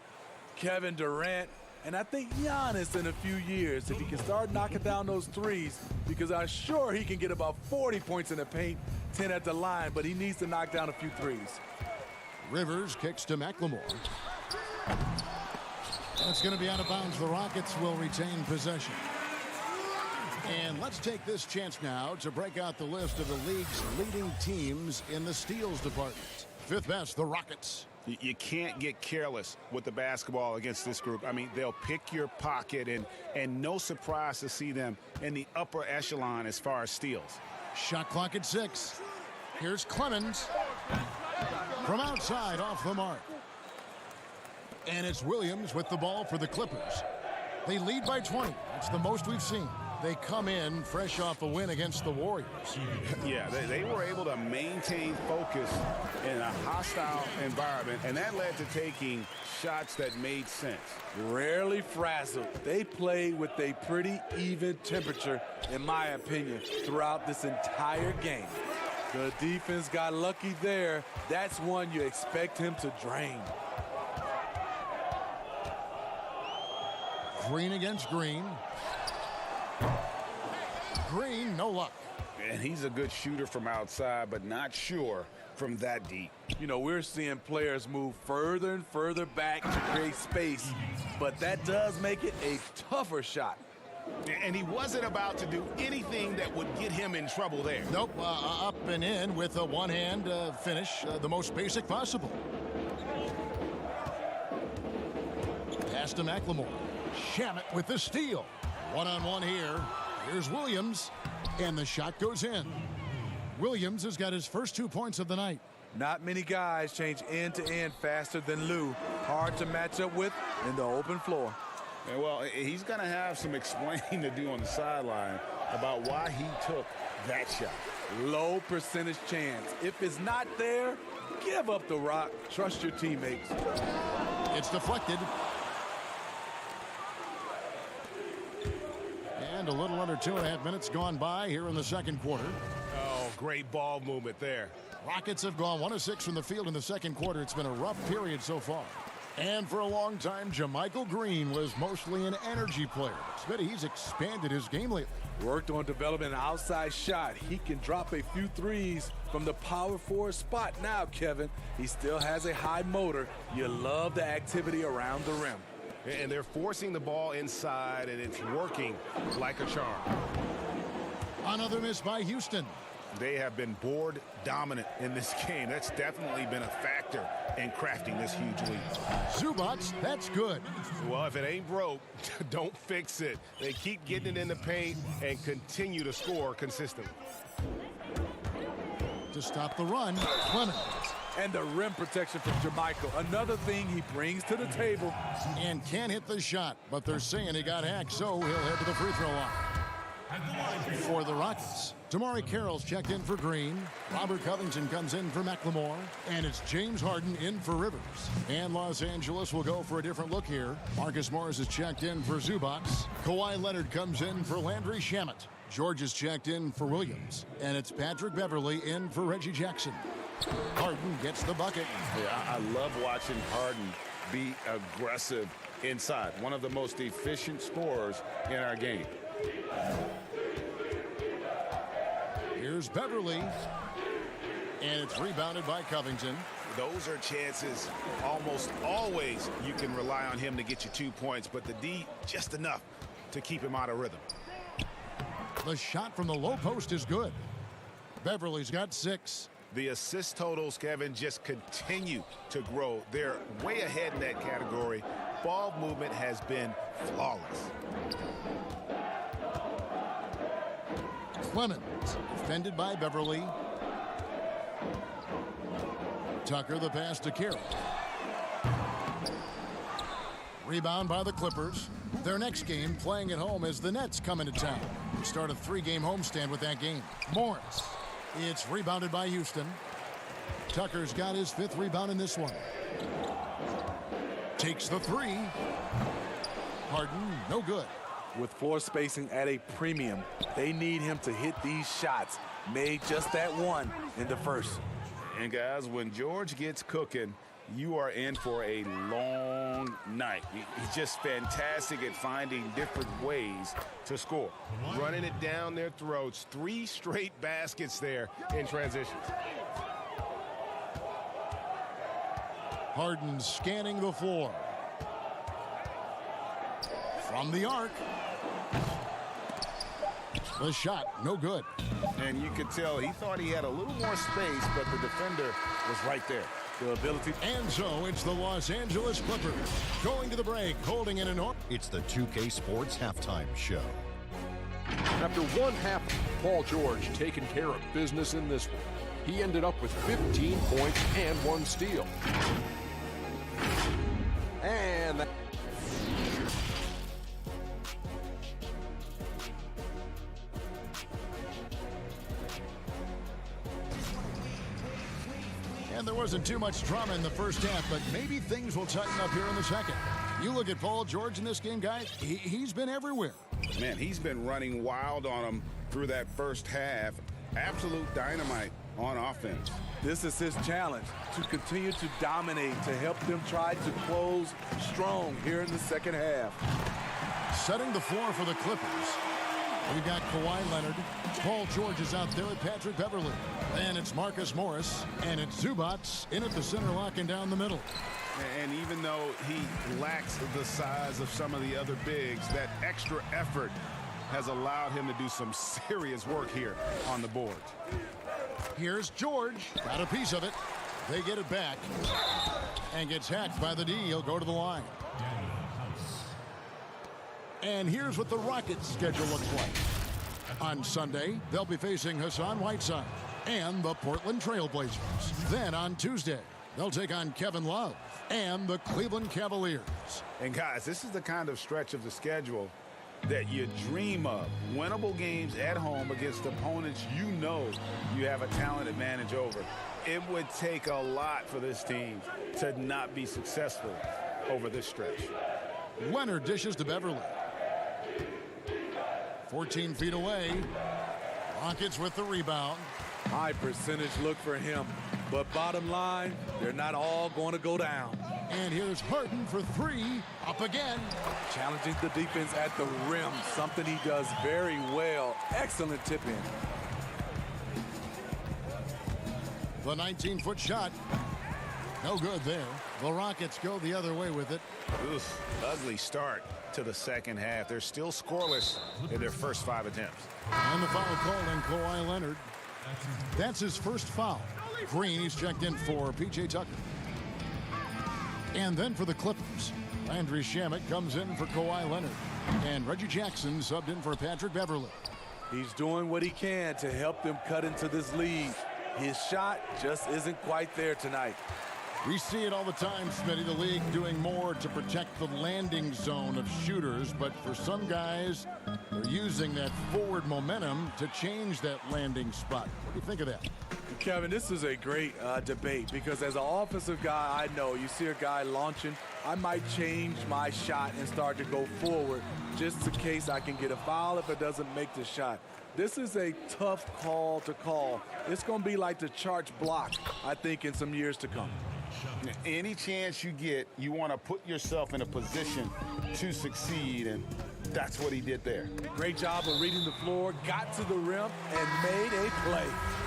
Speaker 16: Kevin Durant. And I think Giannis in a few years, if he can start knocking down those threes, because I'm sure he can get about 40 points in the paint, 10 at the line, but he needs to knock down a few threes.
Speaker 3: Rivers kicks to McLemore. That's going to be out of bounds. The Rockets will retain possession. And let's take this chance now to break out the list of the league's leading teams in the steals department. 5th best, the Rockets.
Speaker 8: You can't get careless with the basketball against this group. I mean, they'll pick your pocket, and no surprise to see them in the upper echelon as far as steals.
Speaker 3: Shot clock at 6. Here's Clemens. From outside, off the mark. And it's Williams with the ball for the Clippers. They lead by 20. That's the most we've seen. They come in fresh off a win against the Warriors.
Speaker 8: Yeah, they were able to maintain focus in a hostile environment, and that led to taking shots that made sense.
Speaker 16: Rarely frazzled. They play with a pretty even temperature, in my opinion, throughout this entire game. The defense got lucky there. That's one you expect him to drain.
Speaker 3: Green against Green. Green, no luck.
Speaker 8: And he's a good shooter from outside, but not sure from that deep.
Speaker 16: You know, we're seeing players move further and further back to create space, but that does make it a tougher shot.
Speaker 8: And he wasn't about to do anything that would get him in trouble there.
Speaker 3: Nope, up and in with a one-hand finish, the most basic possible. Pass to McLemore. Shamet with the steal. One-on-one here. Here's Williams, and the shot goes in. Williams has got his first 2 points of the night.
Speaker 16: Not many guys change end-to-end faster than Lou. Hard to match up with in the open floor.
Speaker 8: And well, he's going to have some explaining to do on the sideline about why he took that shot.
Speaker 16: Low percentage chance. If it's not there, give up the rock. Trust your teammates.
Speaker 3: It's deflected. And a little under 2.5 minutes gone by here in the second quarter.
Speaker 8: Oh, great ball movement there.
Speaker 3: Rockets have gone 1 of 6 from the field in the second quarter. It's been a rough period so far. And for a long time, JaMychal Green was mostly an energy player. Smitty, he's expanded his game lately.
Speaker 16: Worked on developing an outside shot. He can drop a few threes from the power forward spot now, Kevin. He still has a high motor. You love the activity around the rim.
Speaker 8: And they're forcing the ball inside, and it's working like a charm.
Speaker 3: Another miss by Houston.
Speaker 8: They have been board dominant in this game. That's definitely been a factor in crafting this huge lead.
Speaker 3: Zubac, that's good.
Speaker 8: Well, if it ain't broke, don't fix it. They keep getting it in the paint and continue to score consistently.
Speaker 3: To stop the run, Clemens.
Speaker 16: And the rim protection from JaMychal. Another thing he brings to the table.
Speaker 3: And can't hit the shot, but they're saying he got hacked, so he'll head to the free throw line. For the Rockets, Tamari Carroll's checked in for Green. Robert Covington comes in for McLemore. And it's James Harden in for Rivers. And Los Angeles will go for a different look here. Marcus Morris is checked in for Zubac. Kawhi Leonard comes in for Landry Shamet. George is checked in for Williams. And it's Patrick Beverley in for Reggie Jackson. Harden gets the bucket.
Speaker 8: Yeah, I love watching Harden be aggressive inside. One of the most efficient scorers in our game.
Speaker 3: Here's Beverley. And it's rebounded by Covington.
Speaker 8: Those are chances almost always you can rely on him to get you 2 points, but the D just enough to keep him out of rhythm.
Speaker 3: The shot from the low post is good. Beverly's got 6.
Speaker 8: The assist totals, Kevin, just continue to grow. They're way ahead in that category. Ball movement has been flawless.
Speaker 3: Clemens, defended by Beverly. Tucker, the pass to Carey. Rebound by the Clippers. Their next game, playing at home, as the Nets come into town. Start a 3-game homestand with that game. Morris. It's rebounded by Houston. Tucker's got his 5th rebound in this one. Takes the 3. Harden, no good.
Speaker 16: With floor spacing at a premium, they need him to hit these shots. Made just that one in the first.
Speaker 8: And guys, when George gets cooking, you are in for a long night. He's just fantastic at finding different ways to score.
Speaker 10: Running it down their throats. 3 straight baskets there in transitions.
Speaker 3: Harden scanning the floor. From the arc. The shot, no good.
Speaker 8: And you could tell he thought he had a little more space, but the defender was right there.
Speaker 16: The ability.
Speaker 3: And so it's the Los Angeles Clippers going to the break, holding an enormous.
Speaker 9: It's the 2K Sports Halftime Show.
Speaker 17: After one half, Paul George taking care of business in this one. He ended up with 15 points and 1 steal. And
Speaker 3: there wasn't too much drama in the first half, but maybe things will tighten up here in the second. You look at Paul George in this game, guys, he's been everywhere.
Speaker 8: Man, he's been running wild on them through that first half. Absolute dynamite on offense.
Speaker 16: This is his challenge, to continue to dominate, to help them try to close strong here in the second half.
Speaker 3: Setting the floor for the Clippers. We've got Kawhi Leonard. Paul George is out there with Patrick Beverly. And it's Marcus Morris. And it's Zubats in at the center, locking down the middle.
Speaker 8: And even though he lacks the size of some of the other bigs, that extra effort has allowed him to do some serious work here on the board.
Speaker 3: Here's George. Got a piece of it. They get it back. And gets hacked by the D. He'll go to the line. And here's what the Rockets' schedule looks like. On Sunday, they'll be facing Hassan Whiteside and the Portland Trail Blazers. Then on Tuesday, they'll take on Kevin Love and the Cleveland Cavaliers.
Speaker 8: And guys, this is the kind of stretch of the schedule that you dream of. Winnable games at home against opponents you know you have a talent advantage over. It would take a lot for this team to not be successful over this stretch.
Speaker 3: Leonard dishes to Beverly. 14 feet away. Rockets with the rebound.
Speaker 16: High percentage look for him. But bottom line, they're not all going to go down.
Speaker 3: And here's Harden for 3. Up again.
Speaker 16: Challenging the defense at the rim. Something he does very well. Excellent tip in.
Speaker 3: The 19-foot shot. No good there. The Rockets go the other way with it.
Speaker 8: Oof, ugly start to the second half. They're still scoreless in their first 5 attempts.
Speaker 3: And the foul called on Kawhi Leonard. That's his first foul. Green, he's checked in for P.J. Tucker. And then for the Clippers, Landry Shamet comes in for Kawhi Leonard. And Reggie Jackson subbed in for Patrick Beverly.
Speaker 16: He's doing what he can to help them cut into this lead. His shot just isn't quite there tonight.
Speaker 3: We see it all the time, Smitty, the league doing more to protect the landing zone of shooters, but for some guys, they're using that forward momentum to change that landing spot. What do you think of that?
Speaker 16: Kevin, this is a great debate because as an offensive guy, I know you see a guy launching, I might change my shot and start to go forward just in case I can get a foul if it doesn't make the shot. This is a tough call to call. It's going to be like the Charge block, I think, in some years to come.
Speaker 8: Any chance you get, you want to put yourself in a position to succeed, and that's what he did there.
Speaker 16: Great job of reading the floor, got to the rim, and made a play.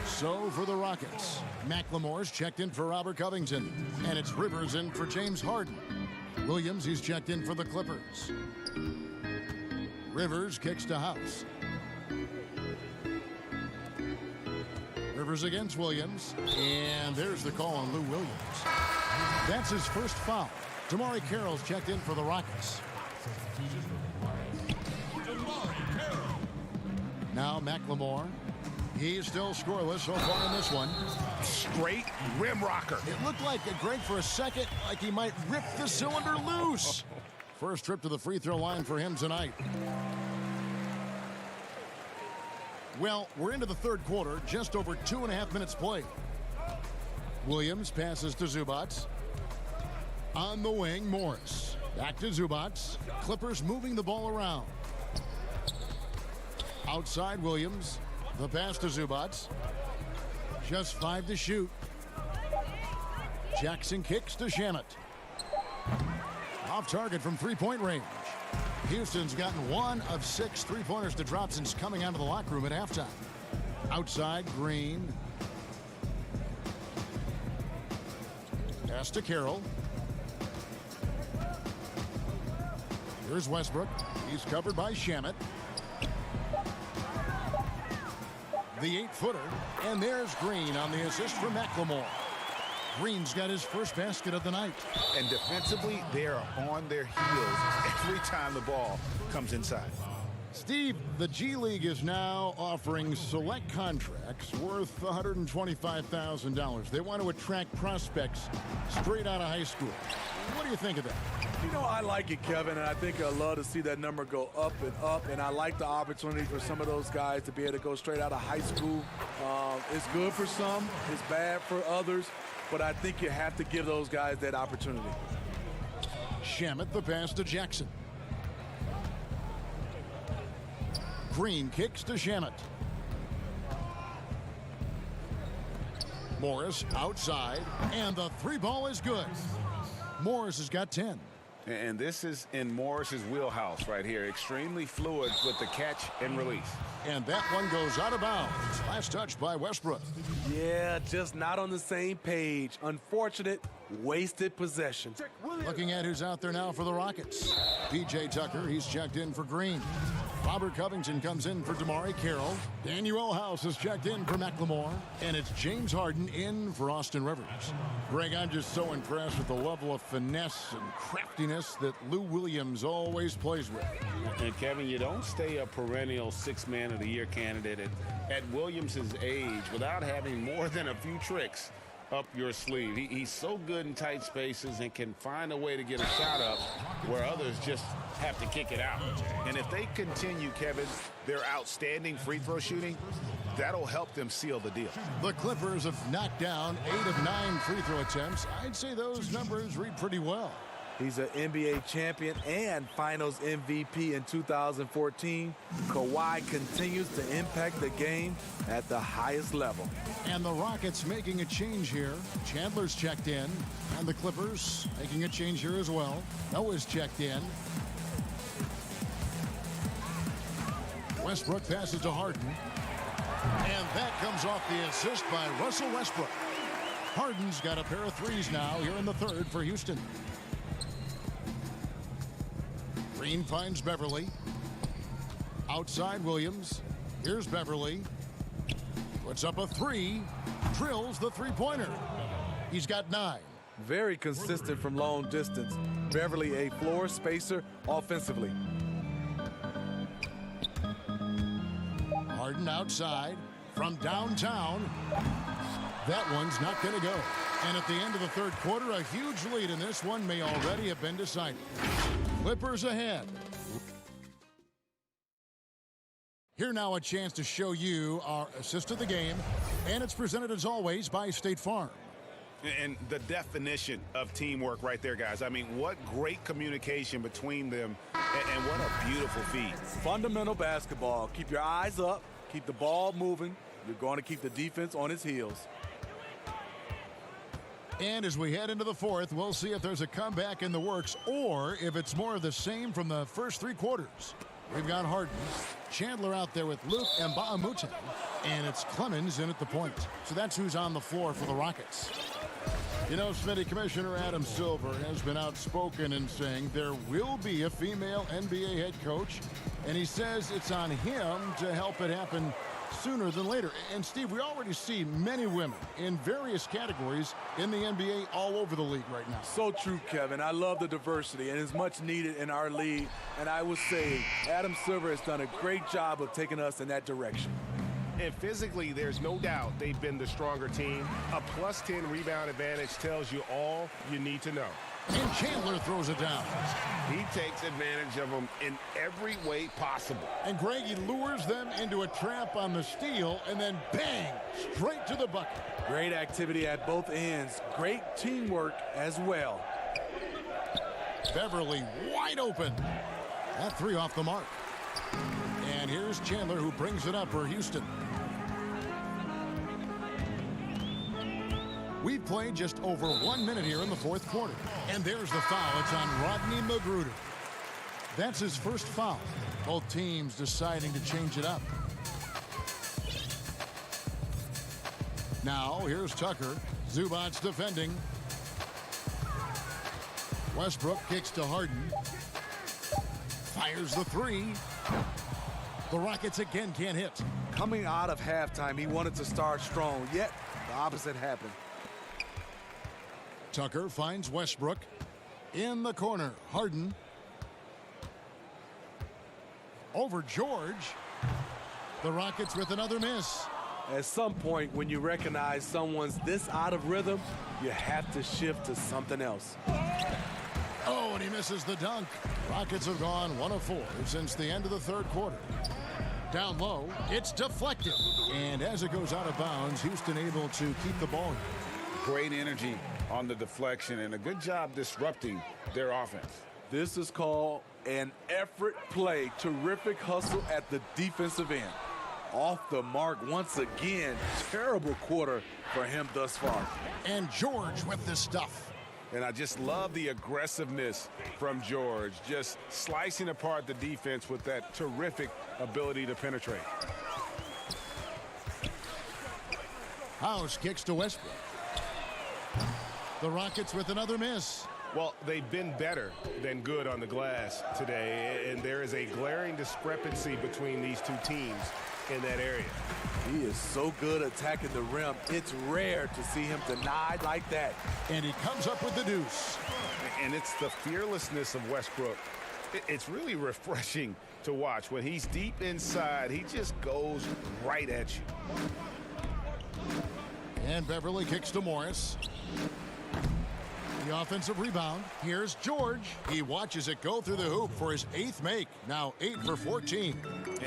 Speaker 3: So for the Rockets, McLemore's checked in for Robert Covington, and it's Rivers in for James Harden. Williams, he's checked in for the Clippers. Rivers kicks to House. Rivers against Williams, and there's the call on Lou Williams. That's his first foul. Damari Carroll's checked in for the Rockets. Now McLemore. He's still scoreless so far in this one.
Speaker 8: Straight rim rocker.
Speaker 3: It looked like Greg for a second, like he might rip the cylinder loose. First trip to the free throw line for him tonight. Well, we're into the third quarter, just over 2.5 minutes played. Williams passes to Zubac. On the wing, Morris. Back to Zubac. Clippers moving the ball around. Outside Williams. The pass to Zubac. Just 5 to shoot. Jackson kicks to Shamet. Off target from three-point range. Houston's gotten 1 of 6 three-pointers to drop since coming out of the locker room at halftime. Outside, Green. Pass to Carroll. Here's Westbrook. He's covered by Shamet. The 8-footer. And there's Green on the assist for McLemore. Green's got his first basket of the night.
Speaker 8: And defensively, they're on their heels every time the ball comes inside.
Speaker 3: Steve, the G League is now offering select contracts worth $125,000. They want to attract prospects straight out of high school. What do you think of that?
Speaker 16: You know, I like it, Kevin, and I think I'd love to see that number go up and up, and I like the opportunity for some of those guys to be able to go straight out of high school. It's good for some, it's bad for others, but I think you have to give those guys that opportunity.
Speaker 3: Shamet, the pass to Jackson. Green kicks to Shamet. Morris outside, and the 3-ball is good. Morris has got 10.
Speaker 8: And this is in Morris's wheelhouse right here. Extremely fluid with the catch and release.
Speaker 3: And that one goes out of bounds. Last touch by Westbrook.
Speaker 16: Yeah, just not on the same page. Unfortunate, wasted possession.
Speaker 3: Looking at who's out there now for the Rockets. P.J. Tucker, he's checked in for Green. Robert Covington comes in for Damari Carroll. Daniel House is checked in for McLemore. And it's James Harden in for Austin Rivers. Greg, I'm just so impressed with the level of finesse and craftiness that Lou Williams always plays with.
Speaker 5: And Kevin, you don't stay a perennial 6th Man of the Year candidate at Williams' age without having more than a few tricks up your sleeve. He's so good in tight spaces and can find a way to get a shot up where others just have to kick it out.
Speaker 8: And if they continue, Kevin, their outstanding free throw shooting, that'll help them seal the deal.
Speaker 3: The Clippers have knocked down 8 of 9 free throw attempts. I'd say those numbers read pretty well.
Speaker 16: He's an NBA champion and Finals MVP in 2014. Kawhi continues to impact the game at the highest level.
Speaker 3: And the Rockets making a change here. Chandler's checked in. And the Clippers making a change here as well. Noah's checked in. Westbrook passes to Harden. And that comes off the assist by Russell Westbrook. Harden's got a pair of threes now here in the third for Houston. Green finds Beverly. Outside Williams. Here's Beverly. Puts up a 3. Drills the three-pointer. He's got 9.
Speaker 16: Very consistent from long distance. Beverly a floor spacer offensively.
Speaker 3: Harden outside from downtown. That one's not going to go. And at the end of the third quarter, a huge lead in this one may already have been decided. Clippers ahead. Here now a chance to show you our assist of the game. And it's presented as always by State Farm.
Speaker 8: And the definition of teamwork right there, guys. I mean, what great communication between them, and what a beautiful feed.
Speaker 16: Fundamental basketball. Keep your eyes up. Keep the ball moving. You're going to keep the defense on its heels.
Speaker 3: And as we head into the fourth, we'll see if there's a comeback in the works or if it's more of the same from the first 3 quarters. We've got Harden, Chandler out there with Luke and Bahamute, And it's Clemens in at the point. So that's who's on the floor for the Rockets. You know, Smitty, Commissioner Adam Silver has been outspoken in saying there will be a female NBA head coach, and he says it's on him to help it happen sooner than later. And Steve, we already see many women in various categories in the NBA all over the league right now.
Speaker 16: So true, Kevin. I love the diversity, and it's much needed in our league. And I would say Adam Silver has done a great job of taking us in that direction.
Speaker 10: And physically, there's no doubt they've been the stronger team. A plus 10 rebound advantage tells you all you need to know.
Speaker 3: And Chandler throws it down.
Speaker 10: He takes advantage of them in every way possible.
Speaker 3: And Greg, he lures them into a trap on the steal, and then bang, straight to the bucket.
Speaker 16: Great activity at both ends. Great teamwork as well.
Speaker 3: Beverly wide open. That three off the mark. And here's Chandler, who brings it up for Houston. We've played just over 1 minute here in the fourth quarter. And there's the foul. It's on Rodney Magruder. That's his first foul. Both teams deciding to change it up. Now, here's Tucker. Zubac's defending. Westbrook kicks to Harden. Fires the three. The Rockets again can't hit.
Speaker 16: Coming out of halftime, he wanted to start strong, yet the opposite happened.
Speaker 3: Tucker finds Westbrook in the corner. Harden over George. The Rockets with another miss.
Speaker 16: At some point, when you recognize someone's this out of rhythm, you have to shift to something else.
Speaker 3: Oh, and he misses the dunk. Rockets have gone 1 of 4 since the end of the third quarter. Down low, it's deflected. And as it goes out of bounds, Houston able to keep the ball.
Speaker 8: Great energy on the deflection and a good job disrupting their offense.
Speaker 16: This is called an effort play. Terrific hustle at the defensive end. Off the mark once again. Terrible quarter for him thus far.
Speaker 3: And George with this stuff.
Speaker 10: And I just love the aggressiveness from George, just slicing apart the defense with that terrific ability to penetrate.
Speaker 3: House kicks to Westbrook. The Rockets with another miss.
Speaker 10: Well, they've been better than good on the glass today, and there is a glaring discrepancy between these two teams in that area.
Speaker 16: He is so good attacking the rim. It's rare to see him denied like that.
Speaker 3: And he comes up with the deuce.
Speaker 10: And it's the fearlessness of Westbrook. It's really refreshing to watch. When he's deep inside, he just goes right at you.
Speaker 3: And Beverly kicks to Morris. The offensive rebound. Here's George. He watches it go through the hoop for his 8th make. Now 8 for 14.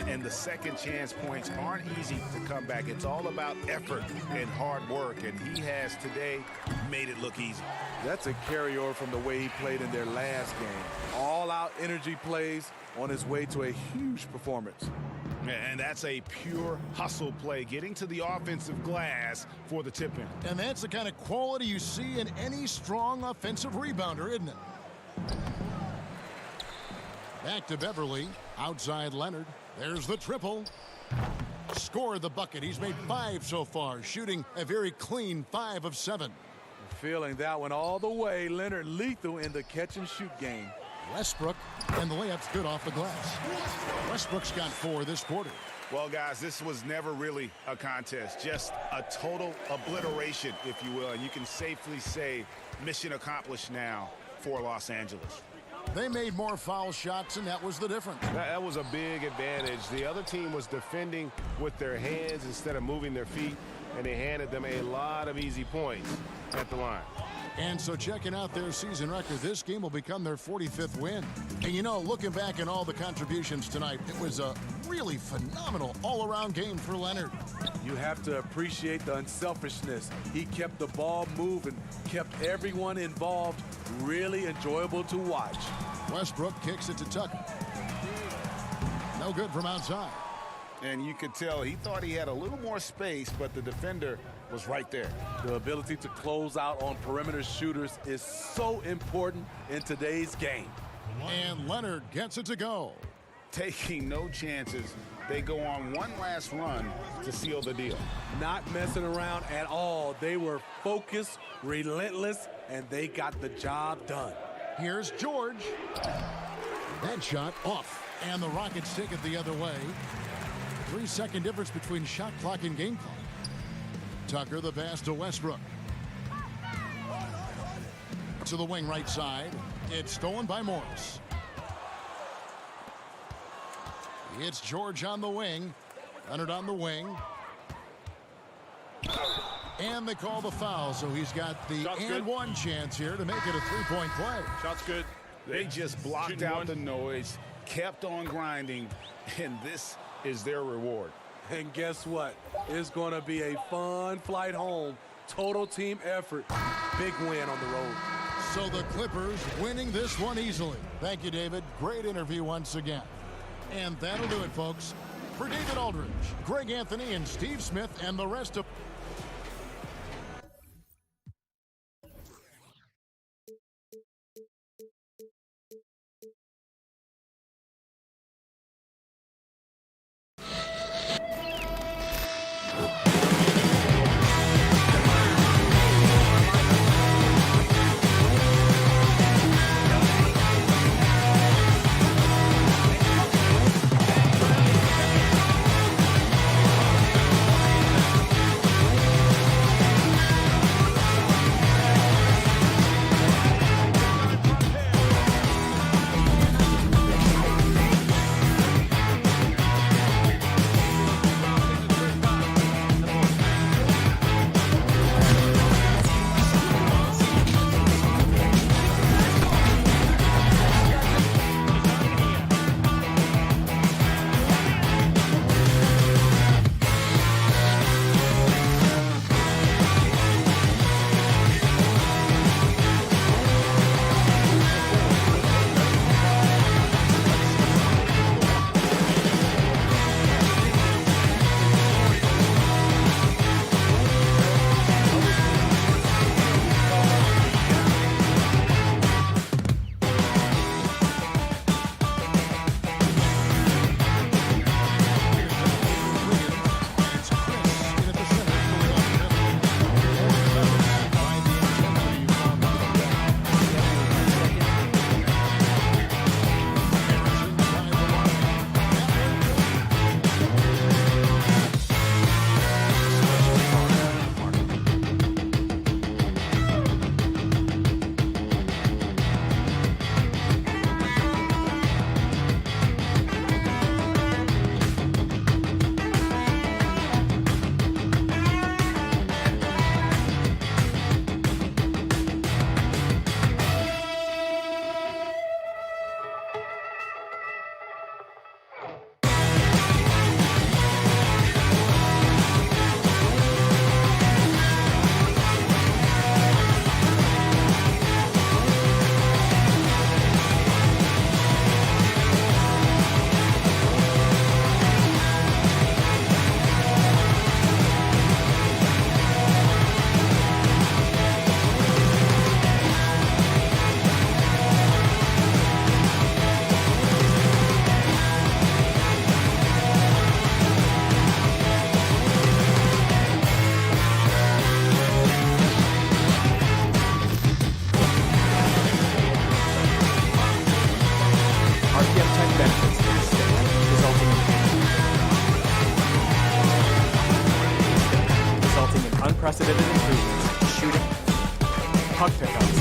Speaker 10: And the second chance points aren't easy to come back. It's all about effort and hard work. And he has today made it look easy.
Speaker 16: That's a carryover from the way he played in their last game. All-out energy plays on his way to a huge performance.
Speaker 10: And that's a pure hustle play, getting to the offensive glass for the tip-in.
Speaker 3: And that's the kind of quality you see in any strong offensive rebounder, isn't it? Back to Beverly. Outside Leonard. There's the triple. Scored the bucket. He's made 5 so far, shooting a very clean 5 of 7.
Speaker 16: Feeling that one all the way. Leonard lethal in the catch-and-shoot game.
Speaker 3: Westbrook, and the layup's good off the glass. Westbrook's got 4 this quarter.
Speaker 10: Well, guys, this was never really a contest, just a total obliteration, if you will. And you can safely say mission accomplished now for Los Angeles.
Speaker 3: They made more foul shots, and that was the difference.
Speaker 10: That was a big advantage. The other team was defending with their hands instead of moving their feet, and they handed them a lot of easy points at the line.
Speaker 3: And so checking out their season record, this game will become their 45th win. And you know, looking back at all the contributions tonight, it was a really phenomenal all-around game for Leonard.
Speaker 16: You have to appreciate the unselfishness. He kept the ball moving, kept everyone involved, really enjoyable to watch.
Speaker 3: Westbrook kicks it to Tucker. No good from outside.
Speaker 8: And you could tell he thought he had a little more space, but the defender was right there.
Speaker 16: The ability to close out on perimeter shooters is so important in today's game.
Speaker 3: And Leonard gets it to go.
Speaker 8: Taking no chances
Speaker 4: they go on one last run to seal the deal.
Speaker 16: Not messing around at all. They were focused, relentless, and they got the job done.
Speaker 3: Here's George. That shot off, and the Rockets take it the other way. 3-second difference between shot clock and game clock. Tucker, the pass to Westbrook. To the wing right side. It's stolen by Morris. It's George on the wing. Leonard on the wing. And they call the foul, so he's got the one chance here to make it a three-point play.
Speaker 6: Shot's good.
Speaker 4: They just blocked out the noise, kept on grinding, and this is their reward.
Speaker 16: And guess what? It's going to be a fun flight home. Total team effort. Big win on the road.
Speaker 3: So the Clippers winning this one easily. Thank you, David. Great interview once again. And that'll do it, folks. For David Aldridge, Greg Anthony, and Steve Smith, and the rest of...
Speaker 12: unprecedented improvements, shooting, puck pickups,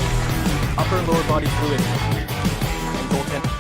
Speaker 12: upper and lower body fluidity, and goaltending.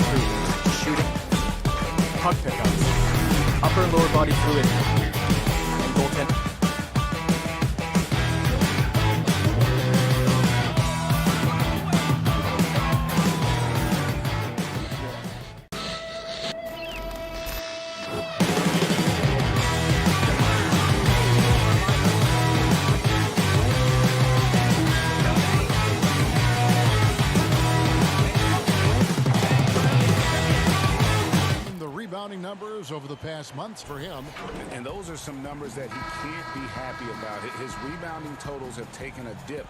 Speaker 12: improvements, shooting, puck pickups, upper and lower body fluidity, and goaltending.
Speaker 3: Numbers over the past months for him.
Speaker 8: And those are some numbers that he can't be happy about. His rebounding totals have taken a dip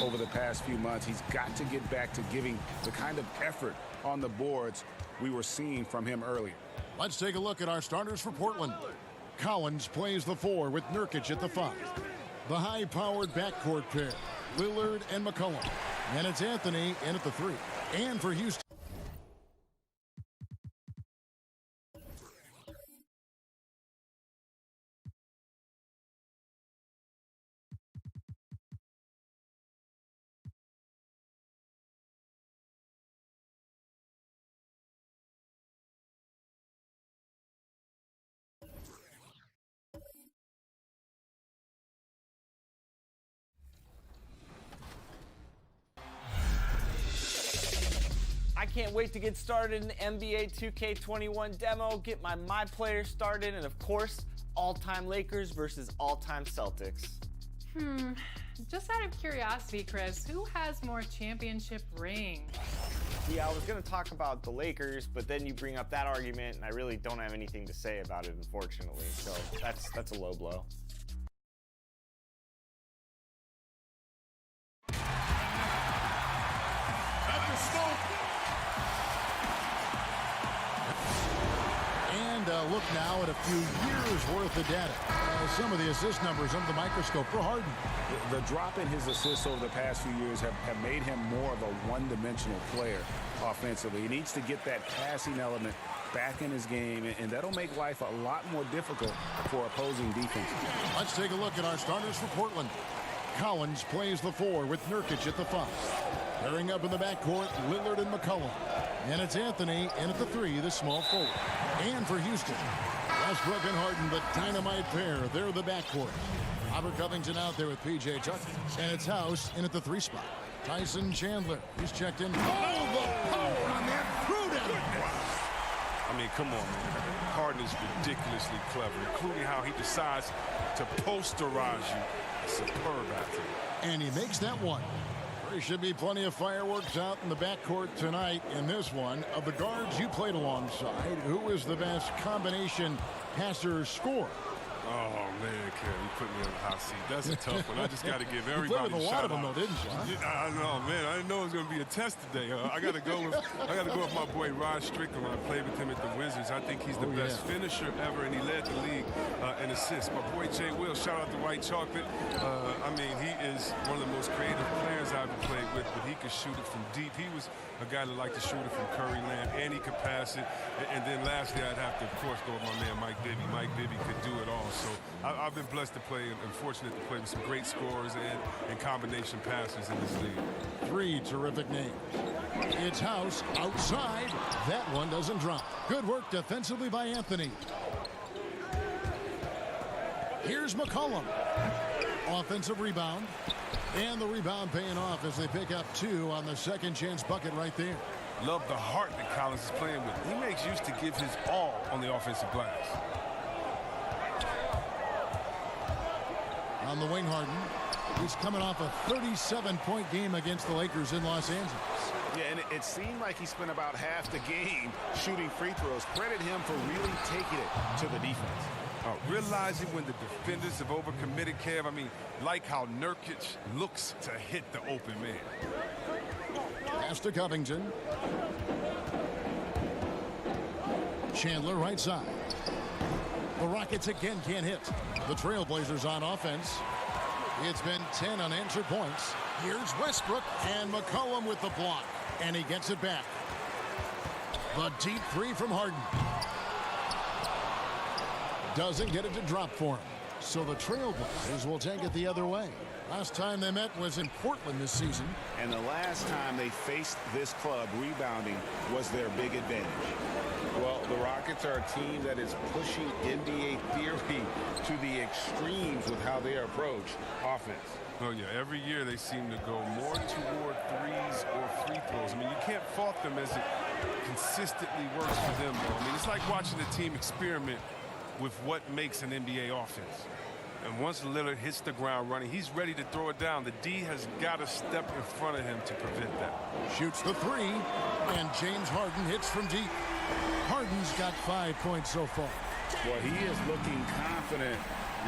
Speaker 8: over the past few months. He's got to get back to giving the kind of effort on the boards we were seeing from him earlier.
Speaker 3: Let's take a look at our starters for Portland. Collins plays the 4 with Nurkic at the 5. The high-powered backcourt pair, Lillard and McCollum. And it's Anthony in at the 3. And for Houston.
Speaker 13: I can't wait to get started in the NBA 2K21 demo, get my players started, and of course, all-time Lakers versus all-time Celtics.
Speaker 1: Just out of curiosity, Chris, who has more championship rings?
Speaker 13: Yeah, I was going to talk about the Lakers, but then you bring up that argument, and I really don't have anything to say about it, unfortunately. So that's a low blow.
Speaker 3: Look now at a few years worth of data. Some of the assist numbers under the microscope for Harden.
Speaker 8: The drop in his assists over the past few years have made him more of a one-dimensional player offensively. He needs to get that passing element back in his game, and that'll make life a lot more difficult for opposing defenses.
Speaker 3: Let's take a look at our starters for Portland. Collins plays the 4 with Nurkic at the 5. Pairing up in the backcourt, Lillard and McCollum. And it's Anthony in at the 3, the small forward. And for Houston, Westbrook and Harden, the dynamite pair. They're the backcourt. Robert Covington out there with P.J. Tucker. And it's House in at the 3 spot. Tyson Chandler, he's checked in. Oh, the power on that through.
Speaker 6: I mean, come on, man. Harden is ridiculously clever, including how he decides to posterize you. Superb athlete.
Speaker 3: And he makes that one. There should be plenty of fireworks out in the backcourt tonight in this one. Of the guards you played alongside, who is the best combination passer scorer?
Speaker 6: Oh, man, Kerry, you put me on the hot seat. That's a tough one. I just got to give everybody
Speaker 3: you played with a lot of them, though, didn't you?
Speaker 6: I know, man. I didn't know it was going to be a test today. I got to go with my boy Rod Strickland. I played with him at the Wizards. I think he's the best finisher ever, and he led the league in assists. My boy Jay Will, shout out to White Chocolate. I mean, he is one of the most creative players I've ever played with, but he could shoot it from deep. He was a guy that liked to shoot it from Curry Land, and he could pass it. And then lastly, I'd have to, of course, go with my man Mike Bibby. Mike Bibby could do it all. So I've been blessed to play and fortunate to play with some great scorers and combination passers in this league.
Speaker 3: 3 terrific names. It's House outside. That one doesn't drop. Good work defensively by Anthony. Here's McCollum. Offensive rebound. And the rebound paying off as they pick up 2 on the second chance bucket right there.
Speaker 6: Love the heart that Collins is playing with. He makes use to give his all on the offensive glass.
Speaker 3: On the wing, Harden. He's coming off a 37-point game against the Lakers in Los Angeles.
Speaker 8: Yeah, and it seemed like he spent about half the game shooting free throws. Credit him for really taking it to the defense.
Speaker 6: Realizing when the defenders have overcommitted, Kev. I mean, like how Nurkic looks to hit the open man.
Speaker 3: Pass to Covington. Chandler right side. The Rockets again can't hit. The Trailblazers on offense. It's been 10 unanswered points. Here's Westbrook and McCollum with the block. And he gets it back. The deep 3 from Harden. Doesn't get it to drop for him. So the Trailblazers will take it the other way. Last time they met was in Portland this season.
Speaker 8: And the last time they faced this club, rebounding was their big advantage.
Speaker 5: Well, the Rockets are a team that is pushing NBA theory to the extremes with how they approach offense.
Speaker 6: Oh, yeah, every year they seem to go more toward threes or free throws. I mean, you can't fault them as it consistently works for them, though. I mean, it's like watching a team experiment with what makes an NBA offense. And once Lillard hits the ground running, he's ready to throw it down. The D has got to step in front of him to prevent that.
Speaker 3: Shoots the three, and James Harden hits from deep. Harden's got 5 points so far.
Speaker 8: Well, he is looking confident.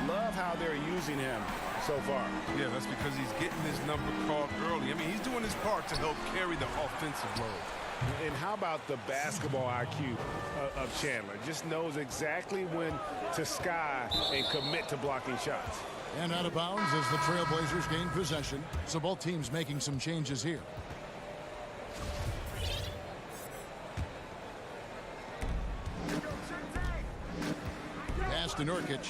Speaker 8: Love how they're using him so far.
Speaker 6: Yeah, that's because he's getting his number called early. I mean, he's doing his part to help carry the offensive load.
Speaker 8: And how about the basketball IQ of Chandler? Just knows exactly when to sky and commit to blocking shots.
Speaker 3: And out of bounds as the Trailblazers gain possession. So both teams making some changes here. Pass to Nurkic.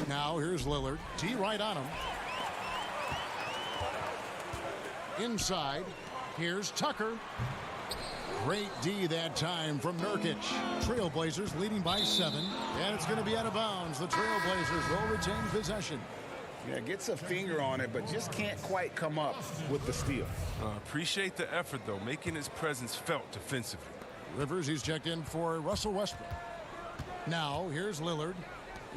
Speaker 3: Now here's Lillard. T right on him. Inside, here's Tucker. Great D that time from Nurkic. Trailblazers leading by 7, and it's going to be out of bounds. The Trailblazers will retain possession.
Speaker 8: Yeah, gets a finger on it, but just can't quite come up with the steal.
Speaker 6: Appreciate the effort, though, making his presence felt defensively.
Speaker 3: Rivers, he's checked in for Russell Westbrook. Now, here's Lillard.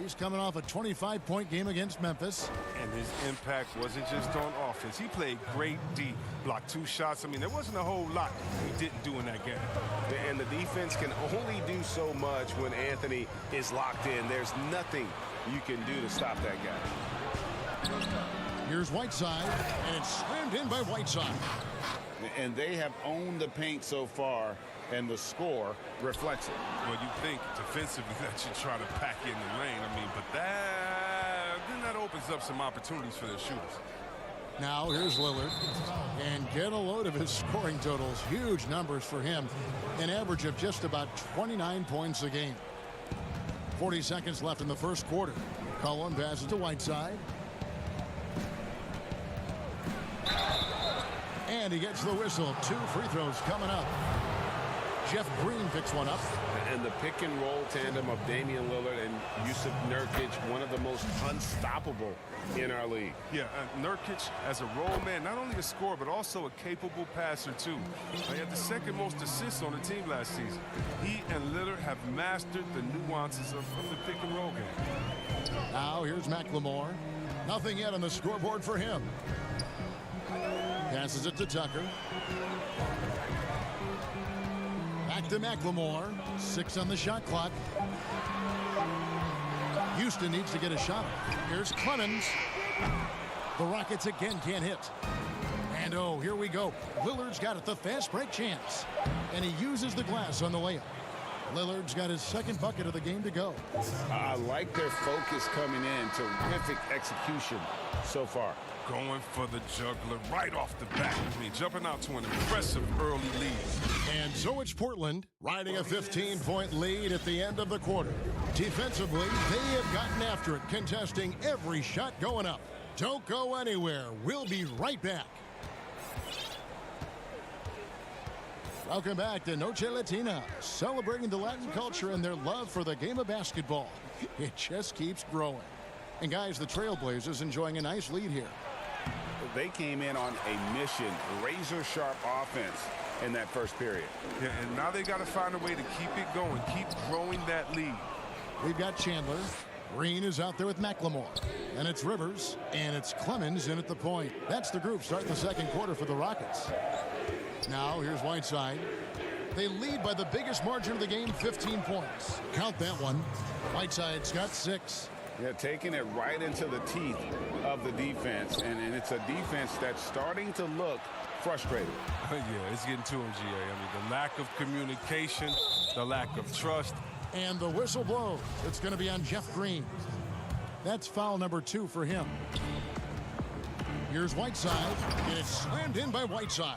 Speaker 3: He's coming off a 25-point game against Memphis.
Speaker 6: And his impact wasn't just on offense. He played great D, blocked 2 shots. I mean, there wasn't a whole lot he didn't do in that game.
Speaker 5: And the defense can only do so much when Anthony is locked in. There's nothing you can do to stop that guy.
Speaker 3: Here's Whiteside, and it's slammed in by Whiteside.
Speaker 8: And they have owned the paint so far, and the score reflects it.
Speaker 6: Well, you think defensively that you try to pack in the lane. I mean, but that opens up some opportunities for their shooters.
Speaker 3: Now here's Lillard, and get a load of his scoring totals. Huge numbers for him. An average of just about 29 points a game. 40 seconds left in the first quarter. Cullen passes to Whiteside. And he gets the whistle. 2 free throws coming up. Jeff Green picks one up.
Speaker 5: And the pick and roll tandem of Damian Lillard and Yusuf Nurkic, one of the most unstoppable in our league.
Speaker 6: Yeah, Nurkic as a role man, not only a scorer, but also a capable passer, too. He had the second most assists on the team last season. He and Lillard have mastered the nuances of the pick and roll game.
Speaker 3: Now here's McLemore. Nothing yet on the scoreboard for him. Passes it to Tucker. Back to McLemore. 6 on the shot clock. Houston needs to get a shot. Here's Clemens. The Rockets again can't hit. And oh, here we go. Lillard's got it, the fast break chance. And he uses the glass on the layup. Lillard's got his second bucket of the game to go.
Speaker 8: I like their focus coming in. Terrific execution so far.
Speaker 6: Going for the juggler right off the bat. I mean, jumping out to an impressive early lead.
Speaker 3: And so it's Portland riding a 15-point lead at the end of the quarter. Defensively, they have gotten after it, contesting every shot going up. Don't go anywhere. We'll be right back. Welcome back to Noche Latina, celebrating the Latin culture and their love for the game of basketball. It just keeps growing. And guys, the Trailblazers enjoying a nice lead here.
Speaker 8: They came in on a mission, razor-sharp offense in that first period.
Speaker 6: Yeah, and now they got to find a way to keep it going, keep growing that lead.
Speaker 3: We've got Chandler. Green is out there with McLemore. And it's Rivers, and it's Clemens in at the point. That's the group starting the second quarter for the Rockets. Now here's Whiteside. They lead by the biggest margin of the game, 15 points. Count that one. Whiteside's got 6.
Speaker 8: Yeah, taking it right into the teeth of the defense, and it's a defense that's starting to look frustrated.
Speaker 6: Yeah, it's getting to him, GA. I mean, the lack of communication, the lack of trust.
Speaker 3: And the whistle blows. It's going to be on Jeff Green. That's foul number 2 for him. Here's Whiteside, and it's slammed in by Whiteside.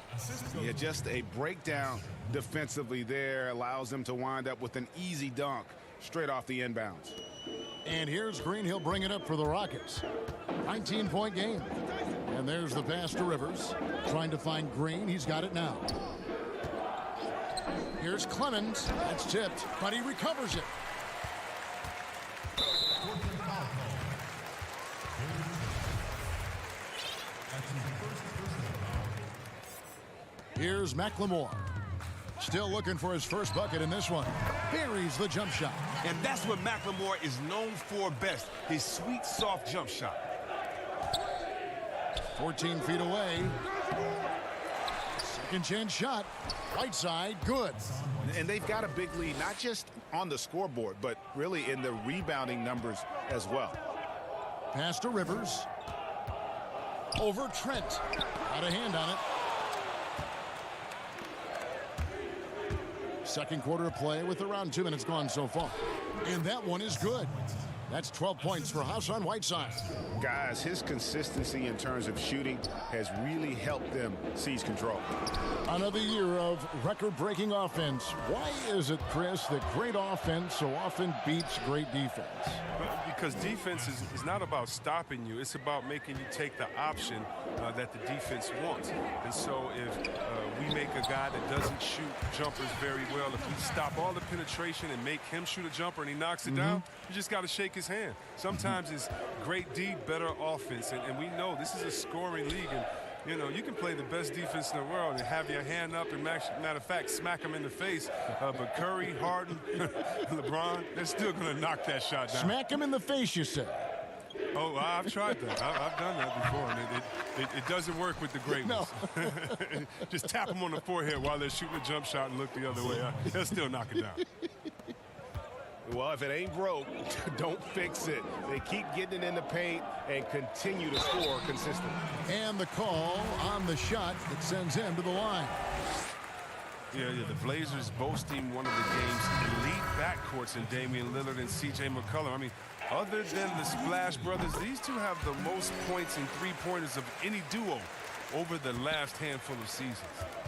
Speaker 8: Yeah, just a breakdown defensively there allows them to wind up with an easy dunk. straight off the inbounds.
Speaker 3: And here's Green. He'll bring it up for the Rockets. 19-point game. And there's the pass to Rivers. Trying to find Green. He's got it now. Here's Clemens. That's tipped, but he recovers it. Here's McLemore. Still looking for his first bucket in this one. Buries the jump shot.
Speaker 6: And that's what McLemore is known for best, his sweet, soft jump shot.
Speaker 3: 14 feet away. Second chance shot. Right side, good.
Speaker 8: And they've got a big lead, not just on the scoreboard, but really in the rebounding numbers as well.
Speaker 3: Pass to Rivers. Over Trent. Got a hand on it. Second quarter of play with around 2 minutes gone so far. And that one is good. That's 12 points for Hassan Whiteside.
Speaker 8: Guys, his consistency in terms of shooting has really helped them seize control.
Speaker 3: Another year of record-breaking offense. Why is it, Chris, that great offense so often beats great defense?
Speaker 6: Because defense is not about stopping you. It's about making you take the option that the defense wants. And so if we make a guy that doesn't shoot jumpers very well, if we stop all the penetration and make him shoot a jumper and he knocks it down, you just got to shake his hand. Sometimes it's great D, better offense. And we know this is a scoring league. And you know, you can play the best defense in the world and have your hand up and, matter of fact, smack them in the face. But Curry, Harden, LeBron, they're still going to knock that shot down.
Speaker 3: Smack him in the face, you say?
Speaker 6: Oh, I've tried that. I've done that before, and it doesn't work with the great ones. No. Just tap them on the forehead while they're shooting a jump shot and look the other way. They'll still knock it down.
Speaker 8: Well, if it ain't broke, don't fix it. They keep getting it in the paint and continue to score consistently.
Speaker 3: And the call on the shot that sends him to the line.
Speaker 6: Yeah, the Blazers boasting one of the game's elite backcourts in Damian Lillard and C.J. McCollum. I mean, other than the Splash Brothers, these two have the most points and three-pointers of any duo over the last handful of seasons.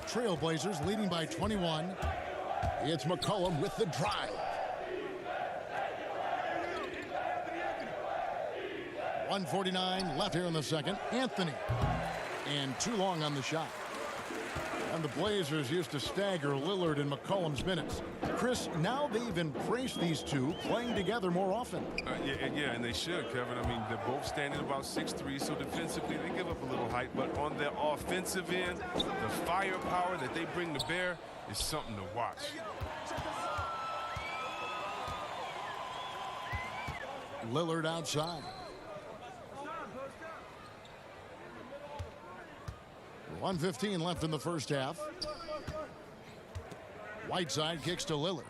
Speaker 3: Trailblazers leading by 21. It's McCollum with the drive. 1:49 left here in the second. Anthony. And too long on the shot. And the Blazers used to stagger Lillard and McCollum's minutes. Chris, now they've embraced these two playing together more often.
Speaker 6: Yeah, and they should, Kevin. I mean, they're both standing about 6'3", so defensively they give up a little height. But on their offensive end, the firepower that they bring to bear is something to watch.
Speaker 3: Lillard outside. 1:15 left in the first half. Whiteside kicks to Lillard.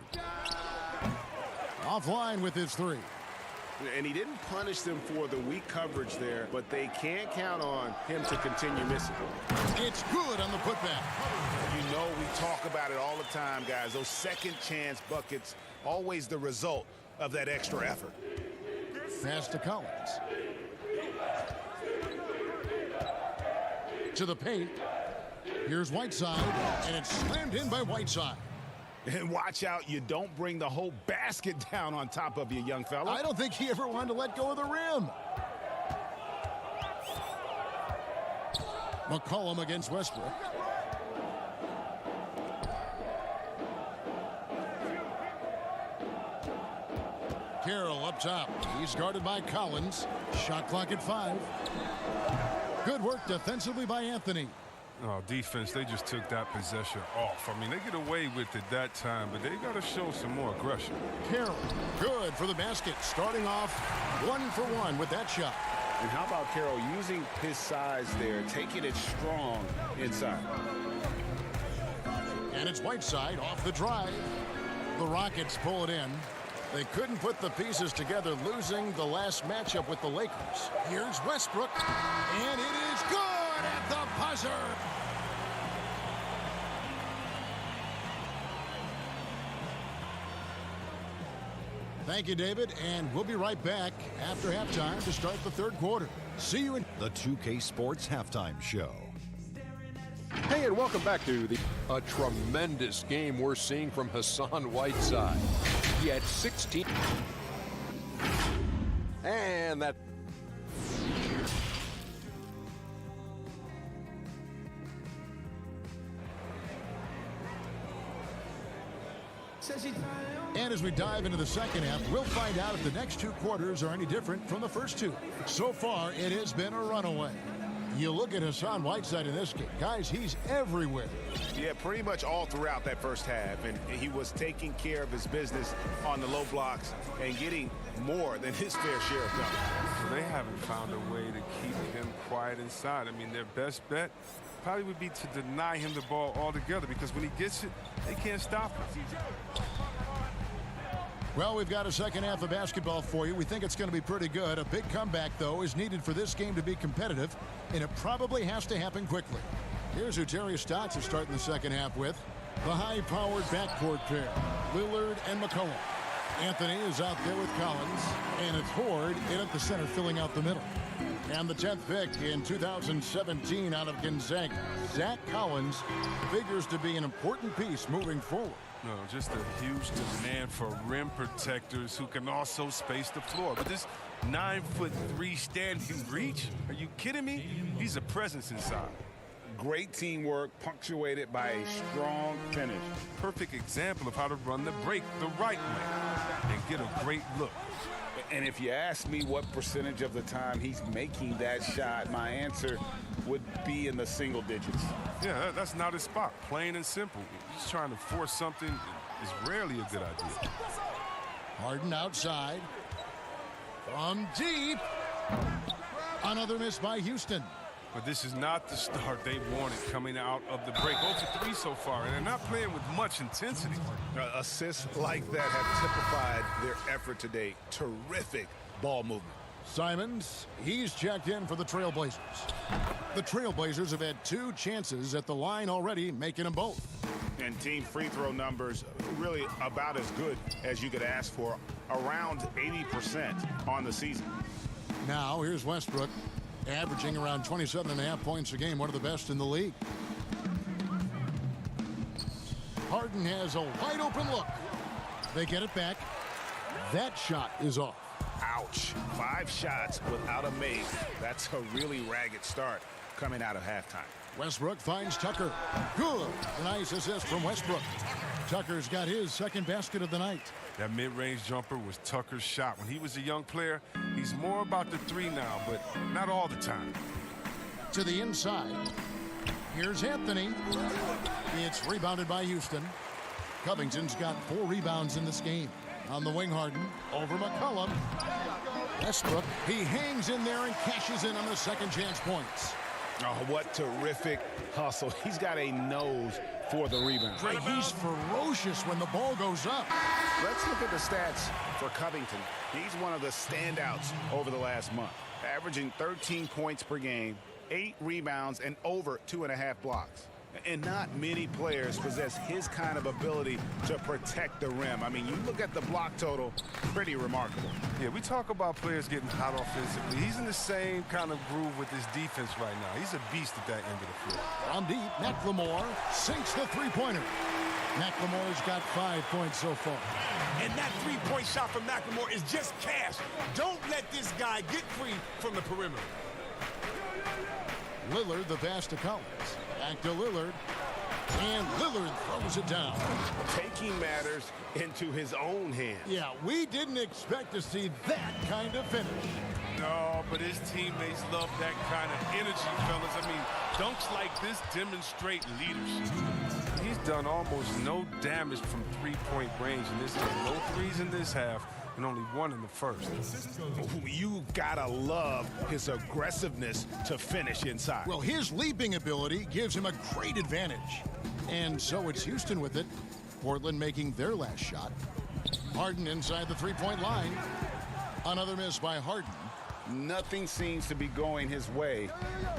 Speaker 3: Offline with his three.
Speaker 8: And he didn't punish them for the weak coverage there, but they can't count on him to continue missing.
Speaker 3: It's good on the putback.
Speaker 8: You know, we talk about it all the time, guys. Those second chance buckets, always the result of that extra effort.
Speaker 3: Pass to Collins. To the paint. Here's Whiteside, and it's slammed in by Whiteside.
Speaker 8: And watch out, you don't bring the whole basket down on top of you, young fella.
Speaker 3: I don't think he ever wanted to let go of the rim. McCollum against Westbrook. Carroll up top. He's guarded by Collins. Shot clock at 5. Good work defensively by Anthony.
Speaker 6: Oh, defense, they just took that possession off. I mean, they get away with it that time, but they got to show some more aggression.
Speaker 3: Carroll, good for the basket. Starting off 1-for-1 with that shot.
Speaker 8: And how about Carroll using his size there, taking it strong inside.
Speaker 3: And it's Whiteside off the drive. The Rockets pull it in. They couldn't put the pieces together, losing the last matchup with the Lakers. Here's Westbrook, and it is good at the buzzer. Thank you, David, and we'll be right back after halftime to start the third quarter. See you in
Speaker 9: the 2K Sports Halftime Show.
Speaker 17: Hey, and welcome back to a tremendous game we're seeing from Hassan Whiteside. He had 16. And that.
Speaker 3: And as we dive into the second half, we'll find out if the next two quarters are any different from the first two. So far, it has been a runaway. You look at Hassan Whiteside in this game. Guys, he's everywhere.
Speaker 8: Yeah, pretty much all throughout that first half. And he was taking care of his business on the low blocks and getting more than his fair share of dunks.
Speaker 6: Well, they haven't found a way to keep him quiet inside. I mean, their best bet probably would be to deny him the ball altogether, because when he gets it, they can't stop him.
Speaker 3: Well, we've got a second half of basketball for you. We think it's going to be pretty good. A big comeback, though, is needed for this game to be competitive, and it probably has to happen quickly. Here's who Terry Stotts is starting the second half with. The high-powered backcourt pair, Lillard and McCollum. Anthony is out there with Collins, and it's Horde in at the center filling out the middle. And the 10th pick in 2017 out of Gonzaga, Zach Collins, figures to be an important piece moving forward.
Speaker 6: No, just a huge demand for rim protectors who can also space the floor. But this 9'3" standing reach, are you kidding me? He's a presence inside.
Speaker 8: Great teamwork punctuated by a strong finish.
Speaker 6: Perfect example of how to run the break the right way and get a great look.
Speaker 8: And if you ask me what percentage of the time he's making that shot, my answer would be in the single digits.
Speaker 6: Yeah, that's not his spot. Plain and simple. He's trying to force something is rarely a good idea.
Speaker 3: Harden outside. From deep. Another miss by Houston.
Speaker 6: But this is not the start they wanted coming out of the break. 0 for 3 so far, and they're not playing with much intensity.
Speaker 8: Assists like that have typified their effort today. Terrific ball movement.
Speaker 3: Simons, he's checked in for the Trailblazers. The Trailblazers have had 2 chances at the line already, making them both.
Speaker 8: And team free throw numbers really about as good as you could ask for, around 80% on the season.
Speaker 3: Now, here's Westbrook, averaging around 27.5 points a game, one of the best in the league. Harden has a wide open look. They get it back. That shot is off.
Speaker 8: Ouch. 5 shots without a make. That's a really ragged start coming out of halftime.
Speaker 3: Westbrook finds Tucker. Good. Nice assist from Westbrook. Tucker's got his second basket of the night.
Speaker 6: That mid-range jumper was Tucker's shot. When he was a young player, he's more about the 3 now, but not all the time.
Speaker 3: To the inside. Here's Anthony. It's rebounded by Houston. Covington's got 4 rebounds in this game. On the wing, Harden. Over McCollum. Westbrook. He hangs in there and cashes in on the second chance points.
Speaker 8: Oh, what terrific hustle. He's got a nose for the rebound.
Speaker 3: He's ferocious when the ball goes up.
Speaker 8: Let's look at the stats for Covington. He's one of the standouts over the last month, averaging 13 points per game, 8 rebounds, and over 2.5 blocks. And not many players possess his kind of ability to protect the rim. I mean, you look at the block total, pretty remarkable.
Speaker 6: Yeah, we talk about players getting hot offensively. He's in the same kind of groove with his defense right now. He's a beast at that end of the floor.
Speaker 3: From deep, McLemore sinks the three-pointer. McLemore's got 5 points so far.
Speaker 19: And that three-point shot from McLemore is just cash. Don't let this guy get free from the perimeter.
Speaker 3: Lillard, the pass to Collins. Back to Lillard. And Lillard throws it down.
Speaker 8: Taking matters into his own hands.
Speaker 3: Yeah, we didn't expect to see that kind of finish.
Speaker 6: No, but his teammates love that kind of energy, fellas. I mean, dunks like this demonstrate leadership. He's done almost no damage from three-point range in this game. No threes in this half, and only 1 in the first.
Speaker 8: You gotta love his aggressiveness to finish inside.
Speaker 3: Well, his leaping ability gives him a great advantage. And so it's Houston with it. Portland making their last shot. Harden inside the three-point line. Another miss by Harden.
Speaker 8: Nothing seems to be going his way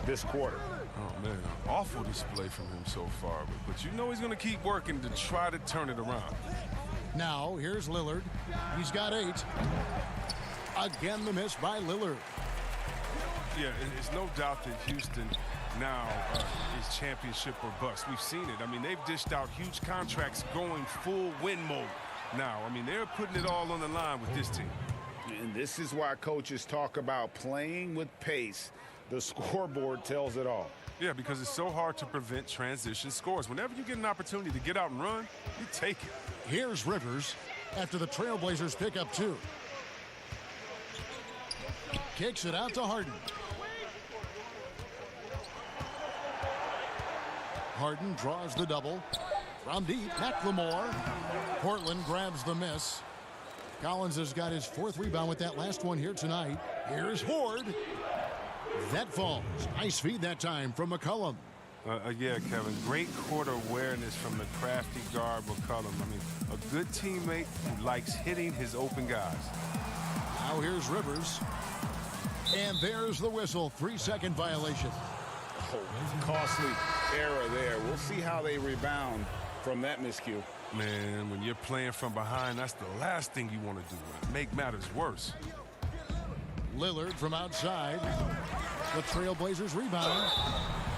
Speaker 8: this quarter.
Speaker 6: Oh, man, awful display from him so far. But you know he's going to keep working to try to turn it around.
Speaker 3: Now, here's Lillard. He's got 8. Again, the miss by Lillard.
Speaker 6: Yeah, it's no doubt that Houston now is championship or bust. We've seen it. I mean, they've dished out huge contracts going full win mode. now. I mean, they're putting it all on the line with this team.
Speaker 8: And this is why coaches talk about playing with pace. The scoreboard tells it all.
Speaker 6: Yeah, because it's so hard to prevent transition scores. Whenever you get an opportunity to get out and run, you take it.
Speaker 3: Here's Rivers after the Trailblazers pick up 2. Kicks it out to Harden. Harden draws the double. From deep, McLemore. Portland grabs the miss. Collins has got his 4th rebound with that last one here tonight. Here's Horde. That falls. Nice feed that time from McCollum.
Speaker 6: Yeah, Kevin, great court awareness from the crafty guard McCollum. I mean, a good teammate who likes hitting his open guys.
Speaker 3: Now here's Rivers. And there's the whistle. 3-second violation.
Speaker 8: Oh, costly error there. We'll see how they rebound from that miscue.
Speaker 6: Man, when you're playing from behind, that's the last thing you want to do. Make matters worse.
Speaker 3: Lillard from outside. The Trailblazers rebound.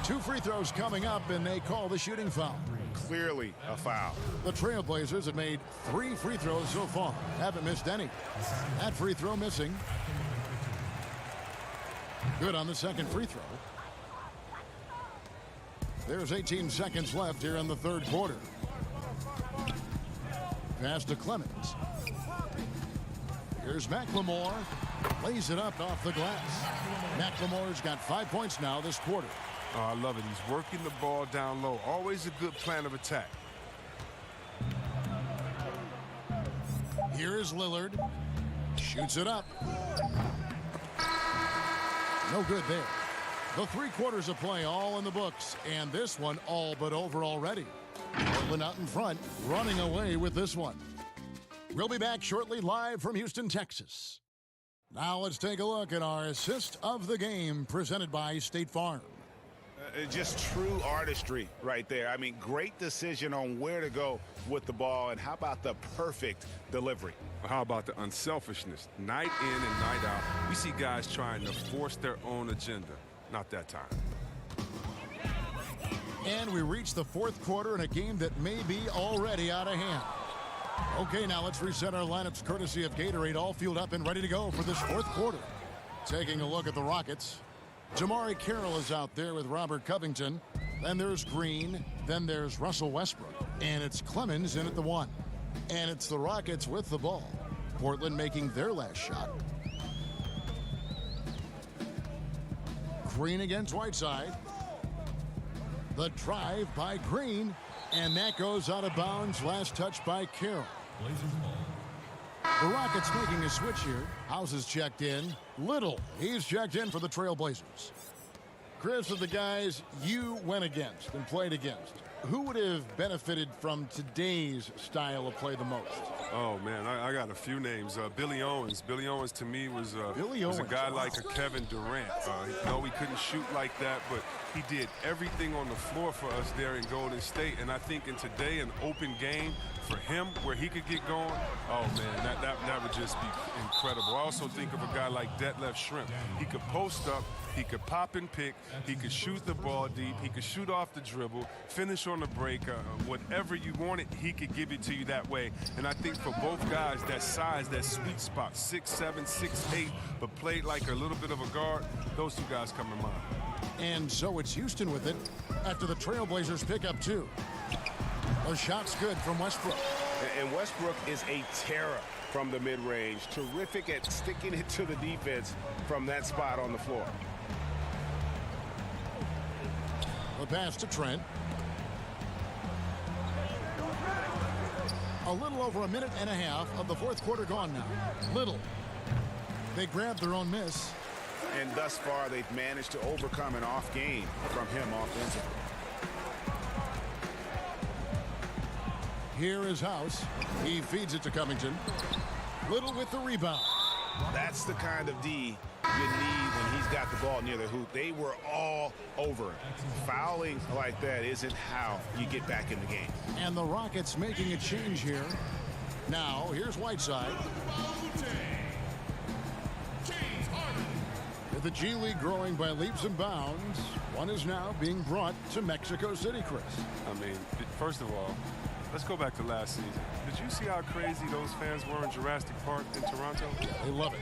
Speaker 3: 2 free throws coming up, and they call the shooting foul.
Speaker 8: Clearly a foul.
Speaker 3: The Trailblazers have made 3 free throws so far. Haven't missed any. That free throw missing. Good on the second free throw. There's 18 seconds left here in the 3rd quarter. Pass to Clemens. Here's McLemore. Lays it up off the glass. McLemore's got 5 points now this quarter.
Speaker 6: Oh, I love it. He's working the ball down low. Always a good plan of attack.
Speaker 3: Here is Lillard. Shoots it up. No good there. The 3 quarters of play all in the books, and this one all but over already. Portland out in front, running away with this one. We'll be back shortly live from Houston, Texas. Now let's take a look at our assist of the game presented by State Farm.
Speaker 8: Just true artistry right there. I mean, great decision on where to go with the ball, and how about the perfect delivery?
Speaker 6: How about the unselfishness? Night in and night out, we see guys trying to force their own agenda. Not that time.
Speaker 3: And we reach the 4th quarter in a game that may be already out of hand. Okay, now let's reset our lineups courtesy of Gatorade, all fueled up and ready to go for this 4th quarter. Taking a look at the Rockets. Jamari Carroll is out there with Robert Covington. Then there's Green. Then there's Russell Westbrook. And it's Clemens in at the 1. And it's the Rockets with the ball. Portland making their last shot. Green against Whiteside. The drive by Green. And that goes out of bounds. Last touch by Carroll. The Rockets making a switch here. House is checked in. Little, he's checked in for the Trailblazers. Chris, of the guys you went against and played against, who would have benefited from today's style of play the most?
Speaker 6: Oh, man, I got a few names. Billy Owens. Billy Owens, to me, was a guy like a Kevin Durant. No, he couldn't shoot like that, but he did everything on the floor for us there in Golden State. And I think in today, an open game for him where he could get going, oh, man, that would just be incredible. I also think of a guy like Detlef Shrimp. He could post up. He could pop and pick. He could shoot the ball deep. He could shoot off the dribble, finish on the break. Whatever you wanted, he could give it to you that way. And I think for both guys, that size, that sweet spot, 6'7", 6'8", but played like a little bit of a guard, those 2 guys come to mind.
Speaker 3: And so it's Houston with it after the Trailblazers pick up 2. A shot's good from Westbrook.
Speaker 8: And Westbrook is a terror from the mid-range. Terrific at sticking it to the defense from that spot on the floor.
Speaker 3: The pass to Trent. A little over a minute and a half of the 4th quarter gone now. Little. They grabbed their own miss.
Speaker 8: And thus far, they've managed to overcome an off game from him offensively.
Speaker 3: Here is House. He feeds it to Covington. Little with the rebound.
Speaker 8: That's the kind of D you need when he's got the ball near the hoop. They were all over it. Fouling like that isn't how you get back in the game.
Speaker 3: And the Rockets making a change here. Now, here's Whiteside. With the G League growing by leaps and bounds, one is now being brought to Mexico City, Chris.
Speaker 6: I mean, first of all, Let's go back to last season. Did you see how crazy those fans were in Jurassic Park in Toronto?
Speaker 3: They love it.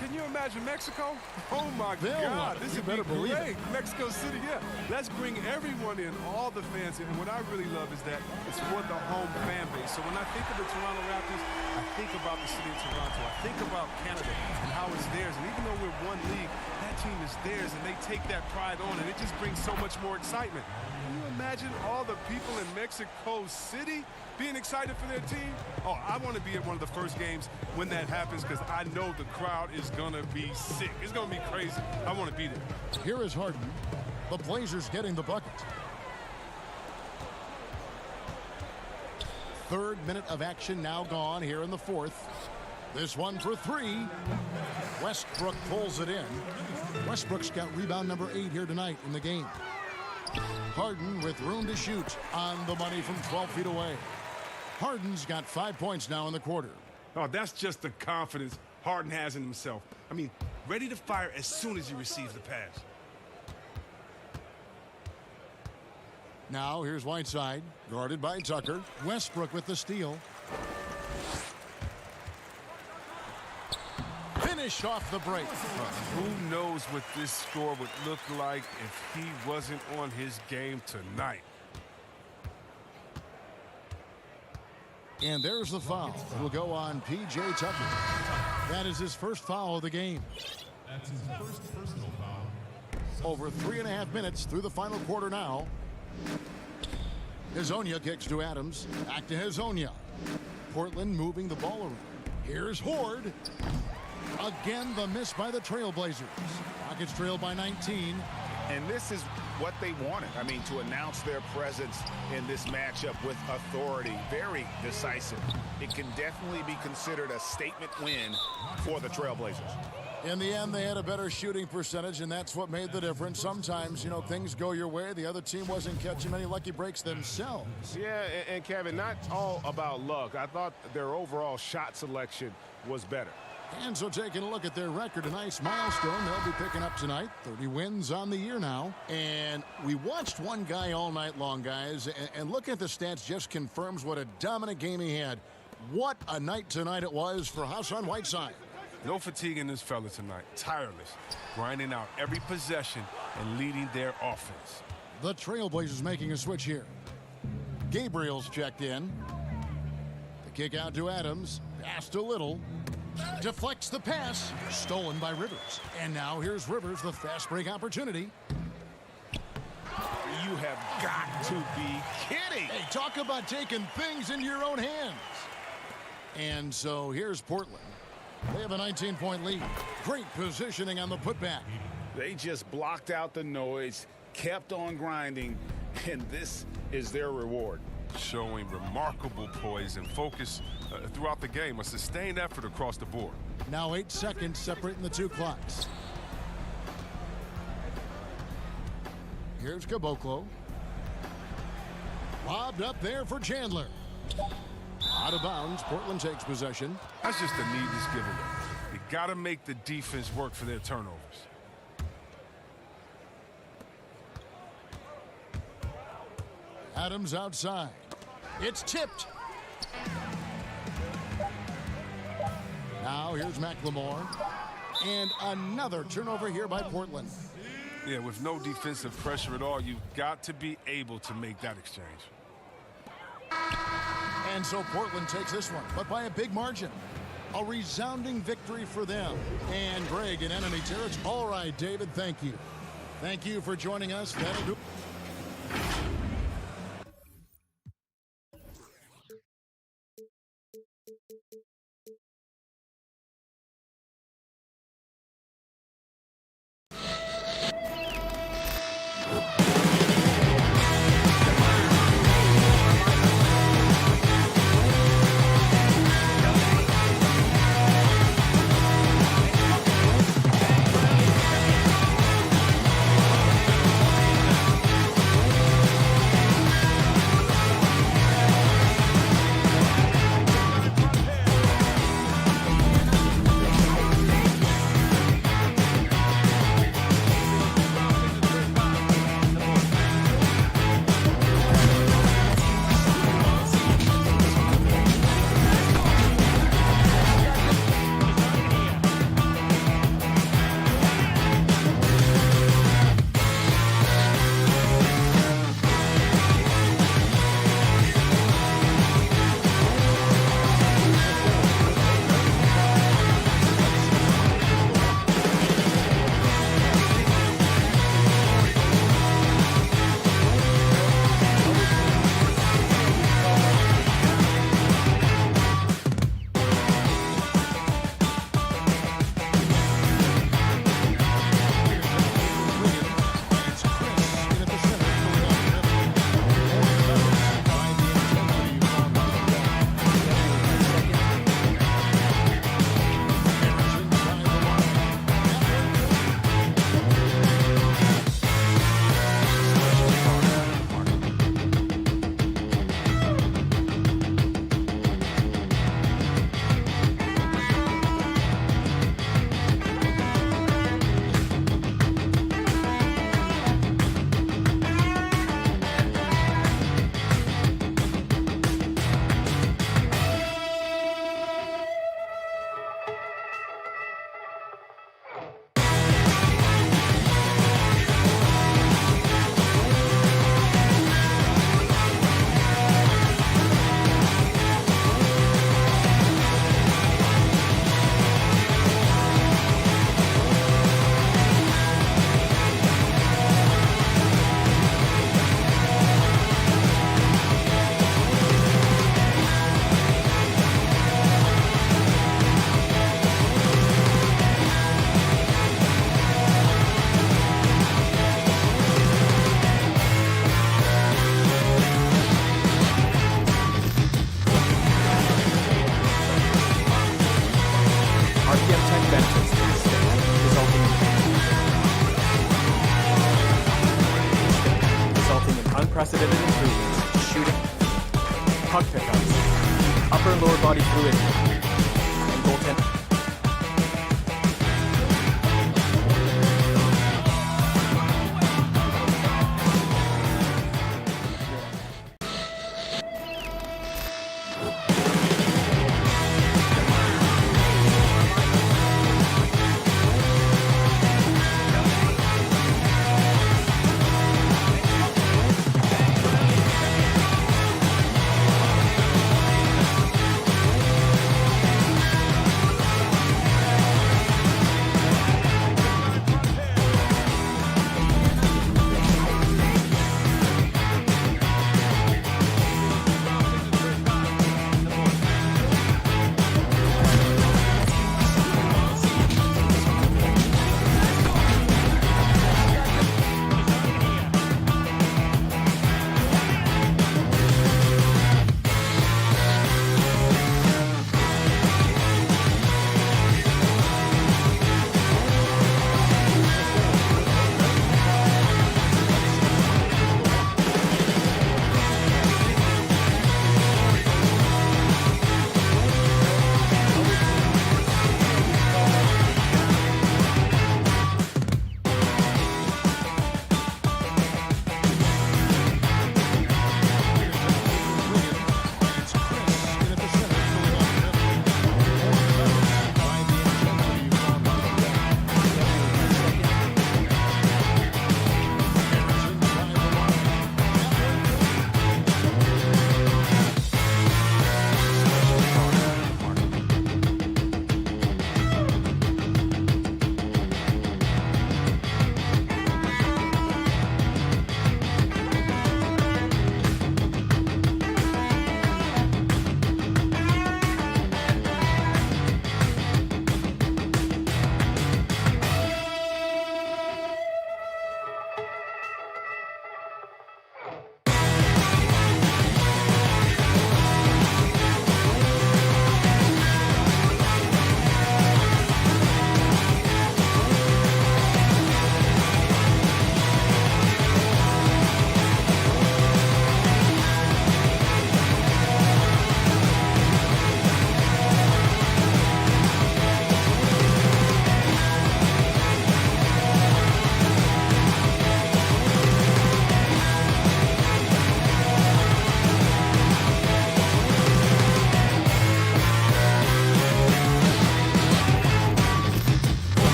Speaker 6: Can you imagine Mexico? Oh, my
Speaker 3: They'll
Speaker 6: God.
Speaker 3: love it.
Speaker 6: This
Speaker 3: You
Speaker 6: would
Speaker 3: better
Speaker 6: be
Speaker 3: believe
Speaker 6: great.
Speaker 3: it.
Speaker 6: Mexico City, yeah. Let's bring everyone in, all the fans in. And what I really love is that it's for the home fan base. So when I think of the Toronto Raptors, I think about the city of Toronto. I think about Canada and how it's theirs. And even though we're one league, that team is theirs, and they take that pride on, and it just brings so much more excitement. Can you imagine all the people in Mexico City being excited for their team? Oh, I want to be at one of the first games when that happens because I know the crowd is going to be sick. It's going to be crazy. I want to be there.
Speaker 3: Here is Harden. The Blazers getting the bucket. Third minute of action now gone here in the fourth. This one for three. Westbrook pulls it in. Westbrook's got rebound number 8 here tonight in the game. Harden with room to shoot on the money from 12 feet away. Harden's got 5 points now in the quarter.
Speaker 6: Oh, that's just the confidence Harden has in himself. I mean, ready to fire as soon as he receives the pass.
Speaker 3: Now here's Whiteside, guarded by Tucker. Westbrook with the steal. Finished off the break.
Speaker 6: Who knows what this score would look like if he wasn't on his game tonight.
Speaker 3: And there's the foul. It'll go on P.J. Tucker. That is his first foul of the game.
Speaker 18: That's his first personal foul.
Speaker 3: Over 3.5 minutes through the final quarter now. Hezonja kicks to Adams. Back to Hezonja. Portland moving the ball around. Here's Horde. Again, the miss by the Trailblazers. Rockets trail by 19.
Speaker 8: And this is what they wanted. I mean, to announce their presence in this matchup with authority, very decisive. It can definitely be considered a statement win for the Trailblazers.
Speaker 3: In the end, they had a better shooting percentage, and that's what made the difference. Sometimes, you know, things go your way. The other team wasn't catching many lucky breaks themselves.
Speaker 4: Yeah, and Kevin, not all about luck. I thought their overall shot selection was better.
Speaker 3: And so taking a look at their record, a nice milestone they'll be picking up tonight. 30 wins on the year now. And we watched one guy all night long, guys, and looking at the stats just confirms what a dominant game he had. What a night tonight it was for Hassan Whiteside.
Speaker 6: No fatigue in this fella tonight. Tireless, grinding out every possession and leading their offense.
Speaker 3: The Trailblazers making a switch here. Gabriel's checked in. The kick out to Adams. Pass to Little. Deflects the pass. Stolen by Rivers. And now here's Rivers, the fast break opportunity.
Speaker 8: You have got to be kidding.
Speaker 3: Hey, talk about taking things into your own hands. And so here's Portland. They have a 19-point lead. Great positioning on the putback.
Speaker 4: They just blocked out the noise, kept on grinding, and this is their reward.
Speaker 6: Showing remarkable poise and focus throughout the game, a sustained effort across the board.
Speaker 3: Now 8 seconds separating the two clocks. Here's Caboclo. Lobbed up there for Chandler. Out of bounds, Portland takes possession.
Speaker 6: That's just a needless giveaway. You got to make the defense work for their turnovers.
Speaker 3: Adams outside. It's tipped. Now here's McLemore. And another turnover here by Portland.
Speaker 6: Yeah, with no defensive pressure at all, you've got to be able to make that exchange.
Speaker 3: And so Portland takes this one, but by a big margin. A resounding victory for them. And Greg in enemy territory. All right, David, thank you. Thank you for joining us. That'll do.
Speaker 12: puck pickups, upper and lower body fluidity, and goaltending.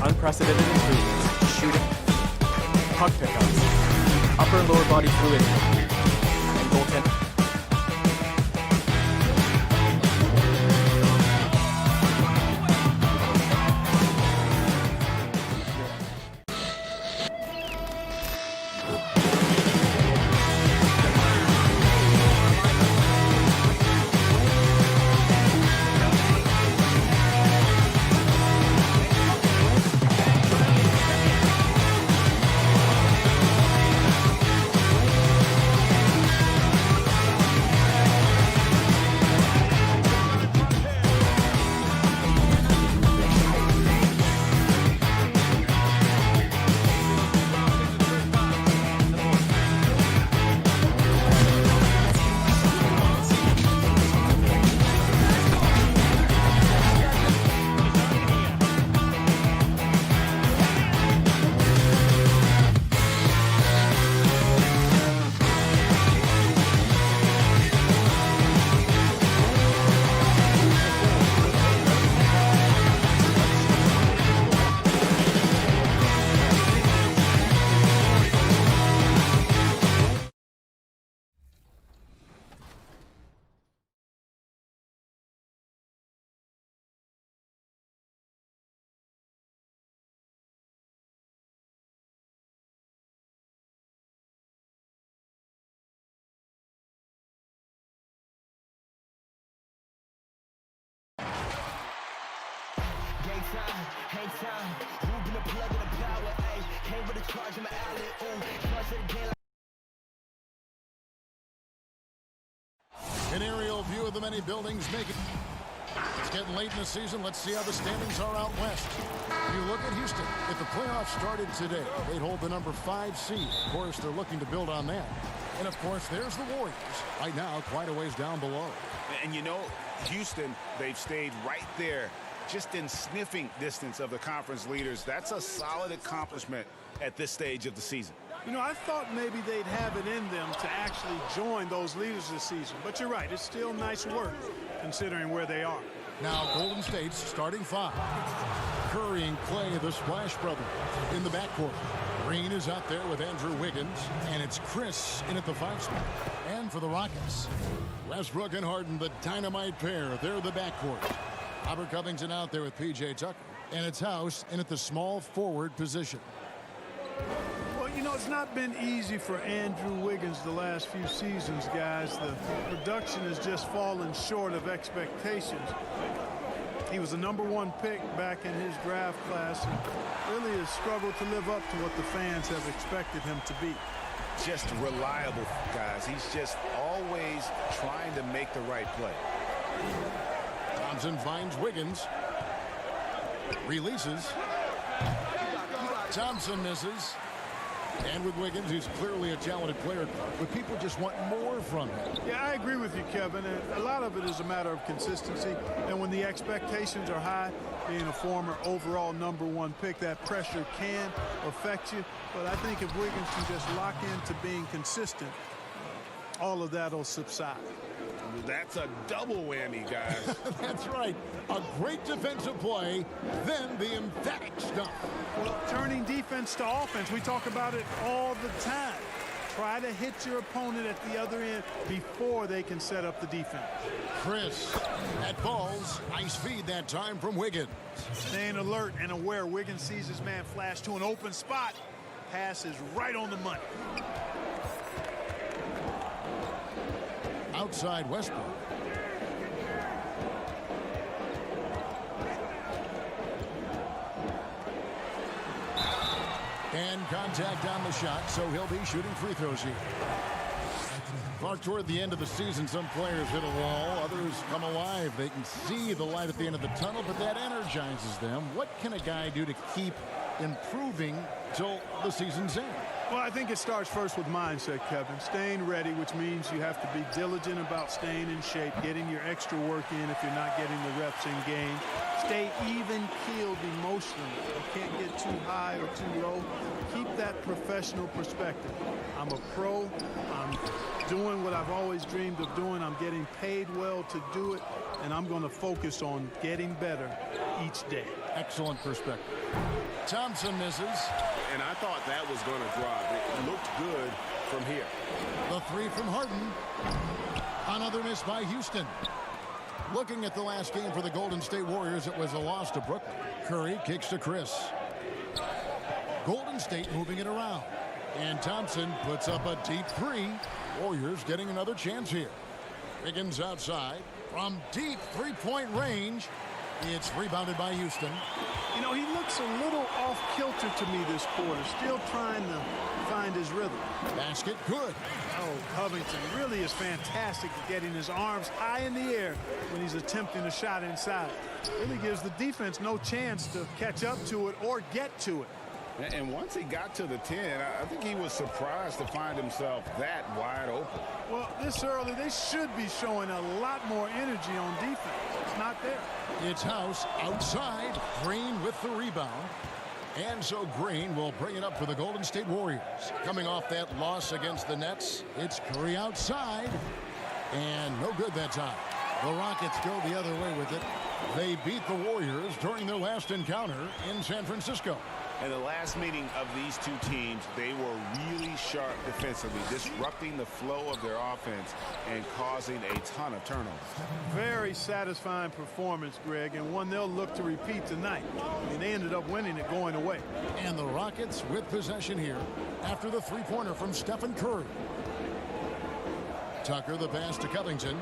Speaker 12: Unprecedented improvements, shooting, puck pickups, upper and lower body fluidity, and goaltending.
Speaker 20: Hang time, moving the plug in the power, ayy. Came with a charge in my alley, ooh. Charge it again like...
Speaker 3: An aerial view of the many buildings making... getting late in the season. Let's see how the standings are out west. You look at Houston. If the playoffs started today, they'd hold the number 5 seed. Of course, they're looking to build on that. And, of course, there's the Warriors. Right now, quite a ways down below.
Speaker 8: And, you know, Houston, they've stayed right there, just in sniffing distance of the conference leaders. That's a solid accomplishment at this stage of the season.
Speaker 14: You know, I thought maybe they'd have it in them to actually join those leaders this season. But you're right, it's still nice work considering where they are.
Speaker 3: Now Golden State's starting 5. Curry and Clay, the Splash Brothers, in the backcourt. Green is out there with Andrew Wiggins, and it's Chris in at the 5 spot. And for the Rockets, Westbrook and Harden, the dynamite pair. They're the backcourt. Robert Covington out there with P.J. Tucker, and it's House in at the small forward position.
Speaker 14: Well, you know, it's not been easy for Andrew Wiggins the last few seasons, guys. The production has just fallen short of expectations. He was the #1 pick back in his draft class and really has struggled to live up to what the fans have expected him to be.
Speaker 8: Just reliable, guys. He's just always trying to make the right play.
Speaker 3: Thompson finds Wiggins. Releases. Thompson misses. And with Wiggins, who's clearly a talented player, but people just want more from him.
Speaker 14: Yeah, I agree with you, Kevin. And a lot of it is a matter of consistency. And when the expectations are high, being a former overall #1 pick, that pressure can affect you. But I think if Wiggins can just lock into being consistent, all of that will subside.
Speaker 8: That's a double whammy, guys.
Speaker 3: That's right. A great defensive play, then the emphatic stuff.
Speaker 14: Well, turning defense to offense, we talk about it all the time. Try to hit your opponent at the other end before they can set up the defense.
Speaker 3: Chris, that falls. Nice feed that time from Wiggins.
Speaker 14: Staying alert and aware. Wiggins sees his man flash to an open spot. Pass is right on the money.
Speaker 3: Outside Westbrook. And contact on the shot, so he'll be shooting free throws here. Far toward the end of the season, some players hit a wall, others come alive. They can see the light at the end of the tunnel, but that energizes them. What can a guy do to keep improving till the season's end?
Speaker 14: Well, I think it starts first with mindset, Kevin. Staying ready, which means you have to be diligent about staying in shape, getting your extra work in if you're not getting the reps in game. Stay even-keeled emotionally. You can't get too high or too low. Keep that professional perspective. I'm a pro. I'm doing what I've always dreamed of doing. I'm getting paid well to do it, and I'm going to focus on getting better each day.
Speaker 3: Excellent perspective. Thompson misses.
Speaker 5: And I thought that was going to drop. It looked good from here.
Speaker 3: The 3 from Harden. Another miss by Houston. Looking at the last game for the Golden State Warriors, it was a loss to Brooklyn. Curry kicks to Chris. Golden State moving it around. And Thompson puts up a deep 3. Warriors getting another chance here. Wiggins outside. From deep 3-point range. It's rebounded by Houston.
Speaker 14: You know, he looks a little off-kilter to me this quarter. Still trying to find his rhythm.
Speaker 3: Basket good.
Speaker 14: Oh, Covington really is fantastic at getting his arms high in the air when he's attempting a shot inside. Really gives the defense no chance to catch up to it or get to it.
Speaker 8: And once he got to the 10, I think he was surprised to find himself that wide open.
Speaker 14: Well, this early, they should be showing a lot more energy on defense. It's not there.
Speaker 3: It's House outside. Green with the rebound. And so Green will bring it up for the Golden State Warriors. Coming off that loss against the Nets, it's Curry outside. And no good that time. The Rockets go the other way with it. They beat the Warriors during their last encounter in San Francisco.
Speaker 8: In the last meeting of these two teams, they were really sharp defensively, disrupting the flow of their offense and causing a ton of turnovers.
Speaker 14: Very satisfying performance, Greg, and one they'll look to repeat tonight. I mean, they ended up winning it going away.
Speaker 3: And the Rockets with possession here after the 3-pointer from Stephen Curry. Tucker the pass to Covington.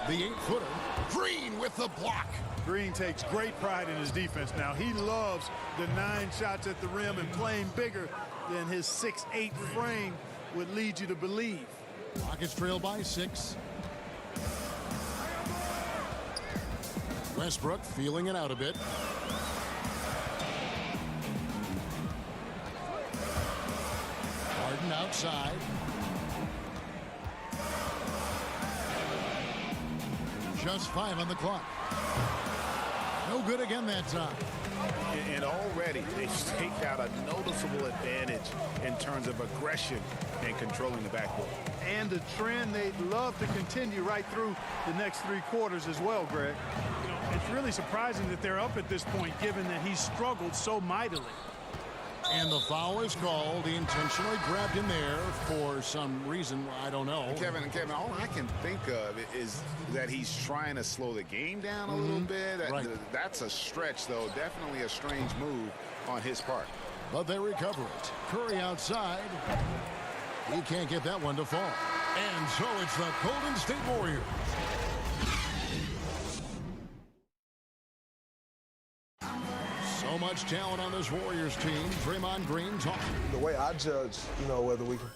Speaker 3: The 8-footer. Green with the block.
Speaker 14: Green takes great pride in his defense now. He loves the 9 shots at the rim and playing bigger than his 6'8" frame would lead you to believe.
Speaker 3: Rockets trail by 6. Westbrook feeling it out a bit. Harden outside. Just 5 on the clock. No good again that time.
Speaker 8: And already they take out a noticeable advantage in terms of aggression and controlling the backcourt.
Speaker 14: And the trend they'd love to continue right through the next 3 quarters as well, Greg. You know, it's really surprising that they're up at this point, given that he's struggled so mightily.
Speaker 3: And the foul is called. He intentionally grabbed him there for some reason. I don't know.
Speaker 8: Kevin, all I can think of is that he's trying to slow the game down a little bit. That's a stretch, though. Definitely a strange move on his part.
Speaker 3: But they recover it. Curry outside. He can't get that one to fall. And so it's the Golden State Warriors. So much talent on this Warriors team. Draymond Green talking.
Speaker 21: The way I judge, whether we can.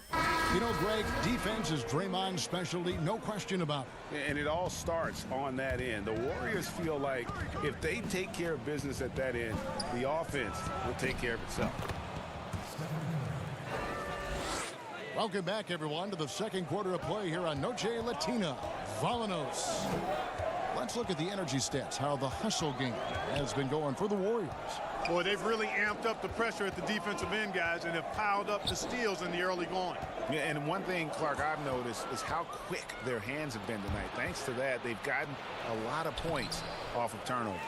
Speaker 3: Greg, defense is Draymond's specialty, no question about it.
Speaker 8: And it all starts on that end. The Warriors feel like if they take care of business at that end, the offense will take care of itself.
Speaker 3: Welcome back, everyone, to the second quarter of play here on Noche Latina. Volanos. Let's look at the energy stats, how the hustle game has been going for the Warriors.
Speaker 14: Boy, they've really amped up the pressure at the defensive end, guys, and have piled up the steals in the early going.
Speaker 8: Yeah, and one thing, Clark, I've noticed is how quick their hands have been tonight. Thanks to that, they've gotten a lot of points off of turnover.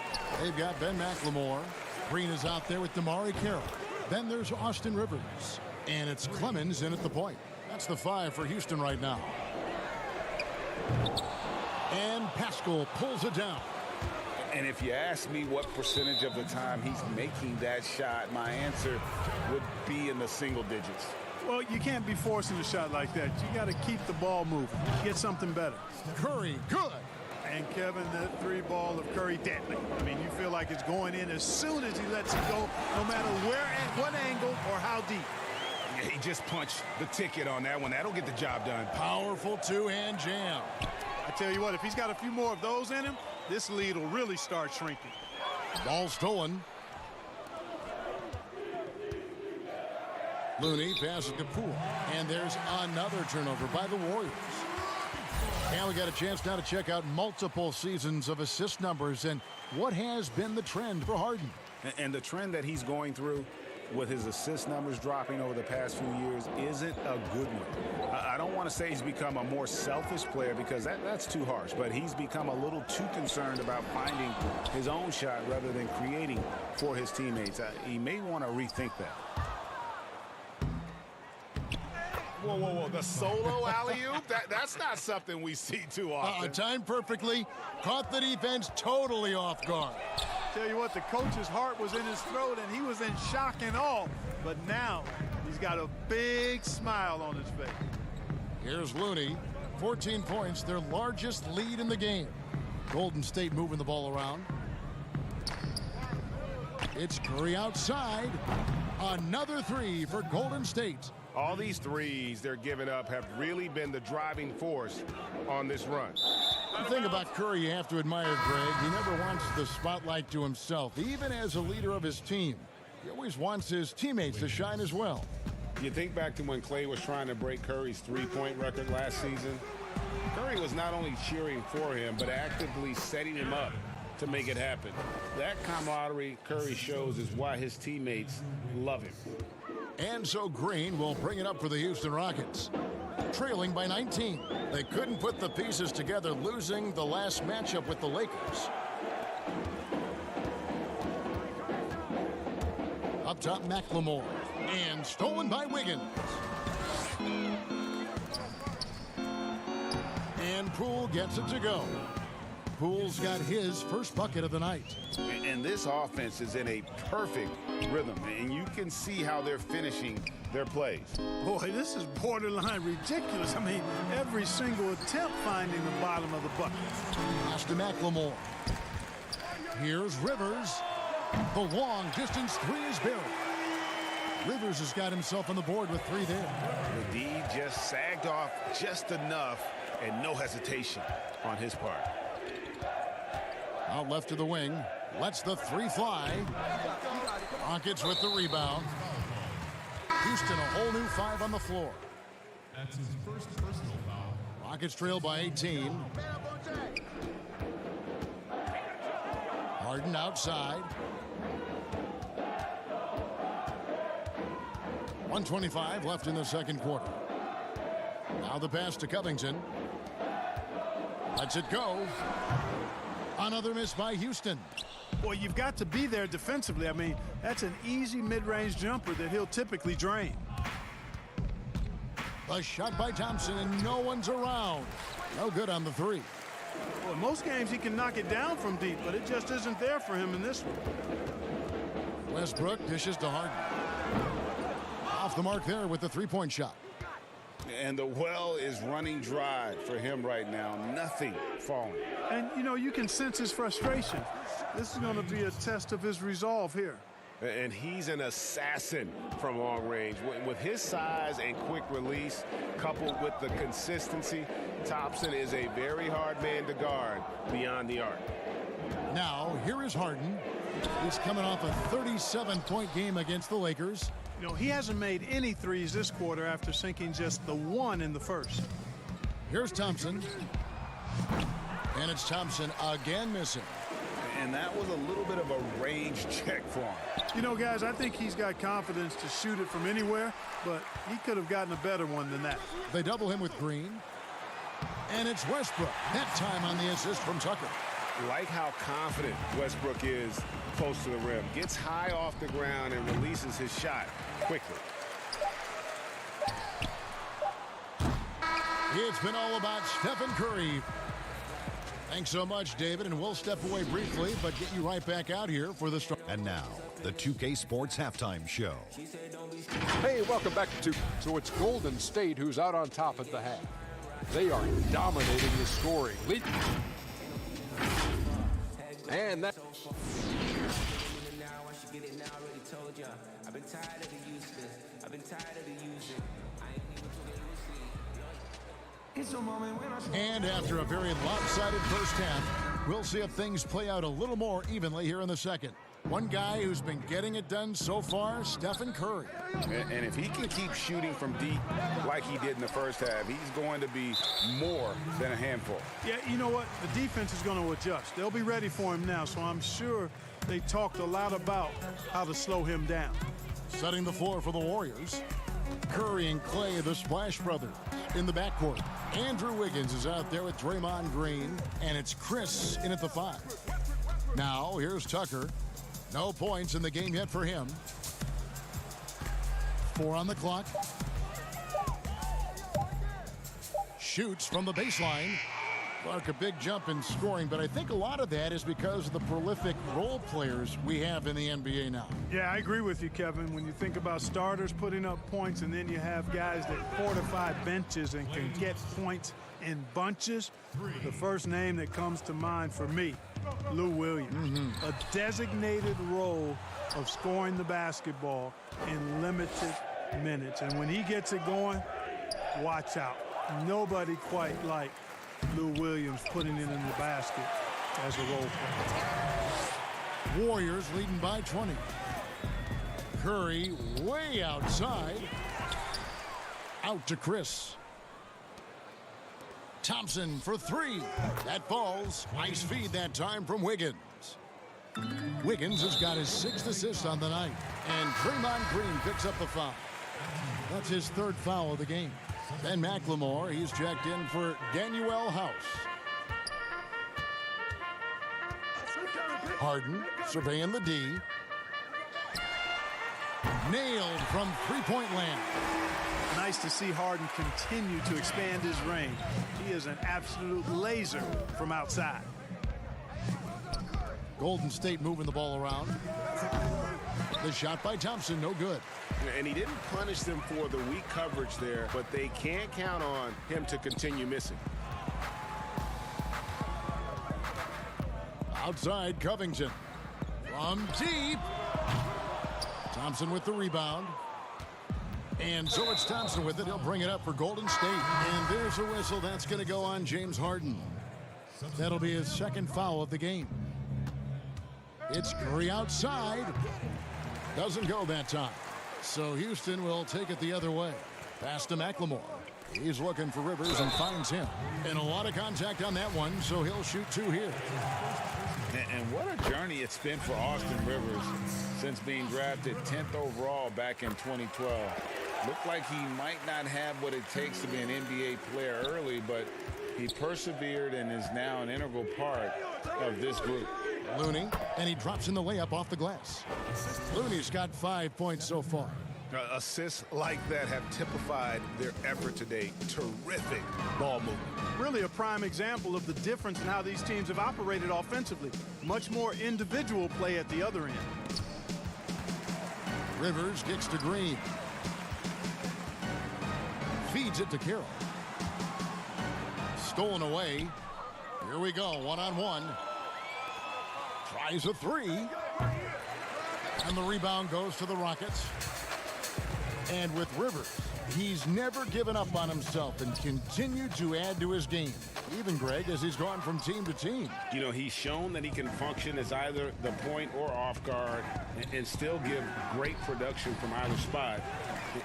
Speaker 3: They've got Ben McLemore. Green is out there with Damari Carroll. Then there's Austin Rivers. And it's Clemens in at the point. That's the 5 for Houston right now. And Pascal pulls it down.
Speaker 8: And if you ask me what percentage of the time he's making that shot, my answer would be in the single digits.
Speaker 14: Well, you can't be forcing a shot like that. You got to keep the ball moving. Get something better.
Speaker 3: Curry, good.
Speaker 14: And Kevin, that 3 ball of Curry, deadly. I mean, you feel like it's going in as soon as he lets it go, no matter where, at what angle, or how deep.
Speaker 8: Yeah, he just punched the ticket on that one. That'll get the job done.
Speaker 3: Powerful 2-hand jam.
Speaker 14: I tell you what, if he's got a few more of those in him, this lead will really start shrinking.
Speaker 3: Ball stolen. Looney passes to Poole. And there's another turnover by the Warriors. And we got a chance now to check out multiple seasons of assist numbers and what has been the trend for Harden.
Speaker 8: And the trend that he's going through with his assist numbers dropping over the past few years isn't a good one. I don't want to say he's become a more selfish player because that's too harsh, but he's become a little too concerned about finding his own shot rather than creating for his teammates. He may want to rethink that. Whoa. The solo alley-oop? That's not something we see too often.
Speaker 3: Timed perfectly. Caught the defense totally off guard.
Speaker 14: Tell you what, the coach's heart was in his throat, and he was in shock and awe. But now he's got a big smile on his face.
Speaker 3: Here's Looney. 14 points, their largest lead in the game. Golden State moving the ball around. It's Curry outside. Another 3 for Golden State.
Speaker 8: All these threes they're giving up have really been the driving force on this run.
Speaker 3: The thing about Curry you have to admire, Greg, he never wants the spotlight to himself. Even as a leader of his team, he always wants his teammates to shine as well.
Speaker 8: You think back to when Clay was trying to break Curry's three-point record last season. Curry was not only cheering for him, but actively setting him up to make it happen. That camaraderie Curry shows is why his teammates love him.
Speaker 3: And so Green will bring it up for the Houston Rockets. Trailing by 19. They couldn't put the pieces together, losing the last matchup with the Lakers. Up top, McLemore. And stolen by Wiggins. And Poole gets it to go. Poole's got his first bucket of the night.
Speaker 8: And this offense is in a perfect rhythm, and you can see how they're finishing their plays.
Speaker 14: Boy, this is borderline ridiculous. I mean, every single attempt finding the bottom of the bucket.
Speaker 3: Pass to McLemore. Here's Rivers. The long distance 3 is buried. Rivers has got himself on the board with 3 there.
Speaker 8: The D just sagged off just enough, and no hesitation on his part.
Speaker 3: Out left to the wing. Lets the three fly. Rockets with the rebound. Houston, a whole new 5 on the floor.
Speaker 18: That's his first personal foul.
Speaker 3: Rockets trail by 18. Harden outside. 1:25 left in the second quarter. Now the pass to Covington. Lets it go. Another miss by Houston.
Speaker 14: Well, you've got to be there defensively. I mean, that's an easy mid-range jumper that he'll typically drain.
Speaker 3: A shot by Thompson, and no one's around. No good on the three.
Speaker 14: Well, in most games he can knock it down from deep, but it just isn't there for him in this one.
Speaker 3: Westbrook dishes to Harden. Off the mark there with the three-point shot.
Speaker 4: And the well is running dry for him right now. Nothing falling.
Speaker 14: And, you know, you can sense his frustration. This is going to be a test of his resolve here.
Speaker 6: And he's an assassin from long range. With his size and quick release, coupled with the consistency, Thompson is a very hard man to guard beyond the arc.
Speaker 3: Now, here is Harden. He's coming off a 37-point game against the Lakers.
Speaker 14: You know, he hasn't made any threes this quarter after sinking just the one in the first.
Speaker 3: Here's Thompson. And it's Thompson again missing.
Speaker 4: And that was a little bit of a range check for him.
Speaker 14: You know, guys, I think he's got confidence to shoot it from anywhere, but he could have gotten a better one than that.
Speaker 3: They double him with Green. And it's Westbrook. That time on the assist from Tucker.
Speaker 6: Like how confident Westbrook is close to the rim. Gets high off the ground and releases his shot quickly.
Speaker 3: It's been all about Stephen Curry. Thanks so much, David, and we'll step away briefly, but get you right back out here for the start.
Speaker 9: And now, the 2K Sports Halftime Show.
Speaker 17: Hey, welcome back to 2. So it's Golden State who's out on top at the half. They are dominating the scoring. And that...
Speaker 3: And after a very lopsided first half, we'll see if things play out a little more evenly here in the second. One guy who's been getting it done so far, Stephen Curry.
Speaker 4: And if he can keep shooting from deep like he did in the first half, he's going to be more than a handful.
Speaker 14: Yeah, you know what? The defense is going to adjust. They'll be ready for him now, so I'm sure they talked a lot about how to slow him down.
Speaker 3: Setting the floor for the Warriors. Curry and Clay, the Splash Brothers, in the backcourt. Andrew Wiggins is out there with Draymond Green, and it's Chris in at the 5. Now, here's Tucker. No points in the game yet for him. 4 on the clock. Shoots from the baseline. Clark, a big jump in scoring, but I think a lot of that is because of the prolific role players we have in the NBA now.
Speaker 14: Yeah, I agree with you, Kevin. When you think about starters putting up points and then you have guys that fortify benches and can get points in bunches, the first name that comes to mind for me, Lou Williams. A designated role of scoring the basketball in limited minutes. And when he gets it going, watch out. Nobody quite like Lou Williams putting it in the basket as a role player.
Speaker 3: Warriors leading by 20. Curry way outside. Out to Chris. Thompson for 3. That falls. Nice feed that time from Wiggins. Wiggins has got his 6th assist on the night. And Draymond Green picks up the foul. That's his 3rd foul of the game. Ben McLemore, he's checked in for Danuel House. Harden surveying the D. Nailed from three-point land.
Speaker 14: Nice to see Harden continue to expand his range. He is an absolute laser from outside.
Speaker 3: Golden State moving the ball around. The shot by Thompson, no good.
Speaker 6: And he didn't punish them for the weak coverage there, but they can't count on him to continue missing.
Speaker 3: Outside, Covington. From deep. Thompson with the rebound. And so it's Thompson with it. He'll bring it up for Golden State. And there's a whistle. That's going to go on James Harden. That'll be his 2nd foul of the game. It's Curry outside. Doesn't go that time. So Houston will take it the other way. Pass to McLemore. He's looking for Rivers and finds him. And a lot of contact on that one, so he'll shoot 2 here.
Speaker 5: And what a journey it's been for Austin Rivers since being drafted 10th overall back in 2012. Looked like he might not have what it takes to be an NBA player early, but he persevered and is now an integral part of this group.
Speaker 3: Looney, and he drops in the layup off the glass. Looney's got 5 points so far.
Speaker 8: Assists like that have typified their effort today. Terrific ball movement.
Speaker 14: Really a prime example of the difference in how these teams have operated offensively. Much more individual play at the other end.
Speaker 3: Rivers gets to Green. Feeds it to Carroll. Stolen away. Here we go, one-on-one. Tries a 3. And the rebound goes to the Rockets. And with Rivers, he's never given up on himself and continued to add to his game. Even, Greg, as he's gone from team to team.
Speaker 5: You know, he's shown that he can function as either the point or off guard and still give great production from either spot.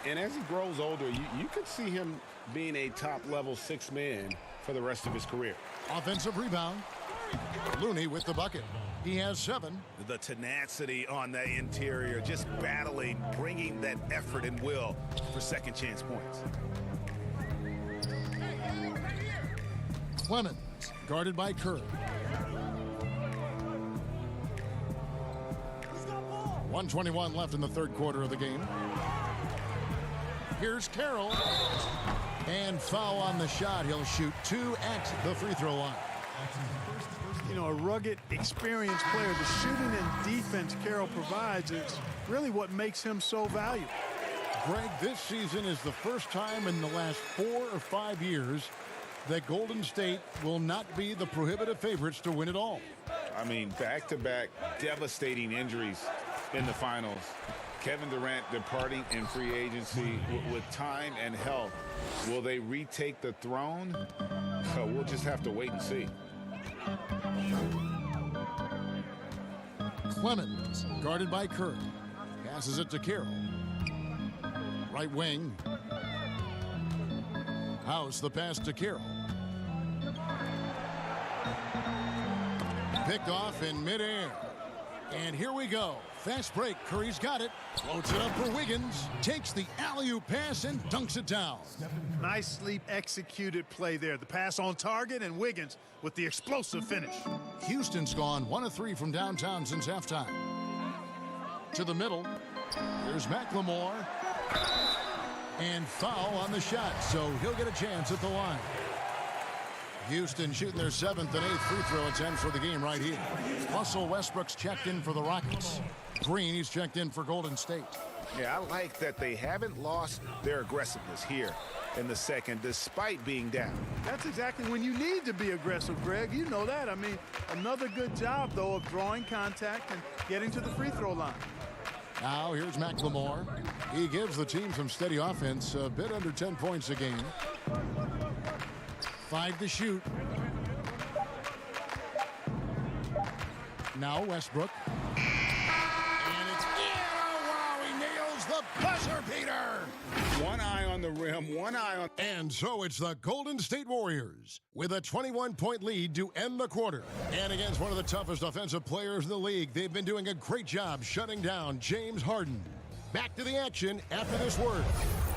Speaker 5: And as he grows older, you could see him being a top-level 6 man for the rest of his career.
Speaker 3: Offensive rebound. Looney with the bucket. He has 7.
Speaker 8: The tenacity on the interior, just battling, bringing that effort and will for second chance points.
Speaker 3: Clemens, guarded by Curry. 1:21 left in the third quarter of the game. Here's Carroll. And foul on the shot. He'll shoot 2 at the free throw line.
Speaker 14: You know, a rugged, experienced player. The shooting and defense Carroll provides is really what makes him so valuable.
Speaker 3: Greg, this season is the first time in the last 4 or 5 years that Golden State will not be the prohibitive favorites to win it all.
Speaker 5: I mean, back-to-back devastating injuries in the finals. Kevin Durant departing in free agency with time and health. Will they retake the throne? We'll just have to wait and see.
Speaker 3: Clemens, guarded by Curry. Passes it to Carroll. Right wing. House, the pass to Carroll. Picked off in midair. And here we go. Fast break. Curry's got it. Floats it up for Wiggins. Takes the alley-oop pass and dunks it down.
Speaker 14: Nicely executed play there. The pass on target, and Wiggins with the explosive finish.
Speaker 3: Houston's gone 1 of 3 from downtown since halftime. To the middle. There's McLemore. And foul on the shot, so he'll get a chance at the line. Houston shooting their 7th and 8th free throw attempts for the game right here. Russell Westbrook's checked in for the Rockets. Green, he's checked in for Golden State.
Speaker 8: Yeah, I like that they haven't lost their aggressiveness here in the second, despite being down.
Speaker 14: That's exactly when you need to be aggressive, Greg. You know that. I mean, another good job, though, of drawing contact and getting to the free throw line.
Speaker 3: Now here's McLemore. He gives the team some steady offense, a bit under 10 points a game. 5 to shoot. Now Westbrook. And it's in. Oh, wow, he nails the buzzer beater.
Speaker 5: One eye on the rim, one eye on...
Speaker 3: And so it's the Golden State Warriors with a 21-point lead to end the quarter. And against one of the toughest offensive players in the league, they've been doing a great job shutting down James Harden. Back to the action after this word.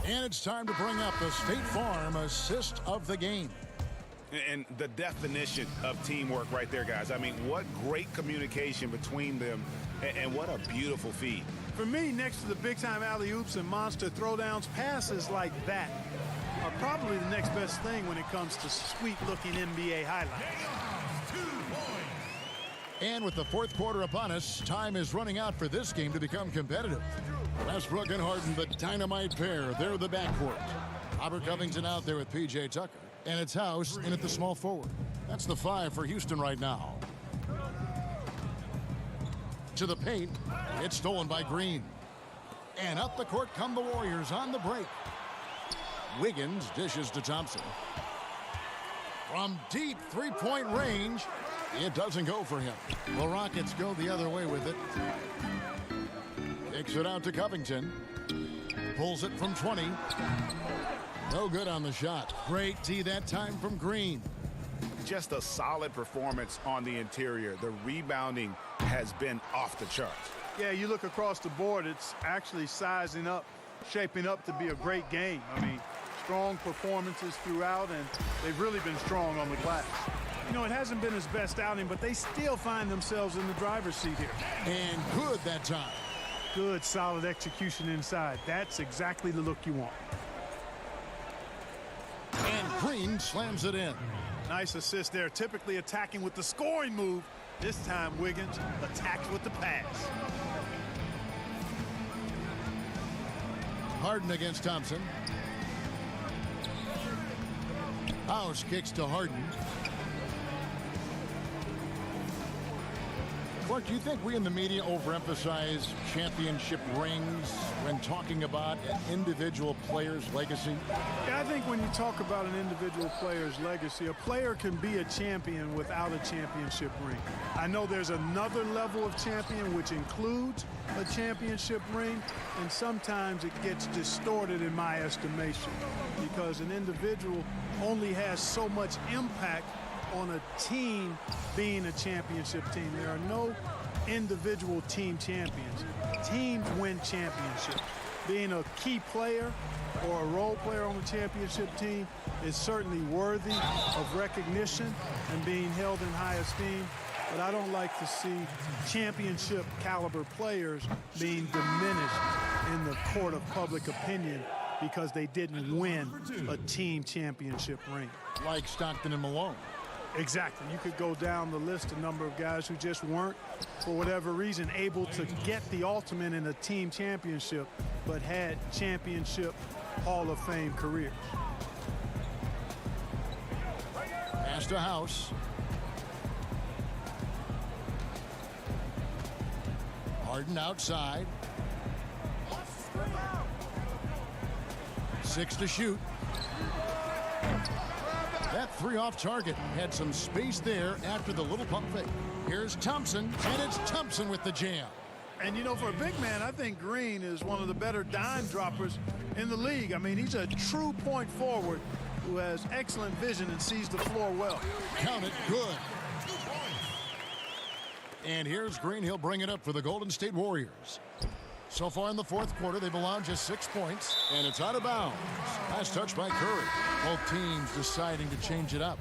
Speaker 3: And it's time to bring up the State Farm assist of the game.
Speaker 8: And the definition of teamwork right there, guys. I mean, what great communication between them, and what a beautiful feed.
Speaker 14: For me, next to the big-time alley-oops and monster throwdowns, passes like that are probably the next best thing when it comes to sweet-looking NBA highlights.
Speaker 3: And with the fourth quarter upon us, time is running out for this game to become competitive. Westbrook and Harden, the dynamite pair. They're the backcourt. Robert Covington out there with P.J. Tucker. And it's House in at the small forward. That's the 5 for Houston right now. To the paint. It's stolen by Green. And up the court come the Warriors on the break. Wiggins dishes to Thompson. From deep three-point range. It doesn't go for him. The Rockets go the other way with it. Kicks it out to Covington. Pulls it from 20. No good on the shot. Great tee that time from Green.
Speaker 8: Just a solid performance on the interior. The rebounding has been off the charts.
Speaker 14: Yeah, you look across the board, it's actually sizing up, shaping up to be a great game. I mean, strong performances throughout, and they've really been strong on the glass. You know, it hasn't been his best outing, but they still find themselves in the driver's seat here.
Speaker 3: And good that time.
Speaker 14: Good, solid execution inside. That's exactly the look you want.
Speaker 3: And Green slams it in.
Speaker 14: Nice assist there. Typically attacking with the scoring move. This time, Wiggins attacks with the pass.
Speaker 3: Harden against Thompson. House kicks to Harden. Clark, do you think we in the media overemphasize championship rings when talking about an individual player's legacy?
Speaker 14: Yeah, I think when you talk about an individual player's legacy, a player can be a champion without a championship ring. I know there's another level of champion which includes a championship ring, and sometimes it gets distorted in my estimation because an individual only has so much impact on a team being a championship team. There are no individual team champions. Teams win championships. Being a key player or a role player on the championship team is certainly worthy of recognition and being held in high esteem. But I don't like to see championship caliber players being diminished in the court of public opinion because they didn't win a team championship ring.
Speaker 3: Like Stockton and Malone.
Speaker 14: Exactly. You could go down the list, a number of guys who just weren't, for whatever reason, able to get the ultimate in a team championship, but had championship Hall of Fame careers.
Speaker 3: Pass to House. Harden outside. 6 to shoot. That three off target had some space there after the little pump fake. Here's Thompson, and it's Thompson with the jam.
Speaker 14: And, you know, for a big man, I think Green is one of the better dime droppers in the league. I mean, he's a true point forward who has excellent vision and sees the floor well.
Speaker 3: Count it, good. And here's Green. He'll bring it up for the Golden State Warriors. So far in the fourth quarter, they've allowed just 6 points, and it's out of bounds. Last touch by Curry. Both teams deciding to change it up.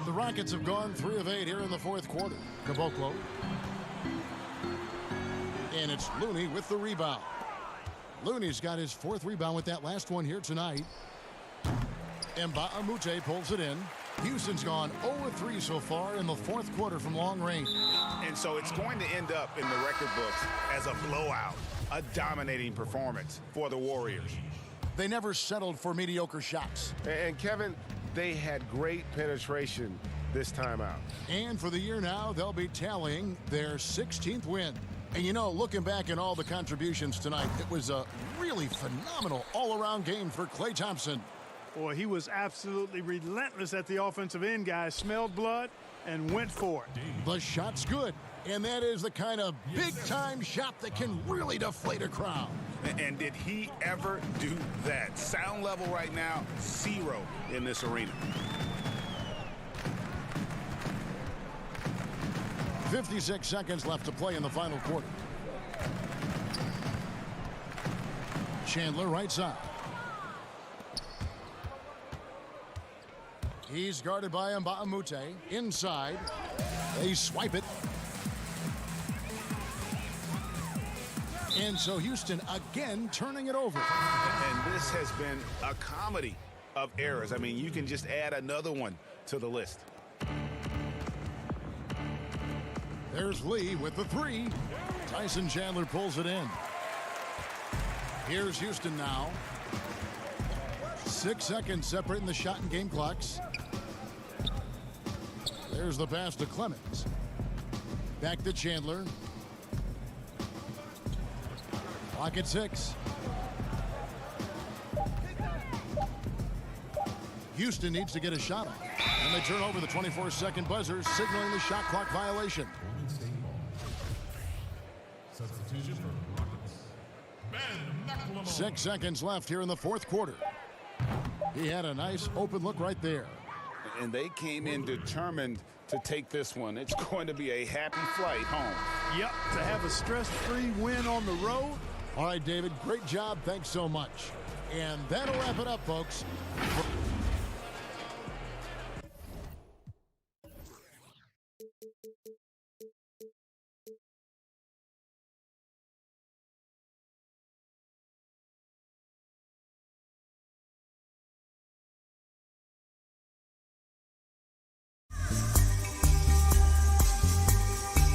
Speaker 3: The Rockets have gone 3 of 8 here in the fourth quarter. Caboclo. And it's Looney with the rebound. Looney's got his 4th rebound with that last one here tonight. Mbamute pulls it in. Houston's gone 0-3 so far in the fourth quarter from long range.
Speaker 8: And so it's going to end up in the record books as a blowout, a dominating performance for the Warriors.
Speaker 3: They never settled for mediocre shots.
Speaker 5: And Kevin, they had great penetration this time out.
Speaker 3: And for the year now, they'll be tallying their 16th win. And you know, looking back at all the contributions tonight, it was a really phenomenal all-around game for Klay Thompson.
Speaker 14: Boy, he was absolutely relentless at the offensive end, guys. Smelled blood and went for it.
Speaker 3: The shot's good, and that is the kind of big-time shot that can really deflate a crowd.
Speaker 8: And did he ever do that? Sound level right now, 0 in this arena.
Speaker 3: 56 seconds left to play in the final quarter. Chandler right side. He's guarded by Mbamute. Inside. They swipe it. And so Houston again turning it over.
Speaker 8: And this has been a comedy of errors. I mean, you can just add another one to the list.
Speaker 3: There's Lee with the 3. Tyson Chandler pulls it in. Here's Houston now. 6 seconds separating the shot and game clocks. There's the pass to Clemens. Back to Chandler. Clock at 6. Houston needs to get a shot off. And they turn over the 24-second buzzer, signaling the shot clock violation.
Speaker 18: Substitution for Rockets. Ben McLemore.
Speaker 3: 6 seconds left here in the fourth quarter. He had a nice open look right there.
Speaker 4: And they came in determined to take this one. It's going to be a happy flight home.
Speaker 14: Yep, to have a stress-free win on the road.
Speaker 3: All right, David, great job. Thanks so much. And that'll wrap it up, folks.